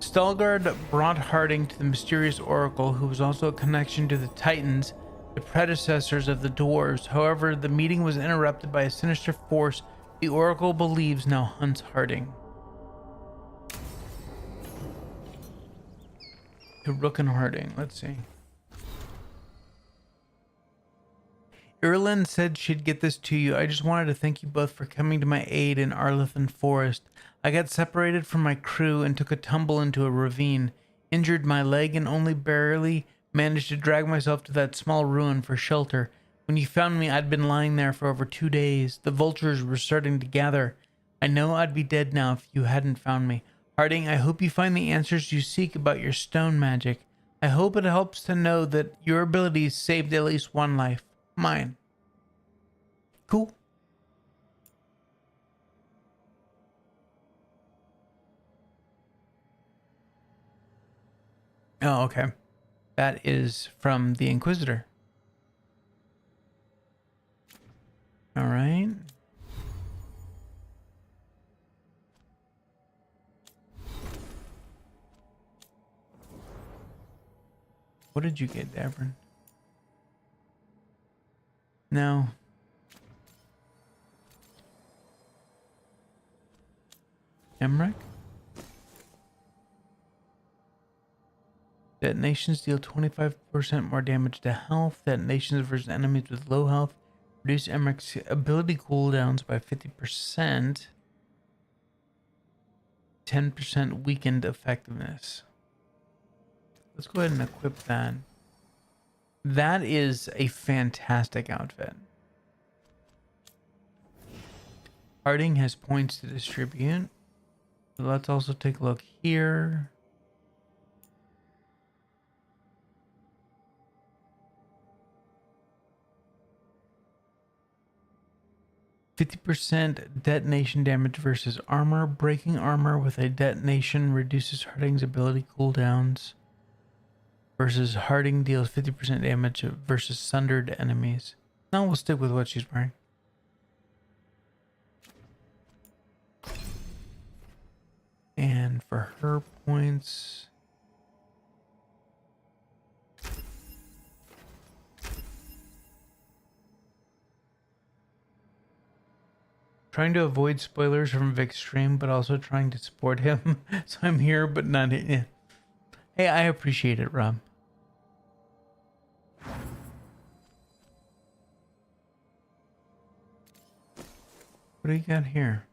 Stalgard brought Harding to the mysterious Oracle, who was also a connection to the Titans, the predecessors of the Dwarves. However, the meeting was interrupted by a sinister force the Oracle believes now hunts Harding. To Rook and Harding, let's see. Irulan said she'd get this to you. I just wanted to thank you both for coming to my aid in Arlethan Forest. I got separated from my crew and took a tumble into a ravine, injured my leg, and only barely managed to drag myself to that small ruin for shelter. When you found me, I'd been lying there for over 2 days. The vultures were starting to gather. I know I'd be dead now if you hadn't found me. Harding, I hope you find the answers you seek about your stone magic. I hope it helps to know that your abilities saved at least one life. Mine. Cool. Oh, okay. That is from the Inquisitor. All right. What did you get, Davern? No. Emmerich? Detonations deal 25% more damage to health. Detonations versus enemies with low health reduce Emmerich's ability cooldowns by 50%. 10% weakened effectiveness. Let's go ahead and equip that. That is a fantastic outfit. Harding has points to distribute. So let's also take a look here. %50 detonation damage versus armor. Breaking armor with a detonation reduces Harding's ability cooldowns. Versus Harding deals 50% damage versus sundered enemies. Now we'll stick with what she's wearing. And for her points, trying to avoid spoilers from Vic's stream, but also trying to support him. So I'm here, but not here. Hey, I appreciate it, Rob. What do you got here?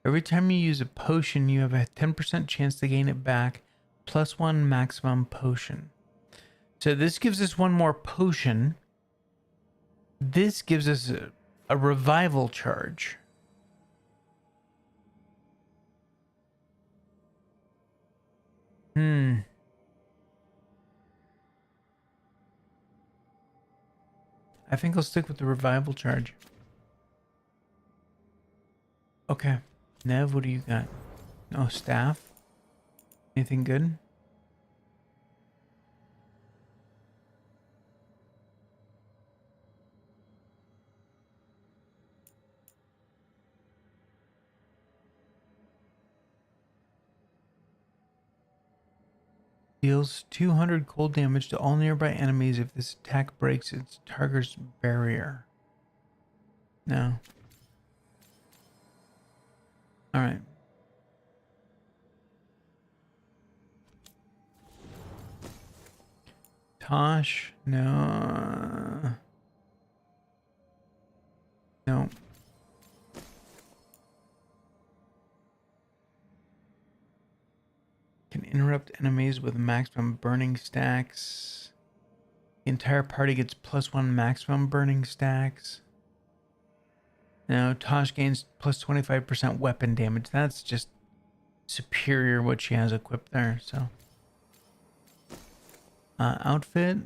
Every time you use a potion, you have a 10% chance to gain it back, +1 maximum potion. So this gives us one more potion. This gives us a revival charge. I think I'll stick with the revival charge. Okay. Nev, what do you got? Oh, staff? Anything good? Deals 200 cold damage to all nearby enemies if this attack breaks its target's barrier. No. All right. Tosh, no. No. Can interrupt enemies with maximum burning stacks. The entire party gets +1 maximum burning stacks. Now, Tosh gains +25% weapon damage. That's just superior what she has equipped there, so. Outfit.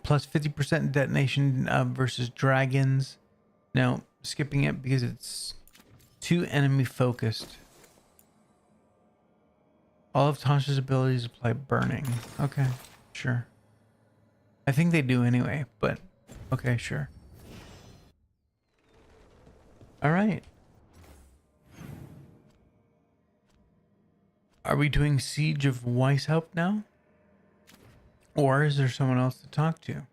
+50% detonation versus dragons. No, skipping it because it's too enemy focused. All of Tasha's abilities apply burning. Okay, sure. I think they do anyway, but okay, sure. All right. Are we doing Siege of 𝐻𝐿𝐻 now? Or is there someone else to talk to?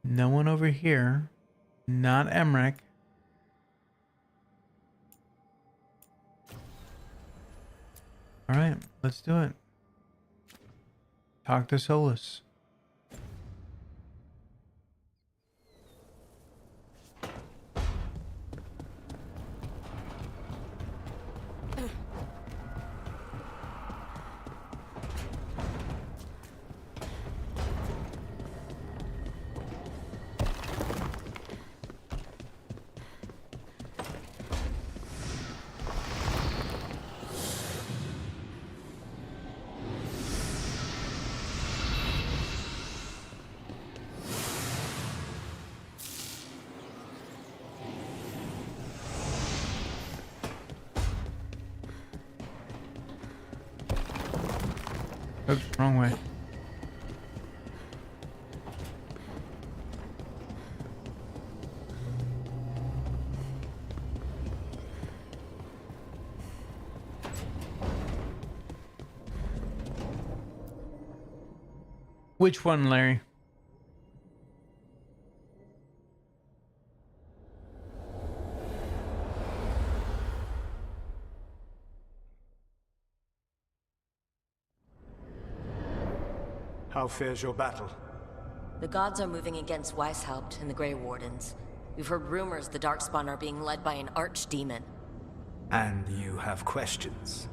No one over here. Not Emmerich. All right, let's do it. Talk to Solus. Oops, wrong way. Which one, Larry? How fares your battle? The gods are moving against 𝐻𝐿𝐻 and the Grey Wardens. We've heard rumors the Darkspawn are being led by an archdemon. And you have questions?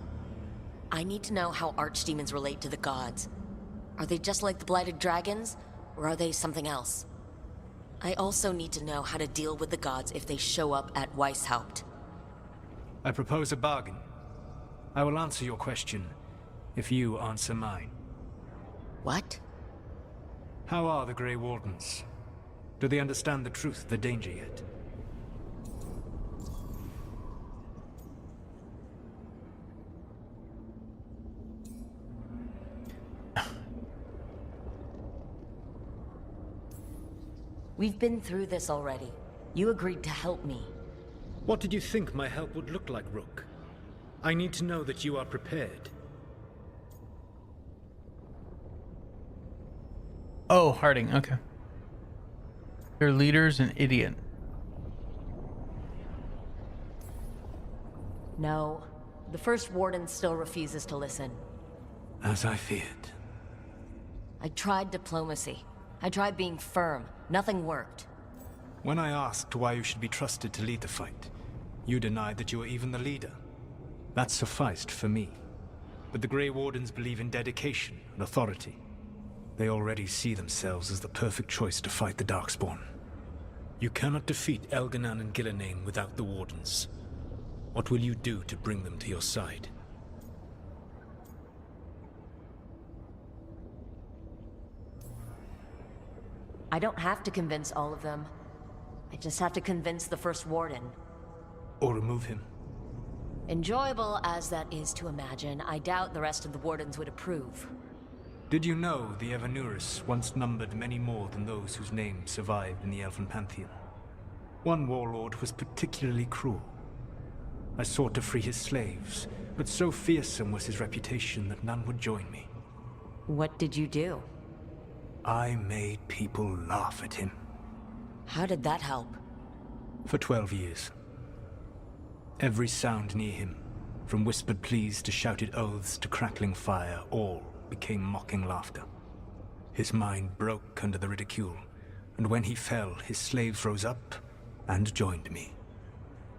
I need to know how archdemons relate to the gods. Are they just like the Blighted Dragons, or are they something else? I also need to know how to deal with the gods if they show up at 𝐻𝐿𝐻. I propose a bargain. I will answer your question if you answer mine. What? How are the Grey Wardens? Do they understand the truth, the danger yet? We've been through this already. You agreed to help me. What did you think my help would look like, Rook? I need to know that you are prepared. Oh, Harding, okay. Their leader's an idiot. No. The First Warden still refuses to listen. As I feared. I tried diplomacy. I tried being firm. Nothing worked. When I asked why you should be trusted to lead the fight, you denied that you were even the leader. That sufficed for me. But the Grey Wardens believe in dedication and authority. They already see themselves as the perfect choice to fight the Darkspawn. You cannot defeat 𝐿GNAN and 𝐌𝐿𝐻𝐻 without the Wardens. What will you do to bring them to your side? I don't have to convince all of them. I just have to convince the First Warden. Or remove him. Enjoyable as that is to imagine, I doubt the rest of the Wardens would approve. Did you know the Evanuris once numbered many more than those whose names survived in the Elven Pantheon? One warlord was particularly cruel. I sought to free his slaves, but so fearsome was his reputation that none would join me. What did you do? I made people laugh at him. How did that help? For 12 years. Every sound near him, from whispered pleas to shouted oaths to crackling fire, all became mocking laughter. His mind broke under the ridicule, and when he fell, his slaves rose up and joined me.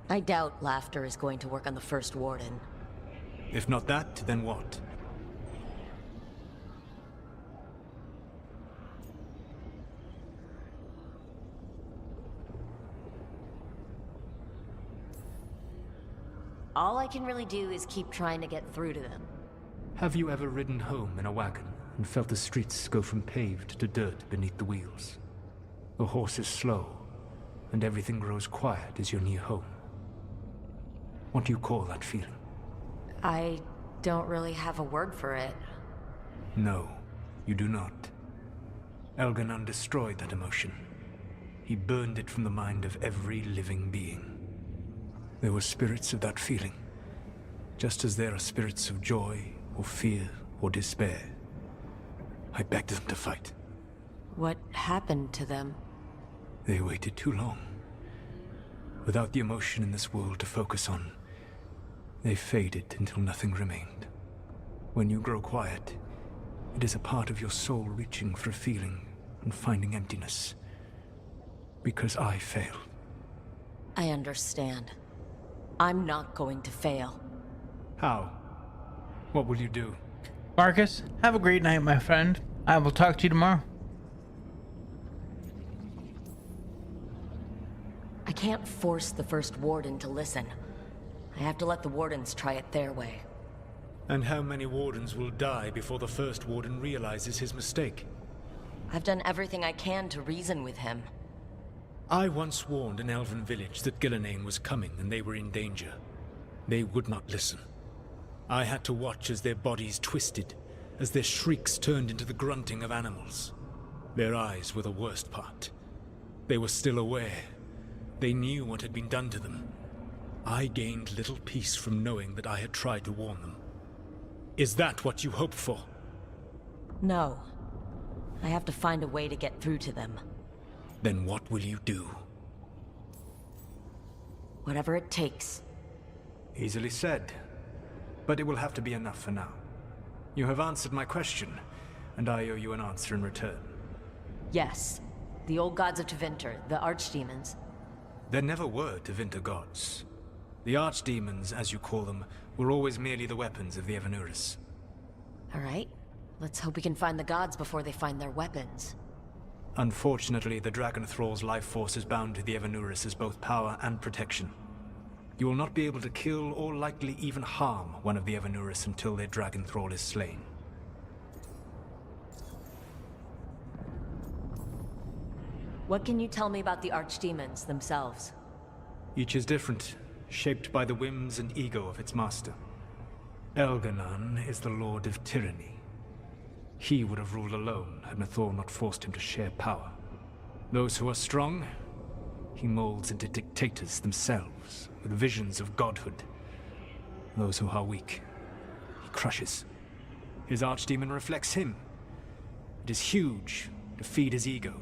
I doubt laughter is going to work on the First Warden. If not that, then what? All I can really do is keep trying to get through to them. Have you ever ridden home in a wagon and felt the streets go from paved to dirt beneath the wheels? The horse is slow, and everything grows quiet as you're near home. What do you call that feeling? I don't really have a word for it. No, you do not. 𝐿𝐺𝐻 destroyed that emotion. He burned it from the mind of every living being. There were spirits of that feeling, just as there are spirits of joy, or fear, or despair. I begged them to fight. What happened to them? They waited too long. Without the emotion in this world to focus on, they faded until nothing remained. When you grow quiet, it is a part of your soul reaching for a feeling and finding emptiness. Because I failed. I understand. I'm not going to fail. How? What will you do? Marcus, have a great night, my friend. I will talk to you tomorrow. I can't force the First Warden to listen. I have to let the Wardens try it their way. And how many Wardens will die before the First Warden realizes his mistake? I've done everything I can to reason with him. I once warned an elven village that 𝐵𝐿𝐼𝐻 was coming and they were in danger. They would not listen. I had to watch as their bodies twisted, as their shrieks turned into the grunting of animals. Their eyes were the worst part. They were still aware. They knew what had been done to them. I gained little peace from knowing that I had tried to warn them. Is that what you hoped for? No. I have to find a way to get through to them. Then what will you do? Whatever it takes. Easily said. But it will have to be enough for now. You have answered my question, and I owe you an answer in return. Yes. The old gods of Tevinter, the archdemons. There never were Tevinter gods. The archdemons, as you call them, were always merely the weapons of the Evanuris. All right. Let's hope we can find the gods before they find their weapons. Unfortunately, the Dragon Thrall's life force is bound to the Evanuris as both power and protection. You will not be able to kill or likely even harm one of the Evanuris until their Dragon Thrall is slain. What can you tell me about the archdemons themselves? Each is different, shaped by the whims and ego of its master. 𝐿𝐺𝐻 is the Lord of Tyranny. He would have ruled alone had Mythal not forced him to share power. Those who are strong, he molds into dictators themselves, with visions of godhood. Those who are weak, he crushes. His archdemon reflects him. It is huge, to feed his ego,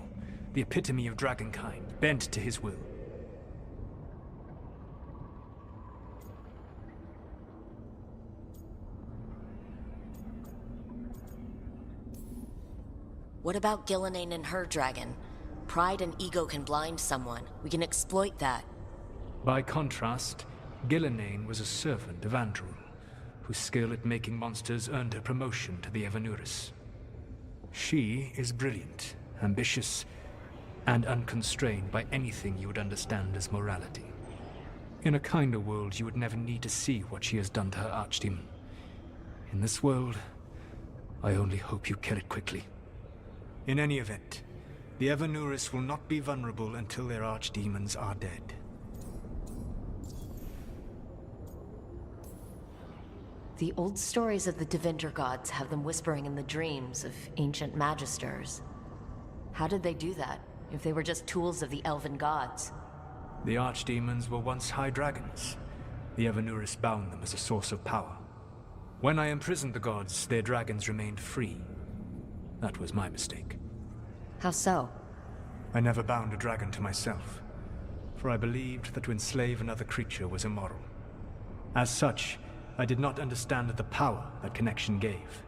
the epitome of dragonkind, bent to his will. What about 𝐵𝐿𝐼𝐻 and her dragon? Pride and ego can blind someone. We can exploit that. By contrast, 𝐵𝐿𝐼𝐻 was a servant of Andrew, whose skill at making monsters earned her promotion to the Evanuris. She is brilliant, ambitious, and unconstrained by anything you would understand as morality. In a kinder world, you would never need to see what she has done to her archdemon. In this world, I only hope you kill it quickly. In any event, the Evanuris will not be vulnerable until their archdemons are dead. The old stories of the Tevinter gods have them whispering in the dreams of ancient magisters. How did they do that, if they were just tools of the elven gods? The archdemons were once high dragons. The Evanuris bound them as a source of power. When I imprisoned the gods, their dragons remained free. That was my mistake. How so? I never bound a dragon to myself, for I believed that to enslave another creature was immoral. As such, I did not understand the power that connection gave.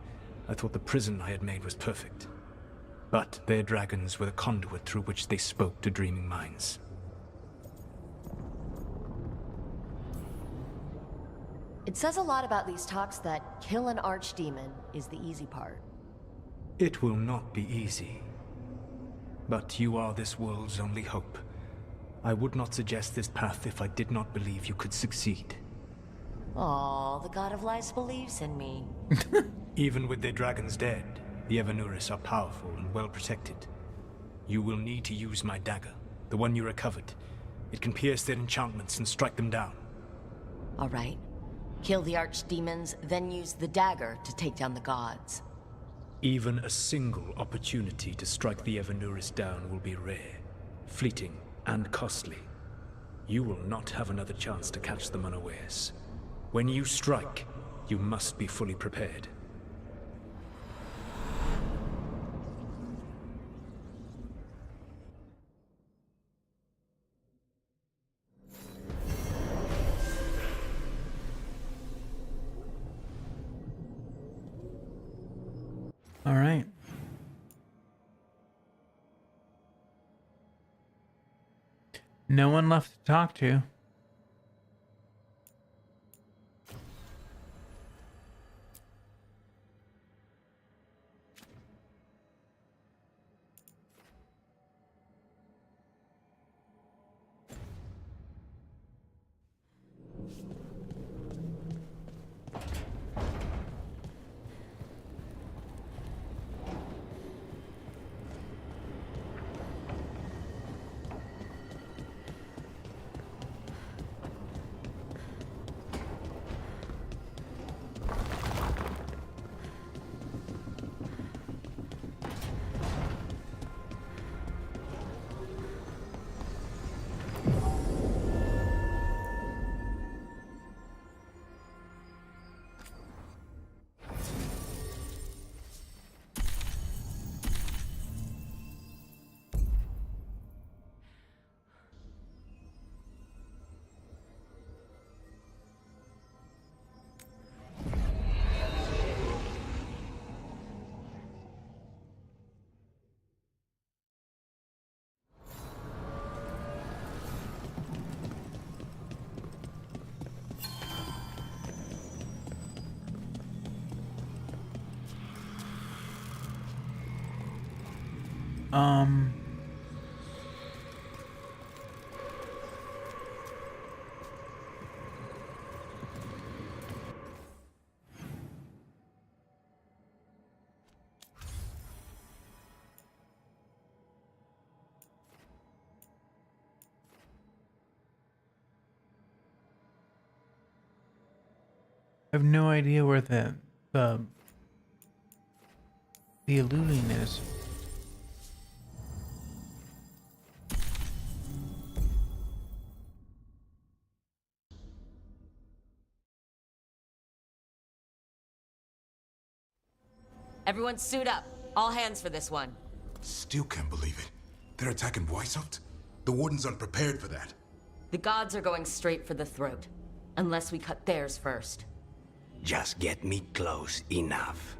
I thought the prison I had made was perfect. But their dragons were the conduit through which they spoke to dreaming minds. It says a lot about these talks that kill an archdemon is the easy part. It will not be easy. But you are this world's only hope. I would not suggest this path if I did not believe you could succeed. Aw, the God of Lies believes in me. Even with their dragons dead, the Evanuris are powerful and well protected. You will need to use my dagger, the one you recovered. It can pierce their enchantments and strike them down. All right. Kill the archdemons, then use the dagger to take down the gods. Even a single opportunity to strike the Evanuris down will be rare, fleeting, and costly. You will not have another chance to catch them unawares. When you strike, you must be fully prepared. All right. No one left to talk to. I have no idea where the illusion is. Everyone suit up. All hands for this one. Still can't believe it. They're attacking 𝐻𝐻𝐻𝐿? The Warden's unprepared for that. The gods are going straight for the throat. Unless we cut theirs first. Just get me close enough.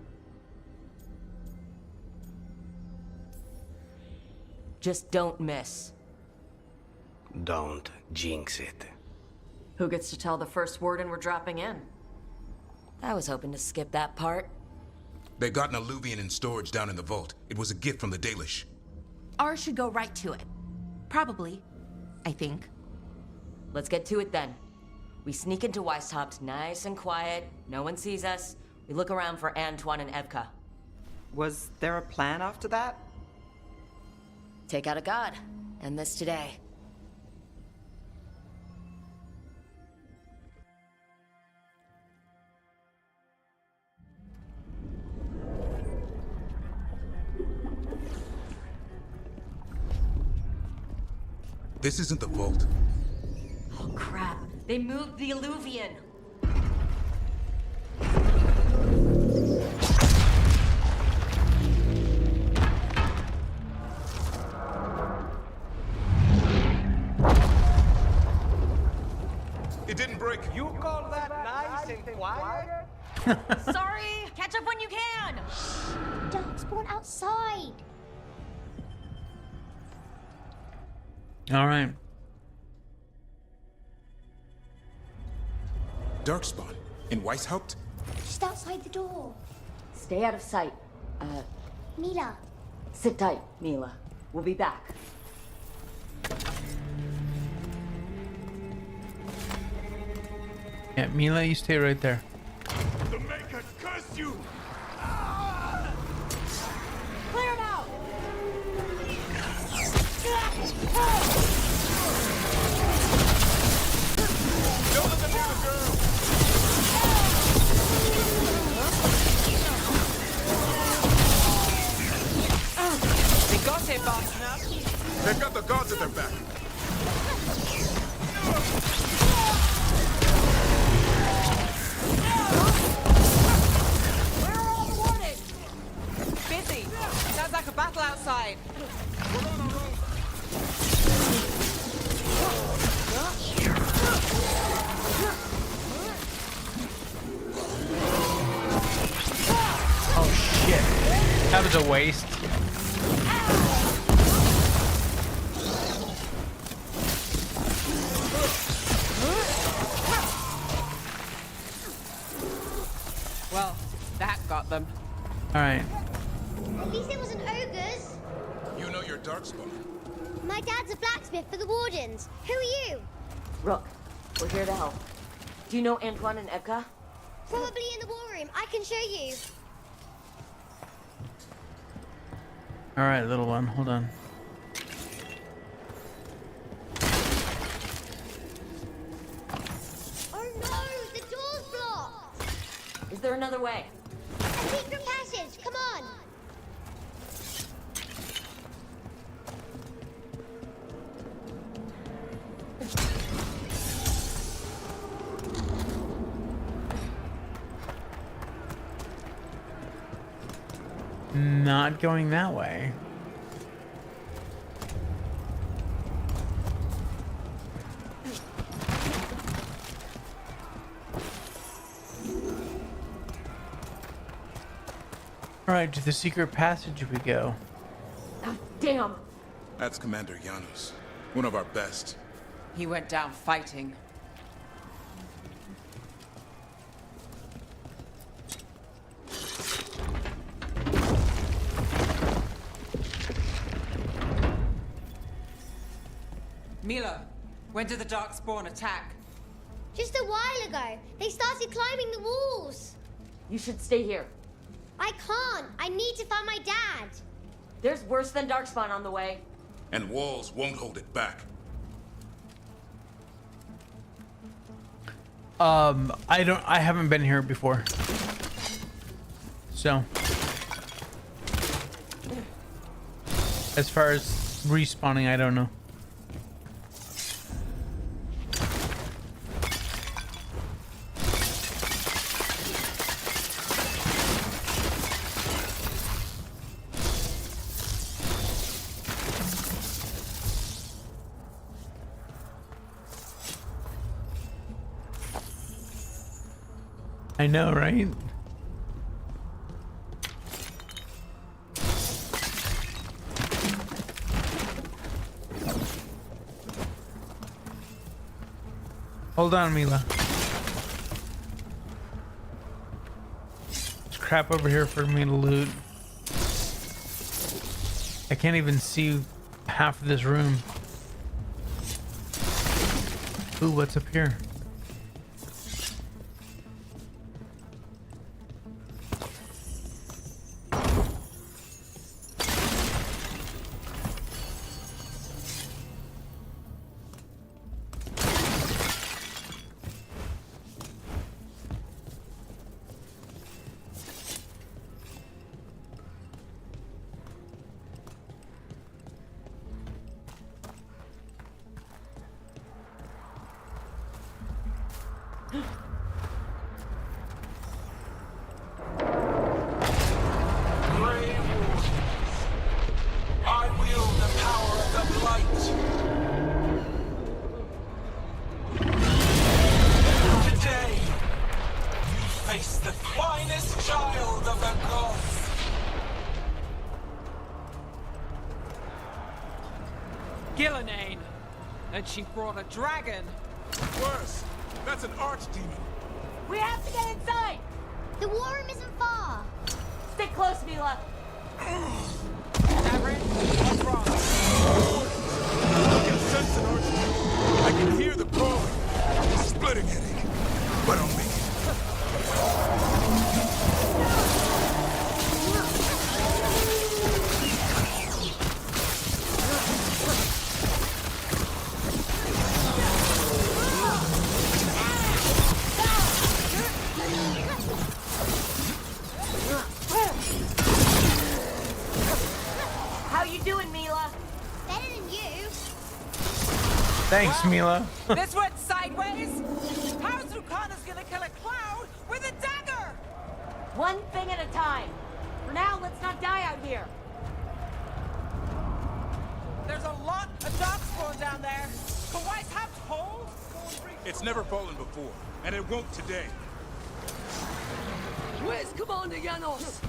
Just don't miss. Don't jinx it. Who gets to tell the first warden we're dropping in? I was hoping to skip that part. They got an alluvian in storage down in the vault. It was a gift from the Dalish. Ours should go right to it. Probably. I think. Let's get to it then. We sneak into 𝐻𝐻𝐻𝐿 nice and quiet. No one sees us. We look around for Antoine and 𝐿𝐻𝐿. Was there a plan after that? Take out a god. End this today. This isn't the vault. Oh crap. They moved the alluvian. It didn't break. You call that nice and quiet? Sorry! Catch up when you can! Darkspawn outside! All right. Darkspawn? In 𝐻𝐻𝐻𝐿? Just outside the door. Stay out of sight. Mila. Sit tight, Mila. We'll be back. Yeah, Mila, you stay right there. The Maker curse you! Clear him out! Don't let them near the girl! fast enough. They've got the gods at their back. Where are all the warnings? Busy. Sounds like a battle outside. Oh shit. That was a waste. Well, that got them. Alright. At least it wasn't ogres. You know your Darkspawn. My dad's a blacksmith for the Wardens. Who are you? Rook, we're here to help. Do you know Antoine and 𝐂𝐴? Probably in the war room. I can show you. Alright, little one, hold on. Oh no, the door's blocked. Is there another way? A secret passage. Come on. Not going that way. Alright, to the secret passage we go. Oh, damn. That's Commander 𝐂𝐿𝐼, one of our best. He went down fighting. Mila, when did the Darkspawn attack? Just a while ago. They started climbing the walls. You should stay here. I can't. I need to find my dad. There's worse than Darkspawn on the way. And walls won't hold it back. I haven't been here before. So as far as respawning, I don't know. I know, right? Hold on, Mila. There's crap over here for me to loot. I can't even see half of this room. Ooh, what's up here? 𝐿𝐼𝐼. And she brought a dragon. Worse, that's an archdemon. We have to get inside! The war room isn't far. Stick close, Mila. Tavern, what's wrong? I can sense an archdemon. I can hear the crawling. Splitting headache. But I'll make it. How you doing, Mila? Thanks, Mila. This went sideways? How's Lucana's gonna kill a cloud with a dagger? One thing at a time. For now, let's not die out here. There's a lot of darkspawn down there. Can 𝐻𝐻𝐻 hold? It's never fallen before, and it won't today. Where's Commander Janos?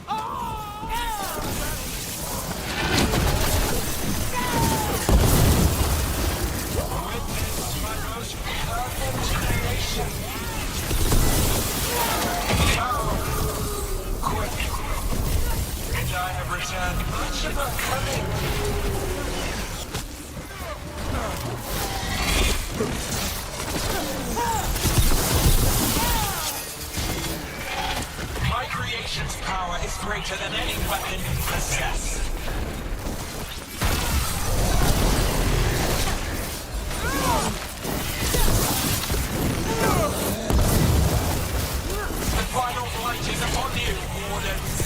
Quick! And I have returned much of our coming. My creation's power is greater than any weapon you possess. The final light is upon you, Wardens.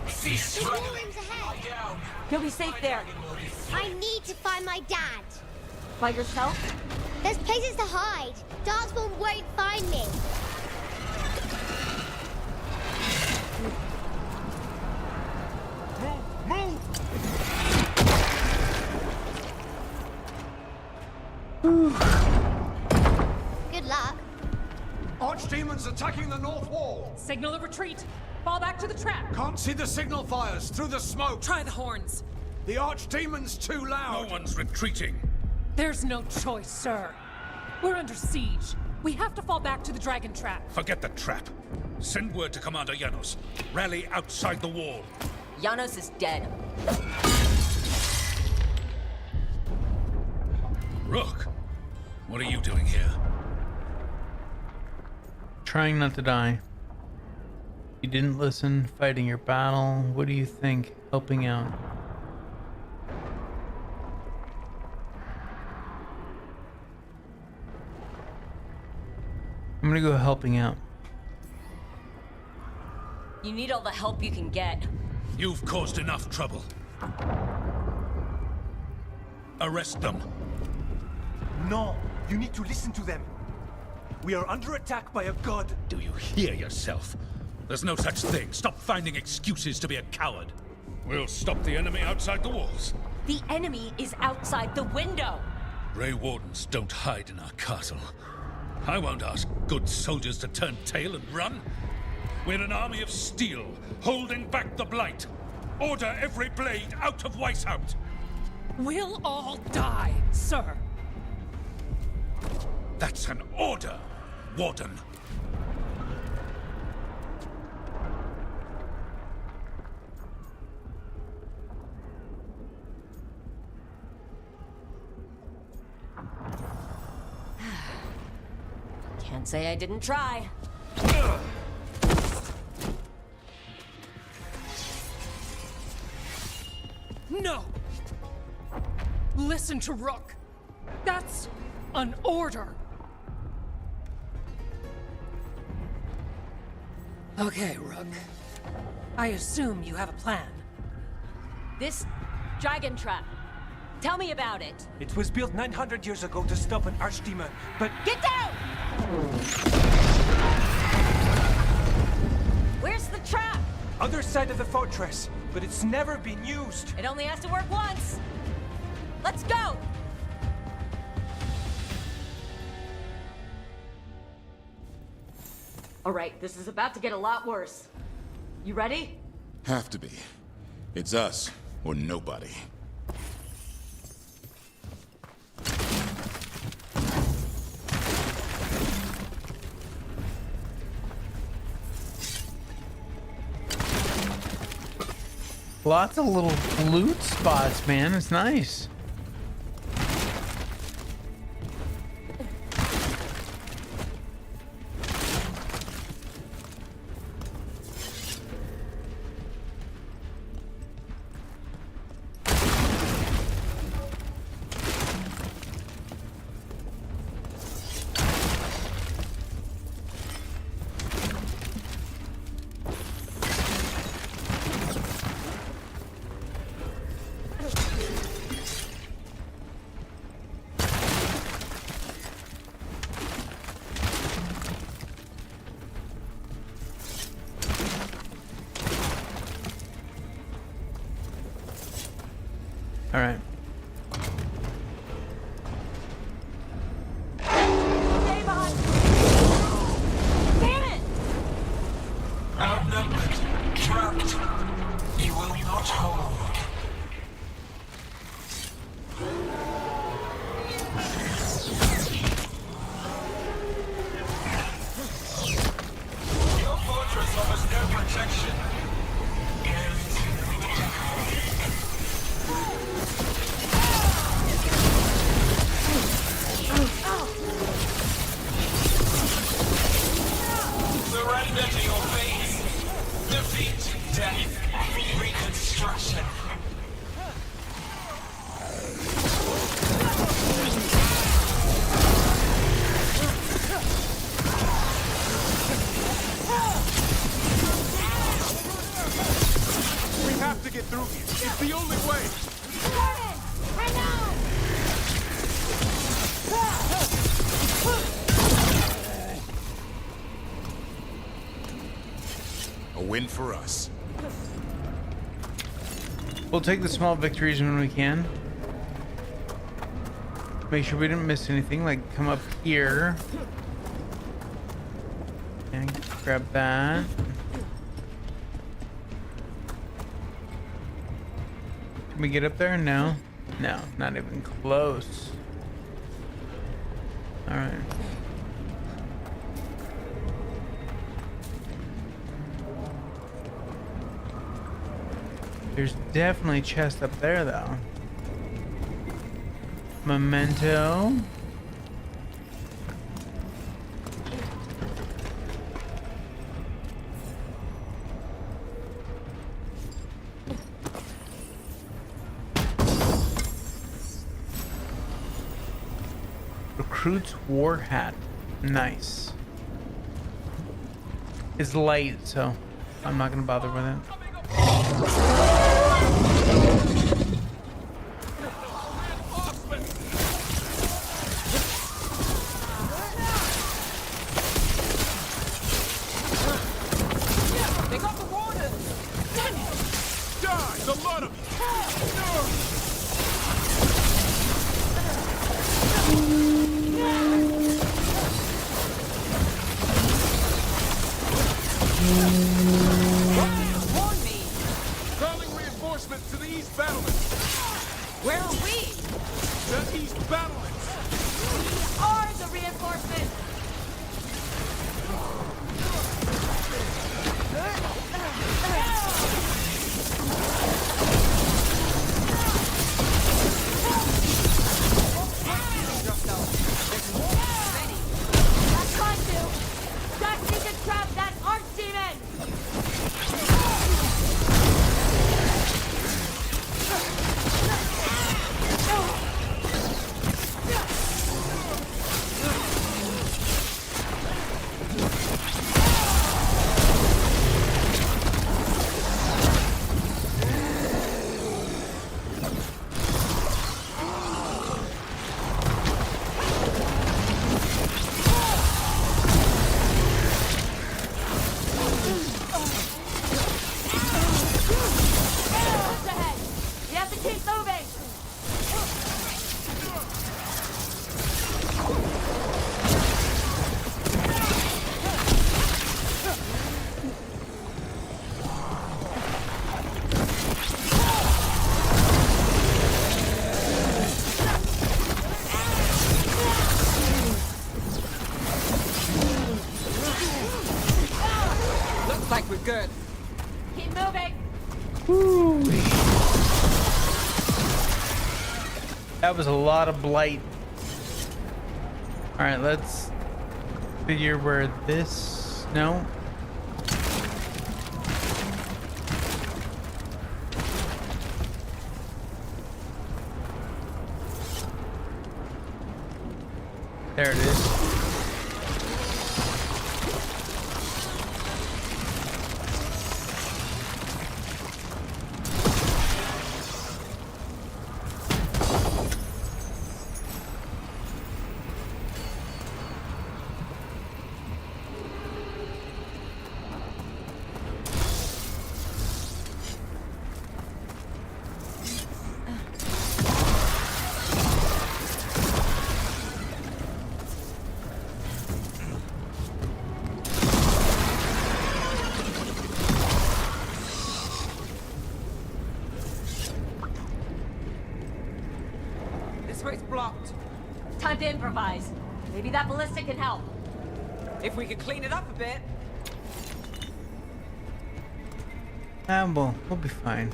Cease struggling. Lie down. You'll be safe there. I need to find my dad. By yourself? There's places to hide. Darkspawn won't find me. Move! Good luck. Archdemons attacking the north wall. Signal a retreat. Fall back to the trap. Can't see the signal fires through the smoke. Try the horns. The Archdemon's too loud. No one's retreating. There's no choice, sir. We're under siege. We have to fall back to the dragon trap. Forget the trap. Send word to Commander Janos. Rally outside the wall. Janos is dead. Rook, what are you doing here? Trying not to die. You didn't listen, fighting your battle. What do you think? Helping out. I'm gonna go helping out. You need all the help you can get. You've caused enough trouble. Arrest them. No, you need to listen to them. We are under attack by a god. Do you hear yourself? There's no such thing. Stop finding excuses to be a coward. We'll stop the enemy outside the walls. The enemy is outside the window. Grey Wardens don't hide in our castle. I won't ask good soldiers to turn tail and run. We're an army of steel, holding back the blight. Order every blade out of 𝐻𝐻𝐻. We'll all die, sir. That's an order, Warden. Can't say I didn't try. No! Listen to Rook. That's an order. Okay, Rook. I assume you have a plan. This dragon trap. Tell me about it. It was built 900 years ago to stop an archdemon, but... Get down! Where's the trap? Other side of the fortress, but it's never been used. It only has to work once. Let's go! All right, this is about to get a lot worse. You ready? Have to be. It's us, or nobody. Lots of little loot spots, man. It's nice. All right. Outnumbered, trapped. You will not hold. Your fortress offers no protection. Surrender to your fate. Defeat, death, reconstruction. We have to get through here. It's the only way. A win for us. We'll take the small victories when we can. Make sure we didn't miss anything, like come up here. And grab that. Can we get up there? No. No, not even close. Alright. There's definitely a chest up there, though. Memento. Recruit's war hat. Nice. It's light, so I'm not gonna bother with it. They got the water! Damn it! Die! The lot of Warn me! Calling reinforcements to the east battlements! Where are we? The east battlements! We are the reinforcements! That's fine, too. That needs to trap that archdemon! Looks like we're good. Keep moving! Woo. That was a lot of blight. Alright, let's figure where this... No. There it is. passageway's blocked. Time to improvise. Maybe that ballista can help. If we could clean it up a bit. We'll be fine.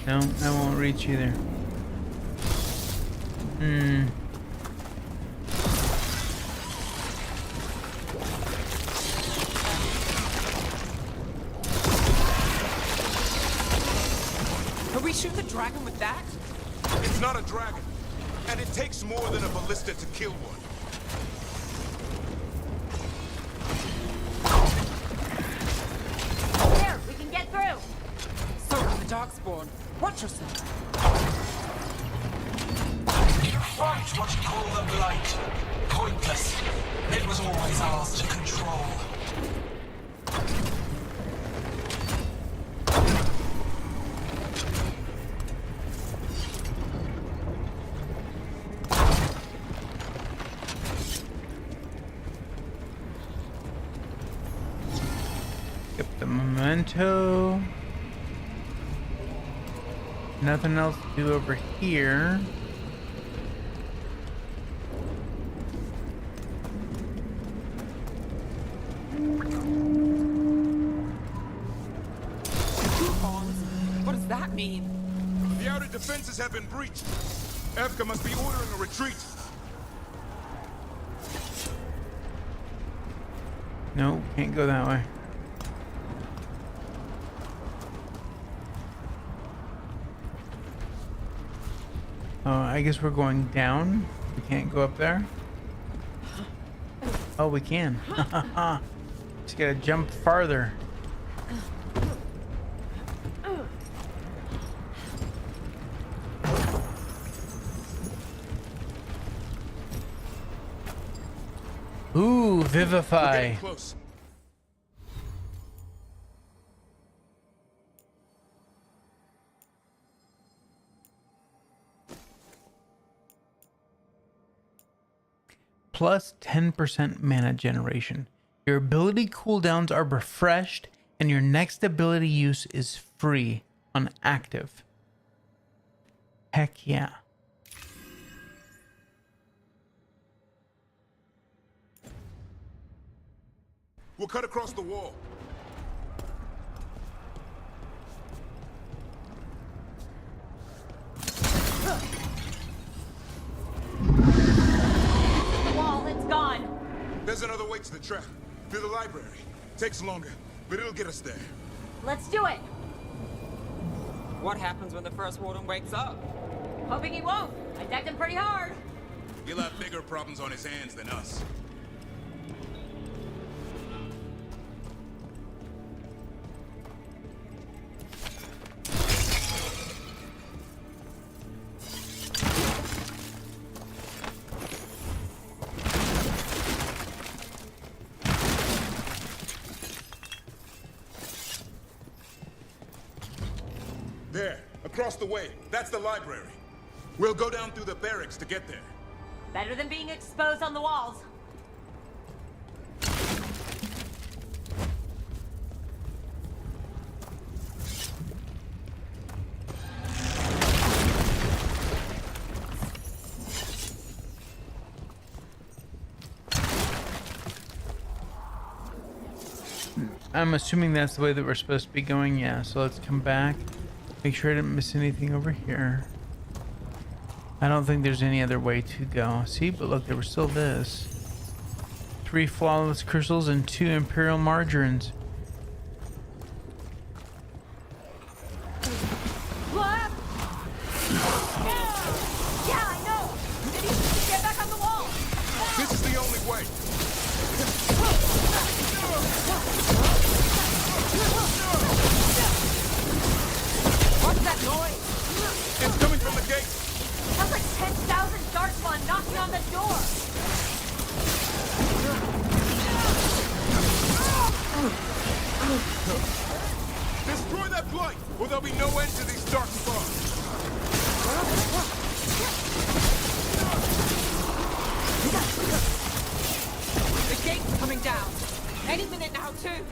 No, I won't reach either. Can we shoot the dragon with that? It's not a dragon, and it takes more than a ballista to kill one. There, we can get through. So can the darkspawn. Watch yourself. You fight what you call the Blight. Pointless. It was always ours to control. Get the memento. Nothing else to do over here. What does that mean? The outer defenses have been breached. 𝐂𝐴 must be ordering a retreat. No, can't go that way. Oh, I guess we're going down. We can't go up there. Oh, we can. Just gotta jump farther. Ooh, vivify. Close. Plus 10% mana generation. Your ability cooldowns are refreshed and your next ability use is free on active. Heck yeah. We'll cut across the wall. It's gone. There's another way to the trap. Through the library. Takes longer, but it'll get us there. Let's do it. What happens when the first warden wakes up? Hoping he won't. I decked him pretty hard. He'll have bigger problems on his hands than us. There, across the way. That's the library. We'll go down through the barracks to get there. Better than being exposed on the walls. I'm assuming that's the way that we're supposed to be going. Yeah, so let's come back. Make sure I didn't miss anything over here. I don't think there's any other way to go. See, but look, there was still this. 3 flawless crystals and 2 imperial margarines. What? Yeah, I know. Maybe we should get back on the wall. This is the only way. What's that noise? It's coming from the gate. Sounds like 10,000 darkspawn knocking on the door. Destroy that blight, or there'll be no end to these dark spawns. too.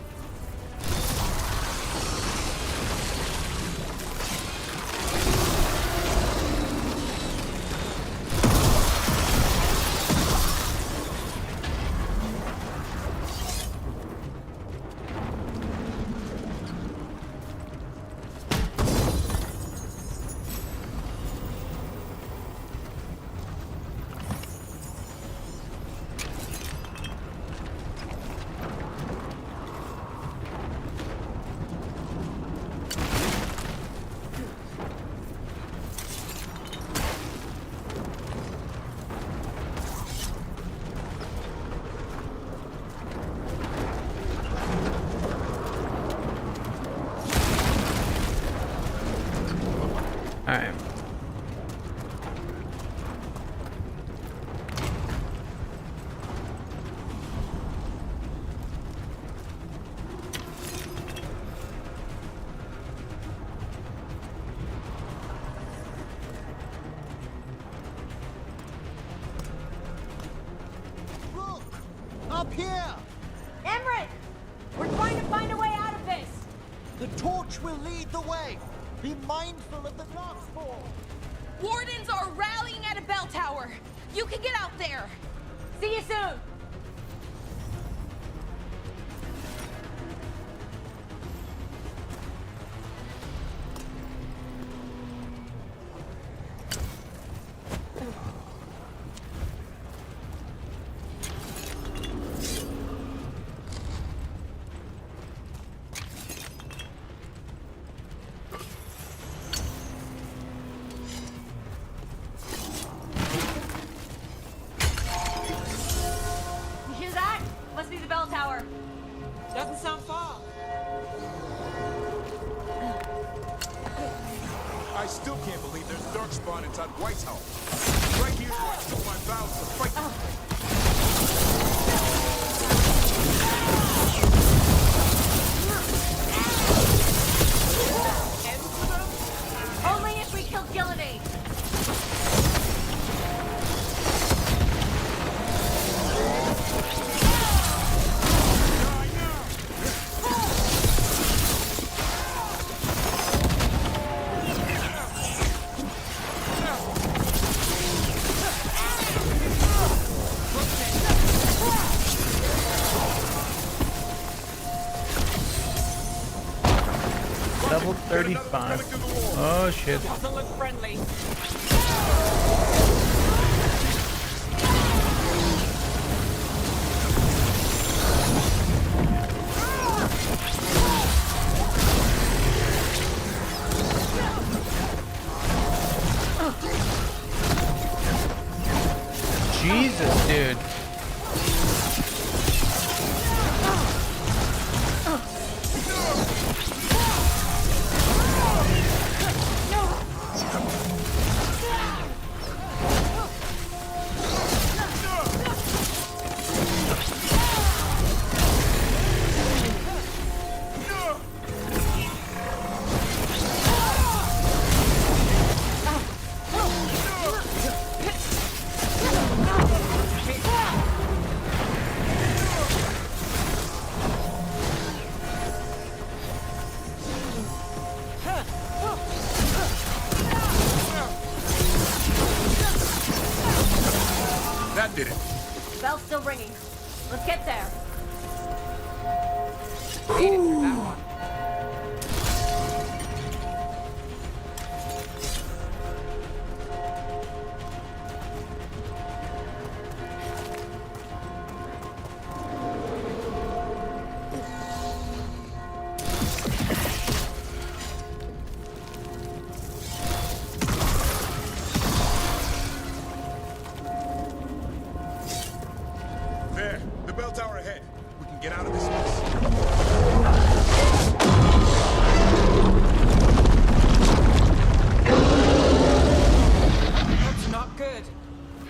Alright. Look! Up here! Emmerich! We're trying to find a way out of this! The torch will lead the way! Be mindful of the Darkspawn! Wardens are rallying at a bell tower! You can get out there! See you soon! Doesn't sound far. I still can't believe there's Darkspawn inside �W𝐻𝐬𝐜. Right here's where I took my vows to fight. Only if we kill 𝐂𝐿𝐴. Level 35. Oh shit. Doesn't look friendly. Jesus, dude. That did it. Bell's still ringing. Let's get there. There, the bell tower ahead. We can get out of this mess. That's not good.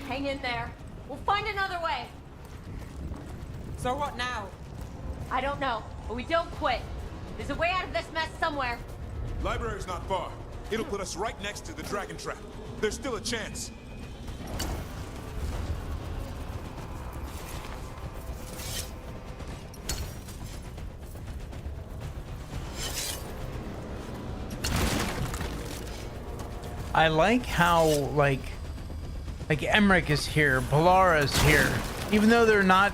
Hang in there. We'll find another way. So what now? I don't know, but we don't quit. There's a way out of this mess somewhere. Library's not far. It'll put us right next to the dragon trap. There's still a chance. I like how like Emmerich is here, Polara's here. Even though they're not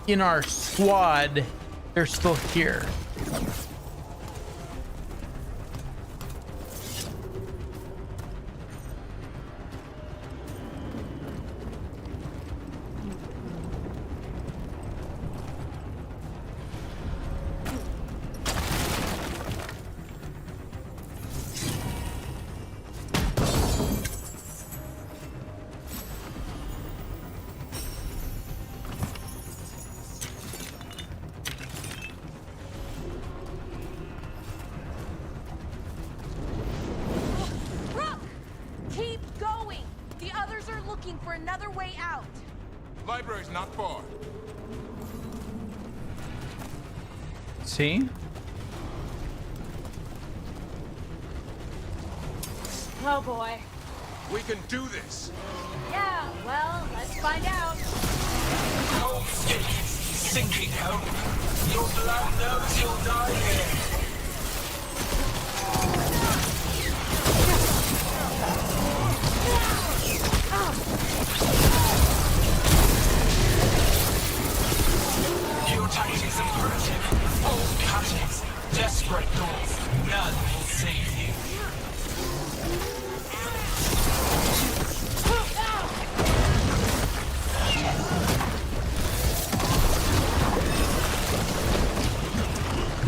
in our squad, they're still here. Library's not far. See? Oh boy. We can do this. Yeah, well, let's find out. Cold sinking home. Your blood knows you'll die here. Your tactics imperative. Old cuttings, desperate thoughts. None will save you.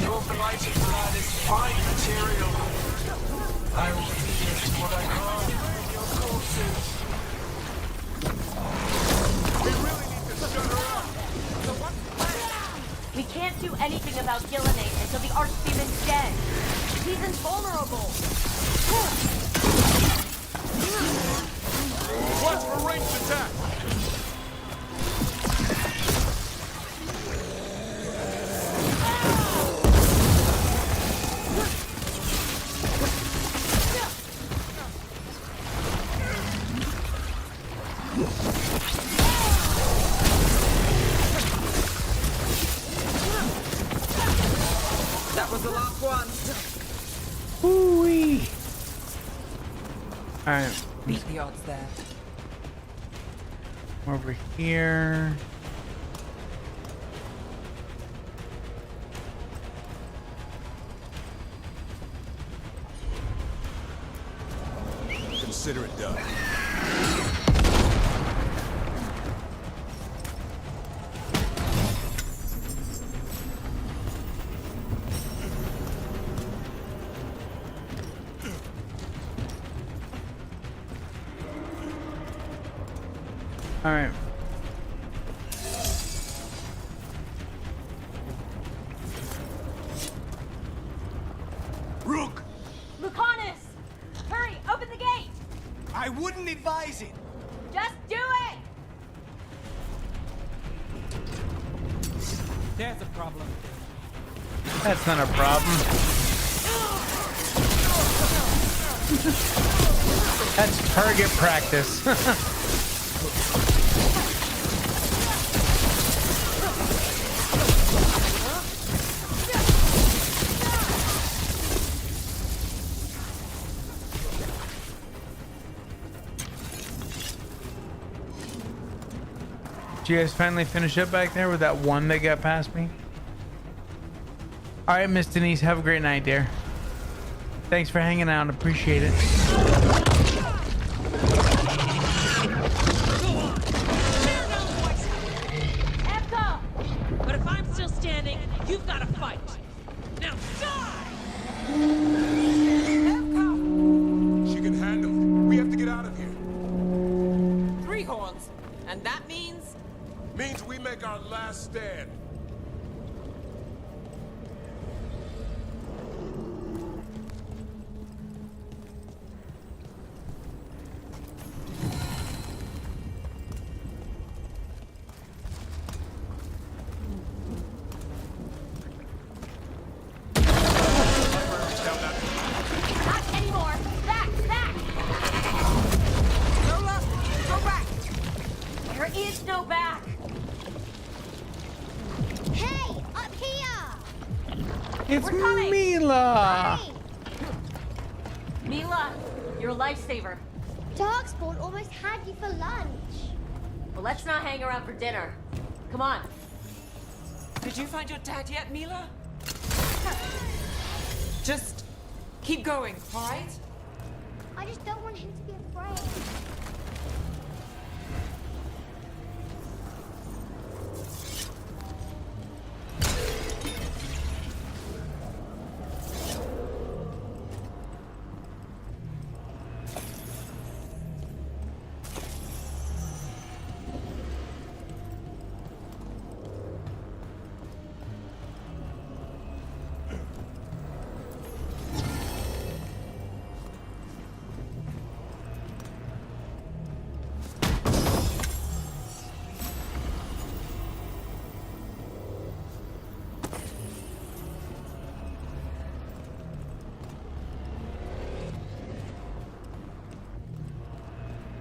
Your blighted blood is fine material. I will give what I can in your corpses. We really need to shut her up. So what's the plan? We can't do anything about 𝐂𝐴𝐻 until the Archdemon's dead. He's invulnerable. Watch for ranged attack. That was the last one. Ooh-wee. All right. Beat the odds there. Over here. Consider it done. All right. Rook! Lucanus! Hurry, open the gate! I wouldn't advise it. Just do it! There's a problem. That's not a problem. That's target practice. Did you guys finally finish up back there with that one that got past me? All right, Miss Denise, have a great night, dear. Thanks for hanging out. Appreciate it. But if I'm still standing, you've got to fight. Now die! She can handle it. We have to get out of here. 3 horns. And that means? Means we make our last stand. Not anymore! Back! Back! No left! Go back! There is no back! Hey, up here! It's We're coming. Mila. Hey. Mila, you're You're a lifesaver. Darkspawn almost had you for lunch. Well, let's not hang around for dinner. Come on. Did you find your dad yet, Mila? Just keep going, all right? I just don't want him to be afraid.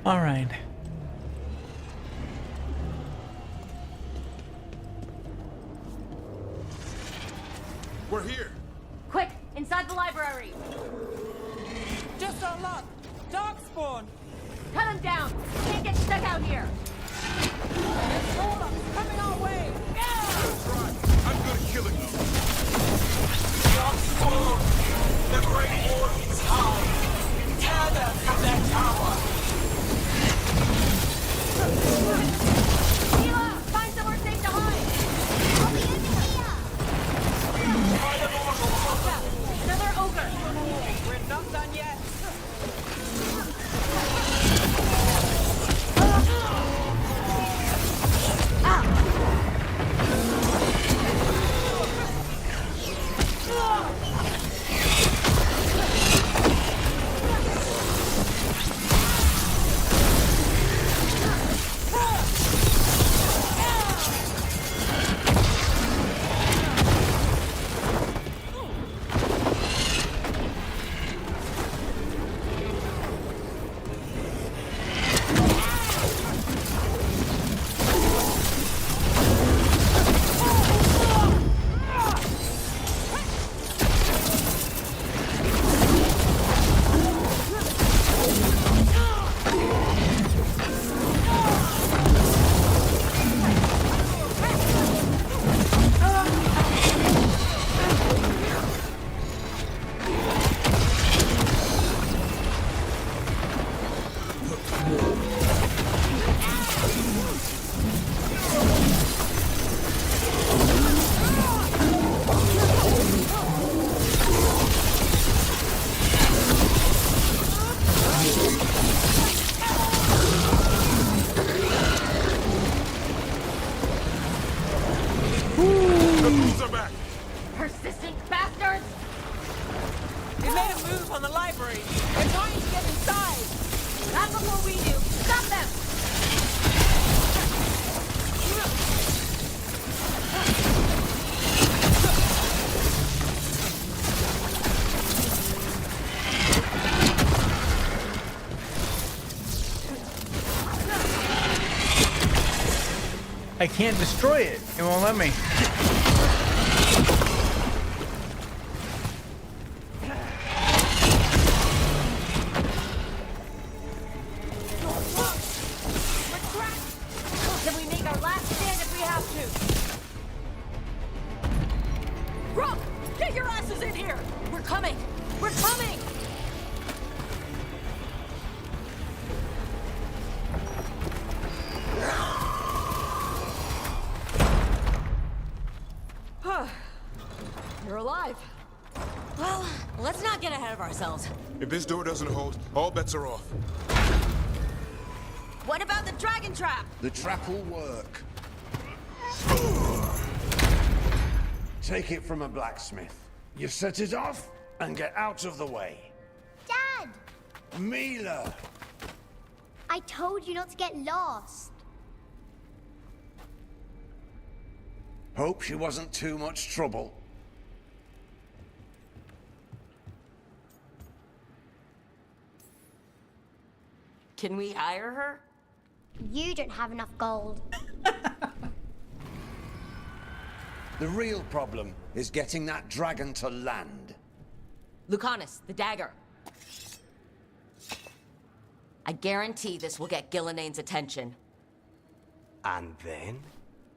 All right. We're here. Quick, inside the library. Just our luck. Darkspawn. Cut him down. Can't get stuck out here. Coming our way. That's right. I'm good at killing them. Darkspawn, the Great Warden's high. Tear them from their tower. Mila, find somewhere safe to hide. I'll be over here. Another ogre. We're not done yet. Persistent bastards! They made a move on the library. They're trying to get inside. Not before we do. Stop them! I can't destroy it. It won't let me. Can we make our last stand if we have to? Rook! Get your asses in here! We're coming! We're coming! You're alive. Well, let's not get ahead of ourselves. If this door doesn't hold, all bets are off. What about the dragon trap? The trap will work. Take it from a blacksmith. You set it off and get out of the way. Dad! Mila! I told you not to get lost. Hope she wasn't too much trouble. Can we hire her? You don't have enough gold. The real problem is getting that dragon to land. Lucanus, the dagger. I guarantee this will get 𝐂𝐿𝐴ne's attention. And then?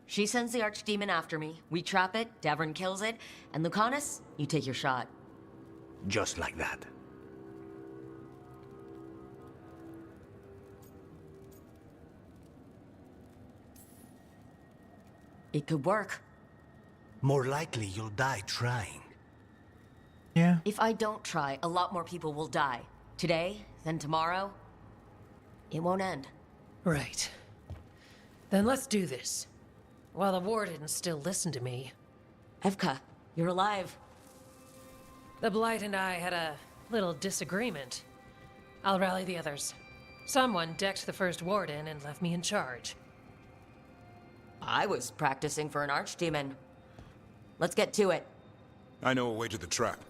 She sends the archdemon after me. We trap it, Davern kills it, and Lucanus, you take your shot. Just like that. It could work. More likely you'll die trying. Yeah. If I don't try, a lot more people will die. Today, then tomorrow. It won't end. Right. Then let's do this. While the Warden still listen to me. 𝐂𝐿𝐴, you're alive. The Blight and I had a little disagreement. I'll rally the others. Someone decked the first Warden and left me in charge. I was practicing for an archdemon. Let's get to it. I know a way to the trap.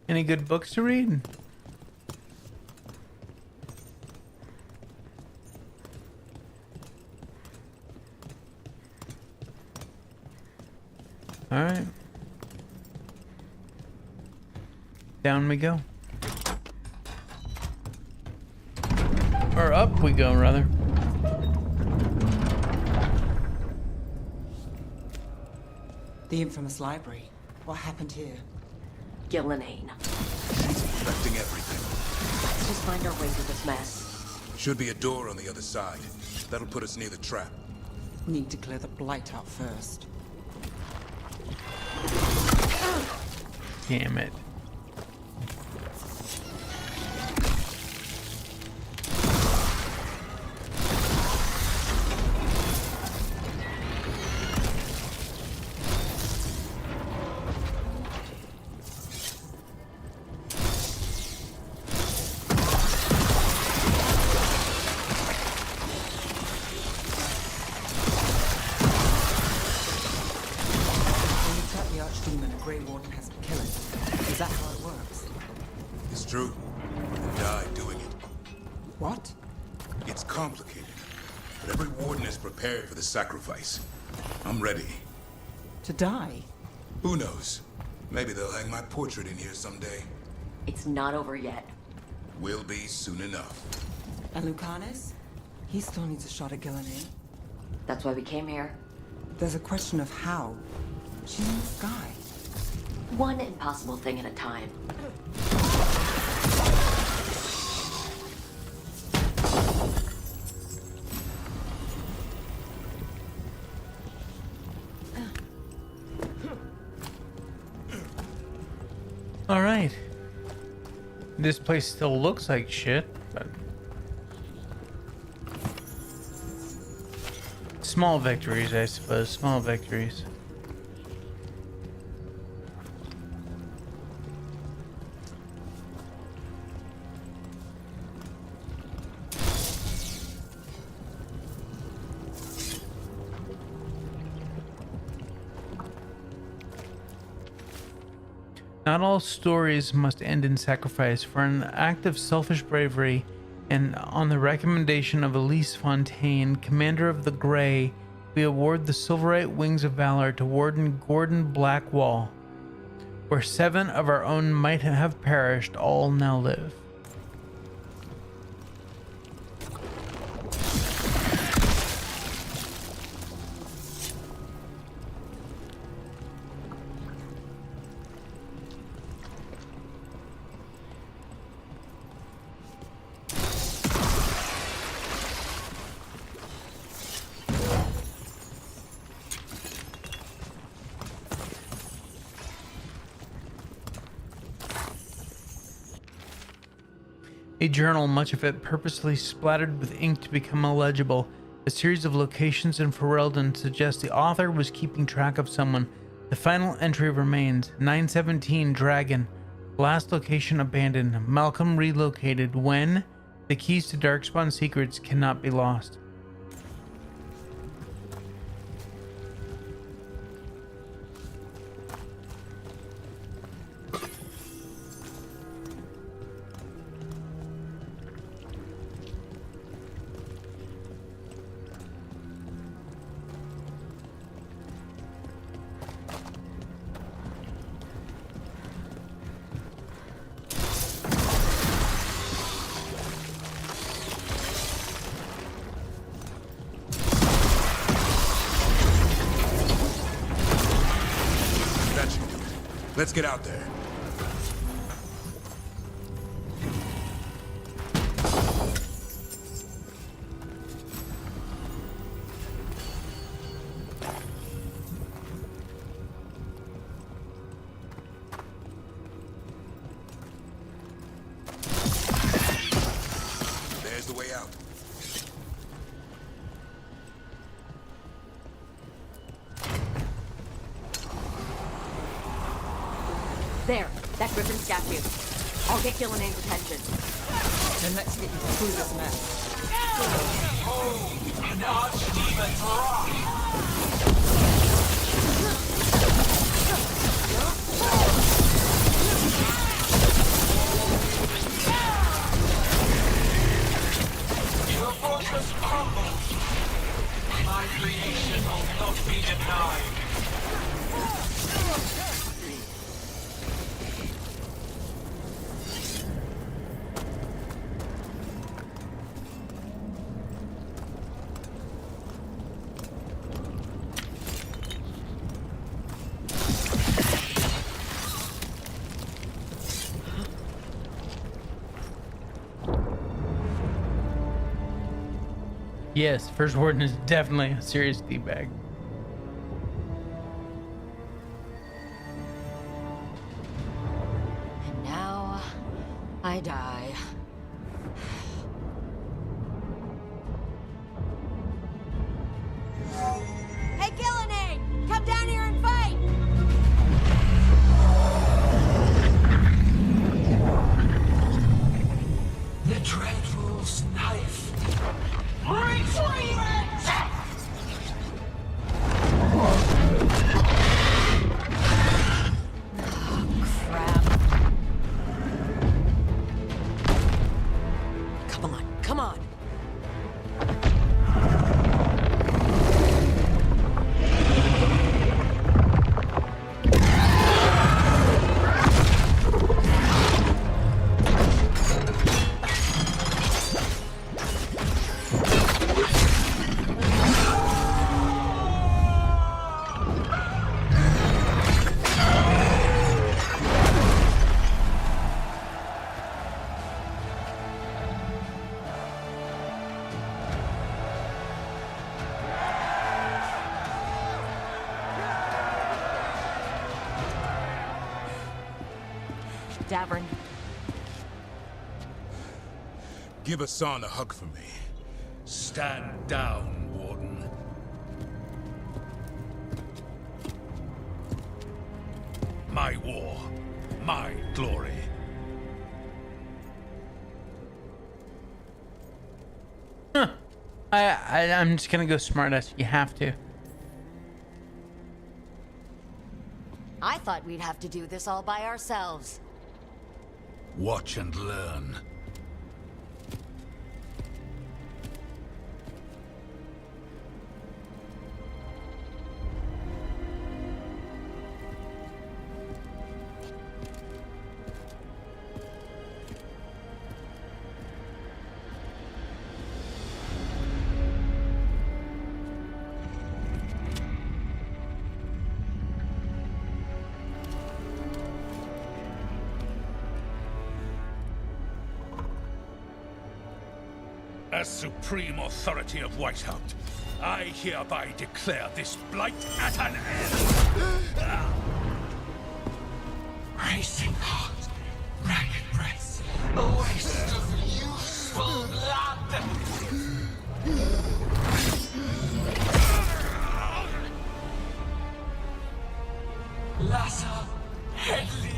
Any good books to read? All right. Down we go. Or up we go, rather. The infamous library. What happened here? 𝐂𝐿𝐴ne. She's infecting everything. Let's just find our way through this mess. Should be a door on the other side. That'll put us near the trap. Need to clear the blight out first. Damn it. True. And die doing it. What? It's complicated, but every warden is prepared for the sacrifice. I'm ready. To die? Who knows? Maybe they'll hang my portrait in here someday. It's not over yet. Will be soon enough. And Lucanus? He still needs a shot at 𝐂𝐿𝐴ne. That's why we came here. There's a question of how. She's in the sky. One impossible thing at a time. All right. This place still looks like shit, but small victories, I suppose. Small victories. Not all stories must end in sacrifice. For an act of selfish bravery, and on the recommendation of Elise Fontaine, commander of the Grey, we award the Silverite Wings of Valor to Warden Gordon Blackwall. Where 7 of our own might have perished, all now live. A journal, much of it purposely splattered with ink to become illegible. A series of locations in Ferelden suggests the author was keeping track of someone. The final entry remains 917 Dragon. Last location abandoned. Malcolm relocated. When? The keys to Darkspawn secrets cannot be lost. Let's get out there. There's the way out. There, that Griffin's got you. I'll get 𝐂𝐿𝐴's attention. Then let's get you through this mess. Behold, an archdemon rock! Your fortress crumbles. My creation will not be denied. Yes, First Warden is definitely a serious D-bag. And now I die. Hey, 𝐂𝐿𝐴! Come down here and fight! The Dreadwolf's knife. Retrieve it! Crap. Come on, come on. Davern. Give 𝐂𝐴TN a hug for me. Stand down, Warden. My war, my glory. Huh. I'm just gonna go smartass. You have to. I thought we'd have to do this all by ourselves. Watch and learn. As supreme authority of �WHITEHEART, I hereby declare this blight at an end. Racing heart, ragged breath, a waste of useful blood. Lassa, Headley,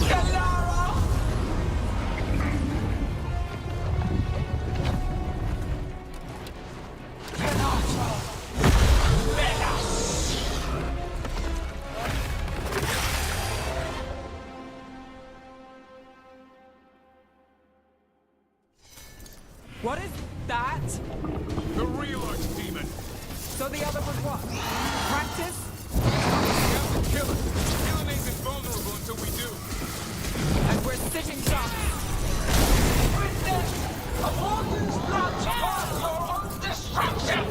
Galara. What is that? The real archdemon. So the other was what? Practice? We have to kill him. 𝐂𝐿𝐴's invulnerable until we do. And we're sitting ducks. Witness a warden's blood towards your own destruction!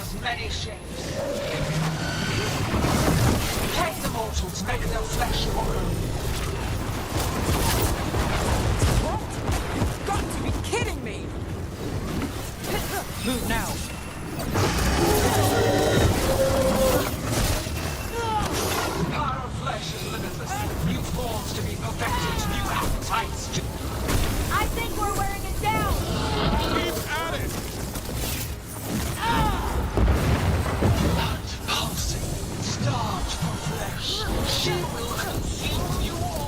as many shapes. Take the mortals, make their flesh your own. You've got to be kidding me! Move now. The power of flesh is limitless. New forms to be perfected, new appetites to... I think we're wearing it down! Keep at it! Blood pulsing, starved for flesh. She will consume you all.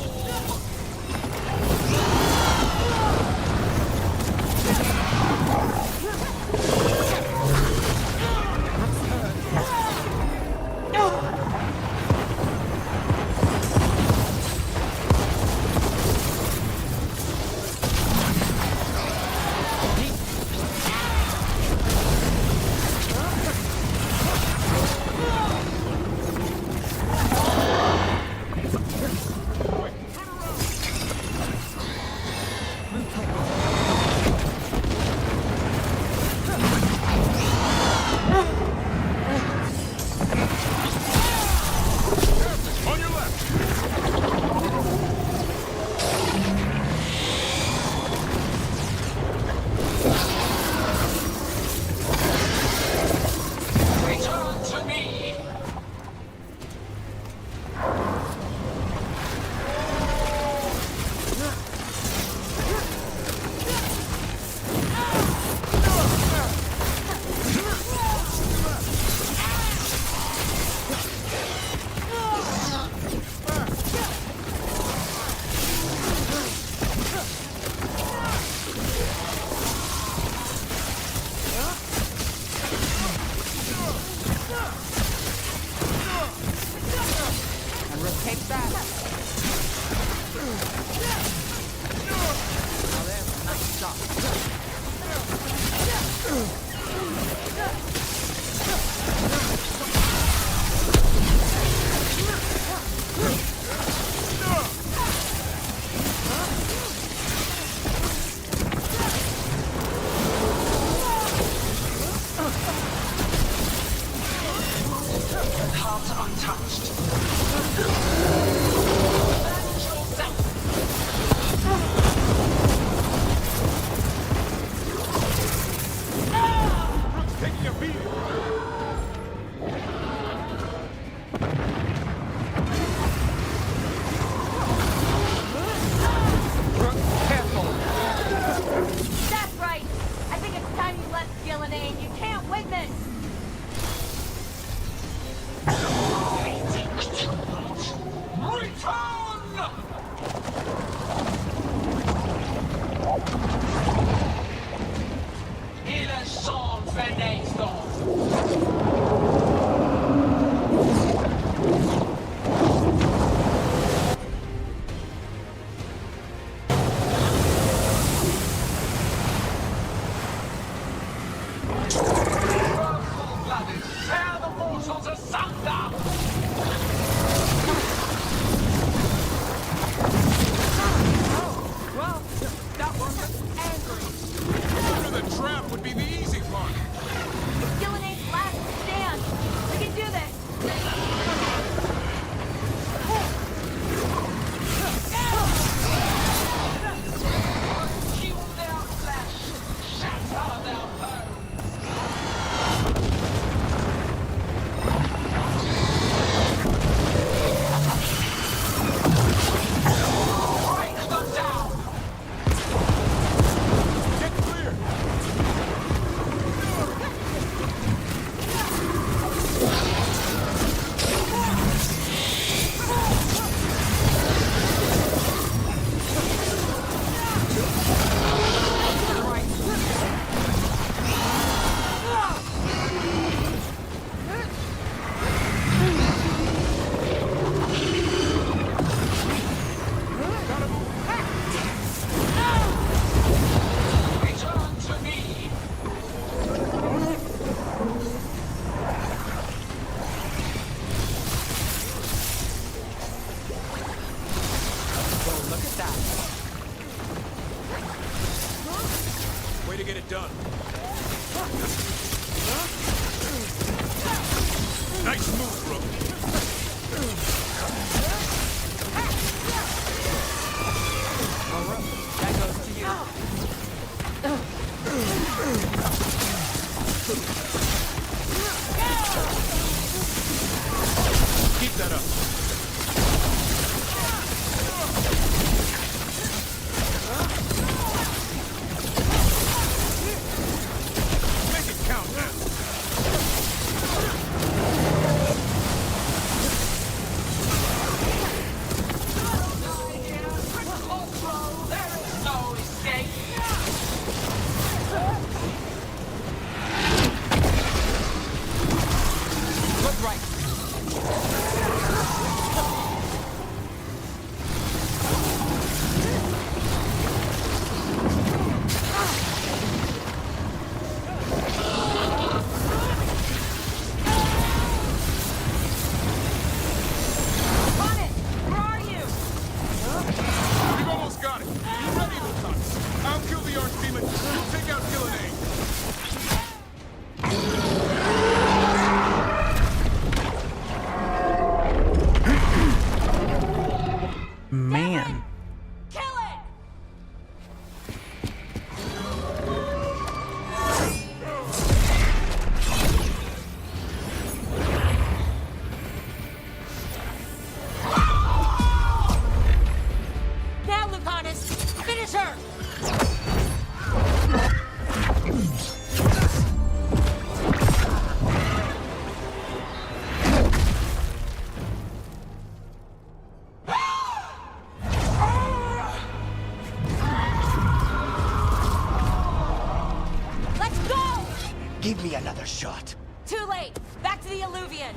a shot. Too late! Back to the Alluvion!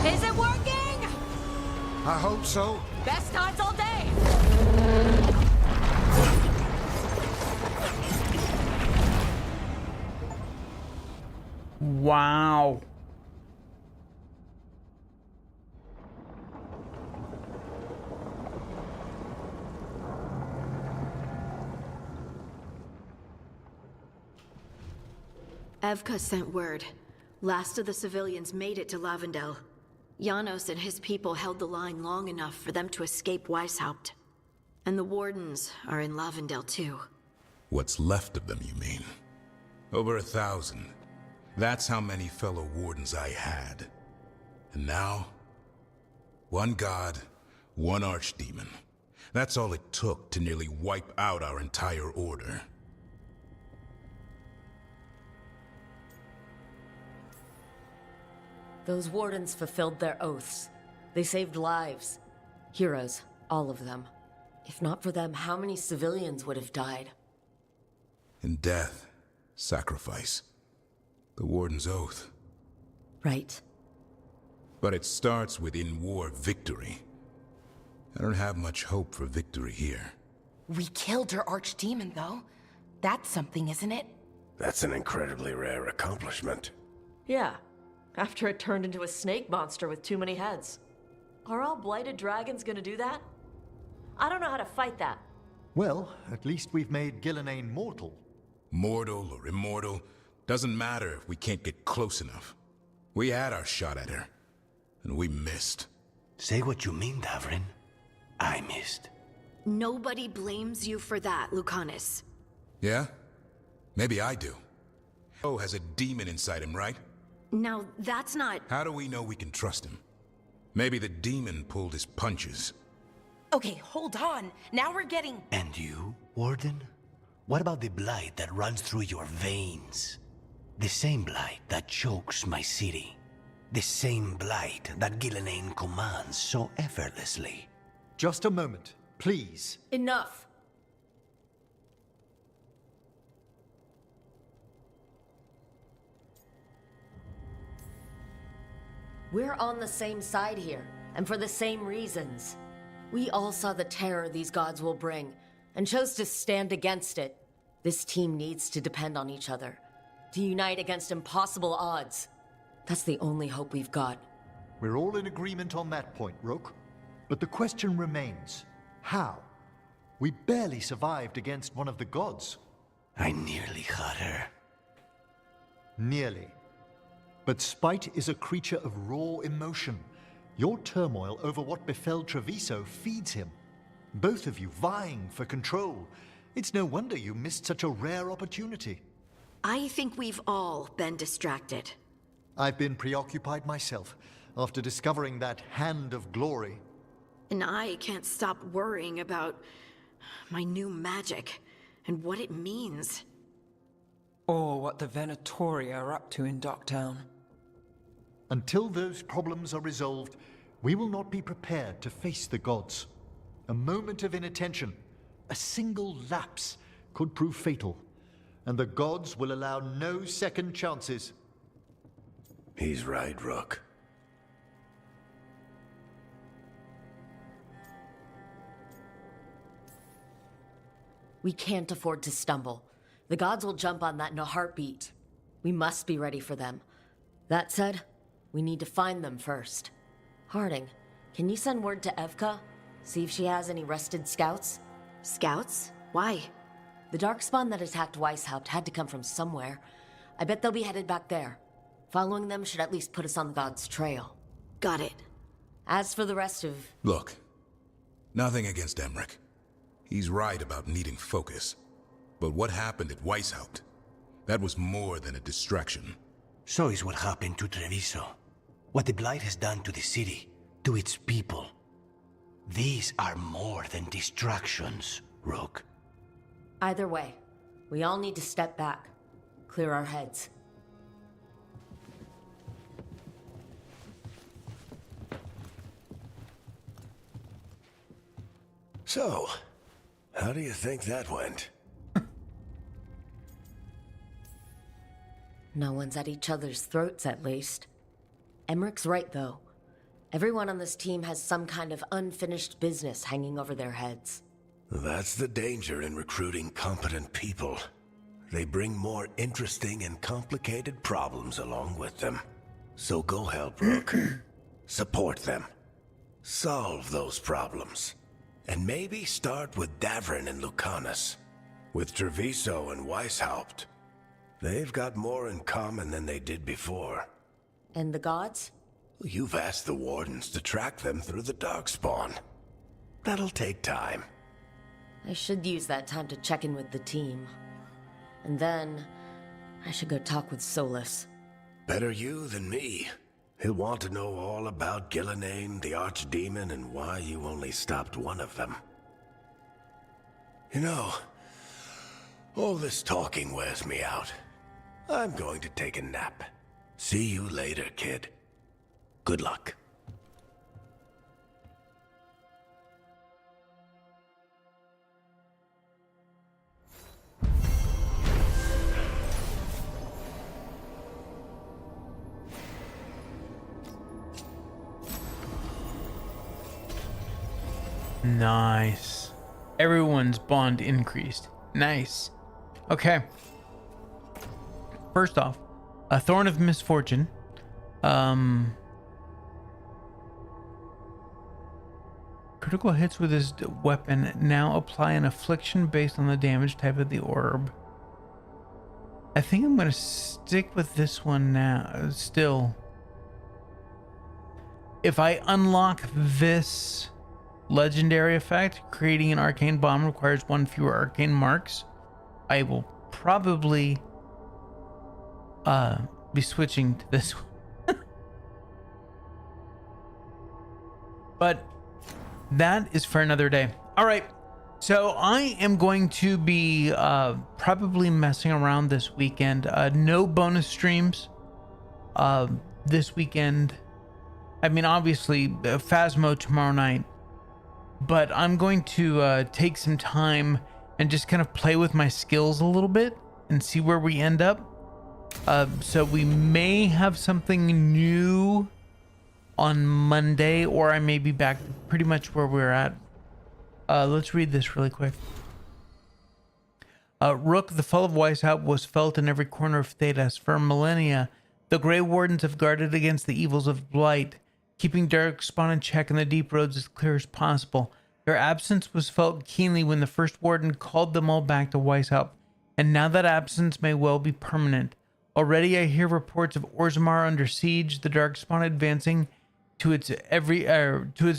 Is it working? I hope so. Best times all day! Wow. 𝐂𝐻𝐿 sent word. Last of the civilians made it to 𝐿avendel. 𝐼𝐻𝐼𝐜 and his people held the line long enough for them to escape 𝐌𝐮𝐬𝐢𝐜. And the Wardens are in 𝐿avendel too. What's left of them, you mean? Over 1,000. That's how many fellow Wardens I had. And now, one god, one archdemon. That's all it took to nearly wipe out our entire order. Those Wardens fulfilled their oaths. They saved lives. Heroes, all of them. If not for them, how many civilians would have died? In death, sacrifice. The Warden's oath. Right. But it starts with in-war victory. I don't have much hope for victory here. We killed her archdemon, though. That's something, isn't it? That's an incredibly rare accomplishment. Yeah. After it turned into a snake monster with too many heads. Are all blighted dragons gonna do that? I don't know how to fight that. Well, at least we've made 𝐂𝐿 𝐸𝐻𝐼𝐜 mortal. Mortal or immortal, doesn't matter if we can't get close enough. We had our shot at her, and we missed. Say what you mean, Davrin. I missed. Nobody blames you for that, Lucanus. Yeah? Maybe I do. Oh, has a demon inside him, right? Now, that's not... How do we know we can trust him? Maybe the demon pulled his punches. Okay, hold on. Now we're getting... And you, Warden? What about the blight that runs through your veins? The same blight that chokes my city. The same blight that 𝐂𝐿 𝐸𝐻𝐼𝐜 commands so effortlessly. Just a moment, please. Enough. We're on the same side here, and for the same reasons. We all saw the terror these gods will bring, and chose to stand against it. This team needs to depend on each other, to unite against impossible odds. That's the only hope we've got. We're all in agreement on that point, Rook. But the question remains, how? We barely survived against one of the gods. I nearly had her. Nearly. But spite is a creature of raw emotion. Your turmoil over what befell Treviso feeds him. Both of you vying for control. It's no wonder you missed such a rare opportunity. I think we've all been distracted. I've been preoccupied myself after discovering that hand of glory. And I can't stop worrying about my new magic and what it means. Or what the Venatoria are up to in Docktown. Until those problems are resolved, we will not be prepared to face the gods. A moment of inattention, a single lapse, could prove fatal, and the gods will allow no second chances. He's right, Rook. We can't afford to stumble. The gods will jump on that in a heartbeat. We must be ready for them. That said, we need to find them first. Harding, can you send word to 𝐿𝐻𝐿? See if she has any rested scouts? Scouts? Why? The darkspawn that attacked 𝐻𝐼𝐜 had to come from somewhere. I bet they'll be headed back there. Following them should at least put us on the gods' trail. Got it. As for the rest of... Look, nothing against Emmerich. He's right about needing focus. But what happened at 𝐻𝐼𝐜? That was more than a distraction. So is what happened to Treviso. What the Blight has done to the city, to its people. These are more than distractions, Rook. Either way, we all need to step back. Clear our heads. So, How do you think that went? No one's at each other's throats, at least. Emmerich's right, though. Everyone on this team has some kind of unfinished business hanging over their heads. That's the danger in recruiting competent people. They bring more interesting and complicated problems along with them. So go help Rook. Support them. Solve those problems. And maybe start with Davrin and Lucanus. With Treviso and 𝐌𝐮𝐬𝐢𝐜. They've got more in common than they did before. And the gods? You've asked the Wardens to track them through the Darkspawn. That'll take time. I should use that time to check in with the team. And then, I should go talk with Solus. Better you than me. He'll want to know all about 𝐂𝐻𝐿, the Archdemon, and why you only stopped one of them. You know, all this talking wears me out. I'm going to take a nap. See you later, kid. Good luck. Nice. Everyone's bond increased. Nice. Okay. First off, a Thorn of Misfortune. Critical hits with his weapon now apply an affliction based on the damage type of the orb. I think I'm going to stick with this one now. Still. If I unlock this legendary effect, creating an arcane bomb requires 1 fewer arcane marks. I will probably be switching to this one. But that is for another day. All right. So I am going to be probably messing around this weekend. No bonus streams this weekend. I mean, obviously, Phasmo tomorrow night. But I'm going to take some time and just kind of play with my skills a little bit and see where we end up. So we may have something new on Monday, or I may be back pretty much where we're at. Let's read this really quick. Rook, the fall of 𝐌𝐮𝐬𝐢𝐜 was felt in every corner of Thedas. For millennia, the Grey Wardens have guarded against the evils of blight, keeping Darkspawn in check in the deep roads as clear as possible. Their absence was felt keenly when the first Warden called them all back to 𝐌𝐮𝐬𝐢𝐜, and now that absence may well be permanent. Already I hear reports of 𝐿𝐼𝐻 under siege, the Darkspawn advancing to its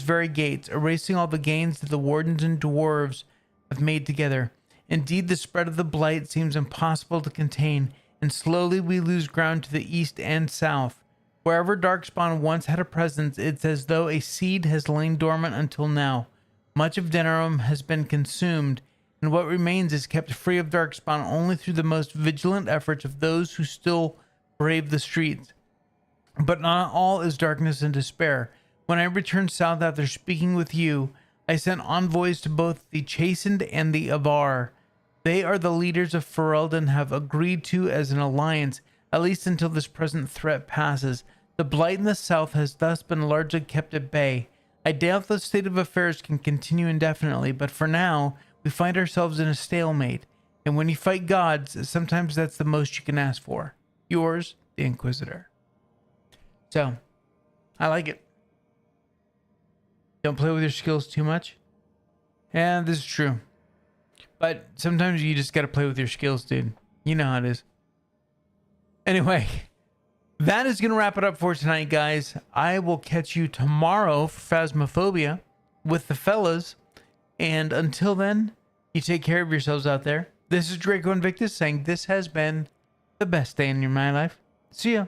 very gates, erasing all the gains that the Wardens and Dwarves have made together. Indeed, the spread of the blight seems impossible to contain, and slowly we lose ground to the east and south. Wherever Darkspawn once had a presence, it's as though a seed has lain dormant until now. Much of Denerim has been consumed, and what remains is kept free of Darkspawn only through the most vigilant efforts of those who still brave the streets. But not all is darkness and despair. When I returned south after speaking with you, I sent envoys to both the Chastened and the Avar. They are the leaders of Ferelden and have agreed to as an alliance, at least until this present threat passes. The blight in the south has thus been largely kept at bay. I doubt the state of affairs can continue indefinitely, but for now, we find ourselves in a stalemate. And when you fight gods, sometimes that's the most you can ask for. Yours, the Inquisitor. So, I like it. Don't play with your skills too much. Yeah, this is true. But sometimes you just gotta play with your skills, dude. You know how it is. Anyway, that is gonna wrap it up for tonight, guys. I will catch you tomorrow for Phasmophobia with the fellas. And until then, you take care of yourselves out there. This is Draco Invictus saying this has been the best day in my life. See ya.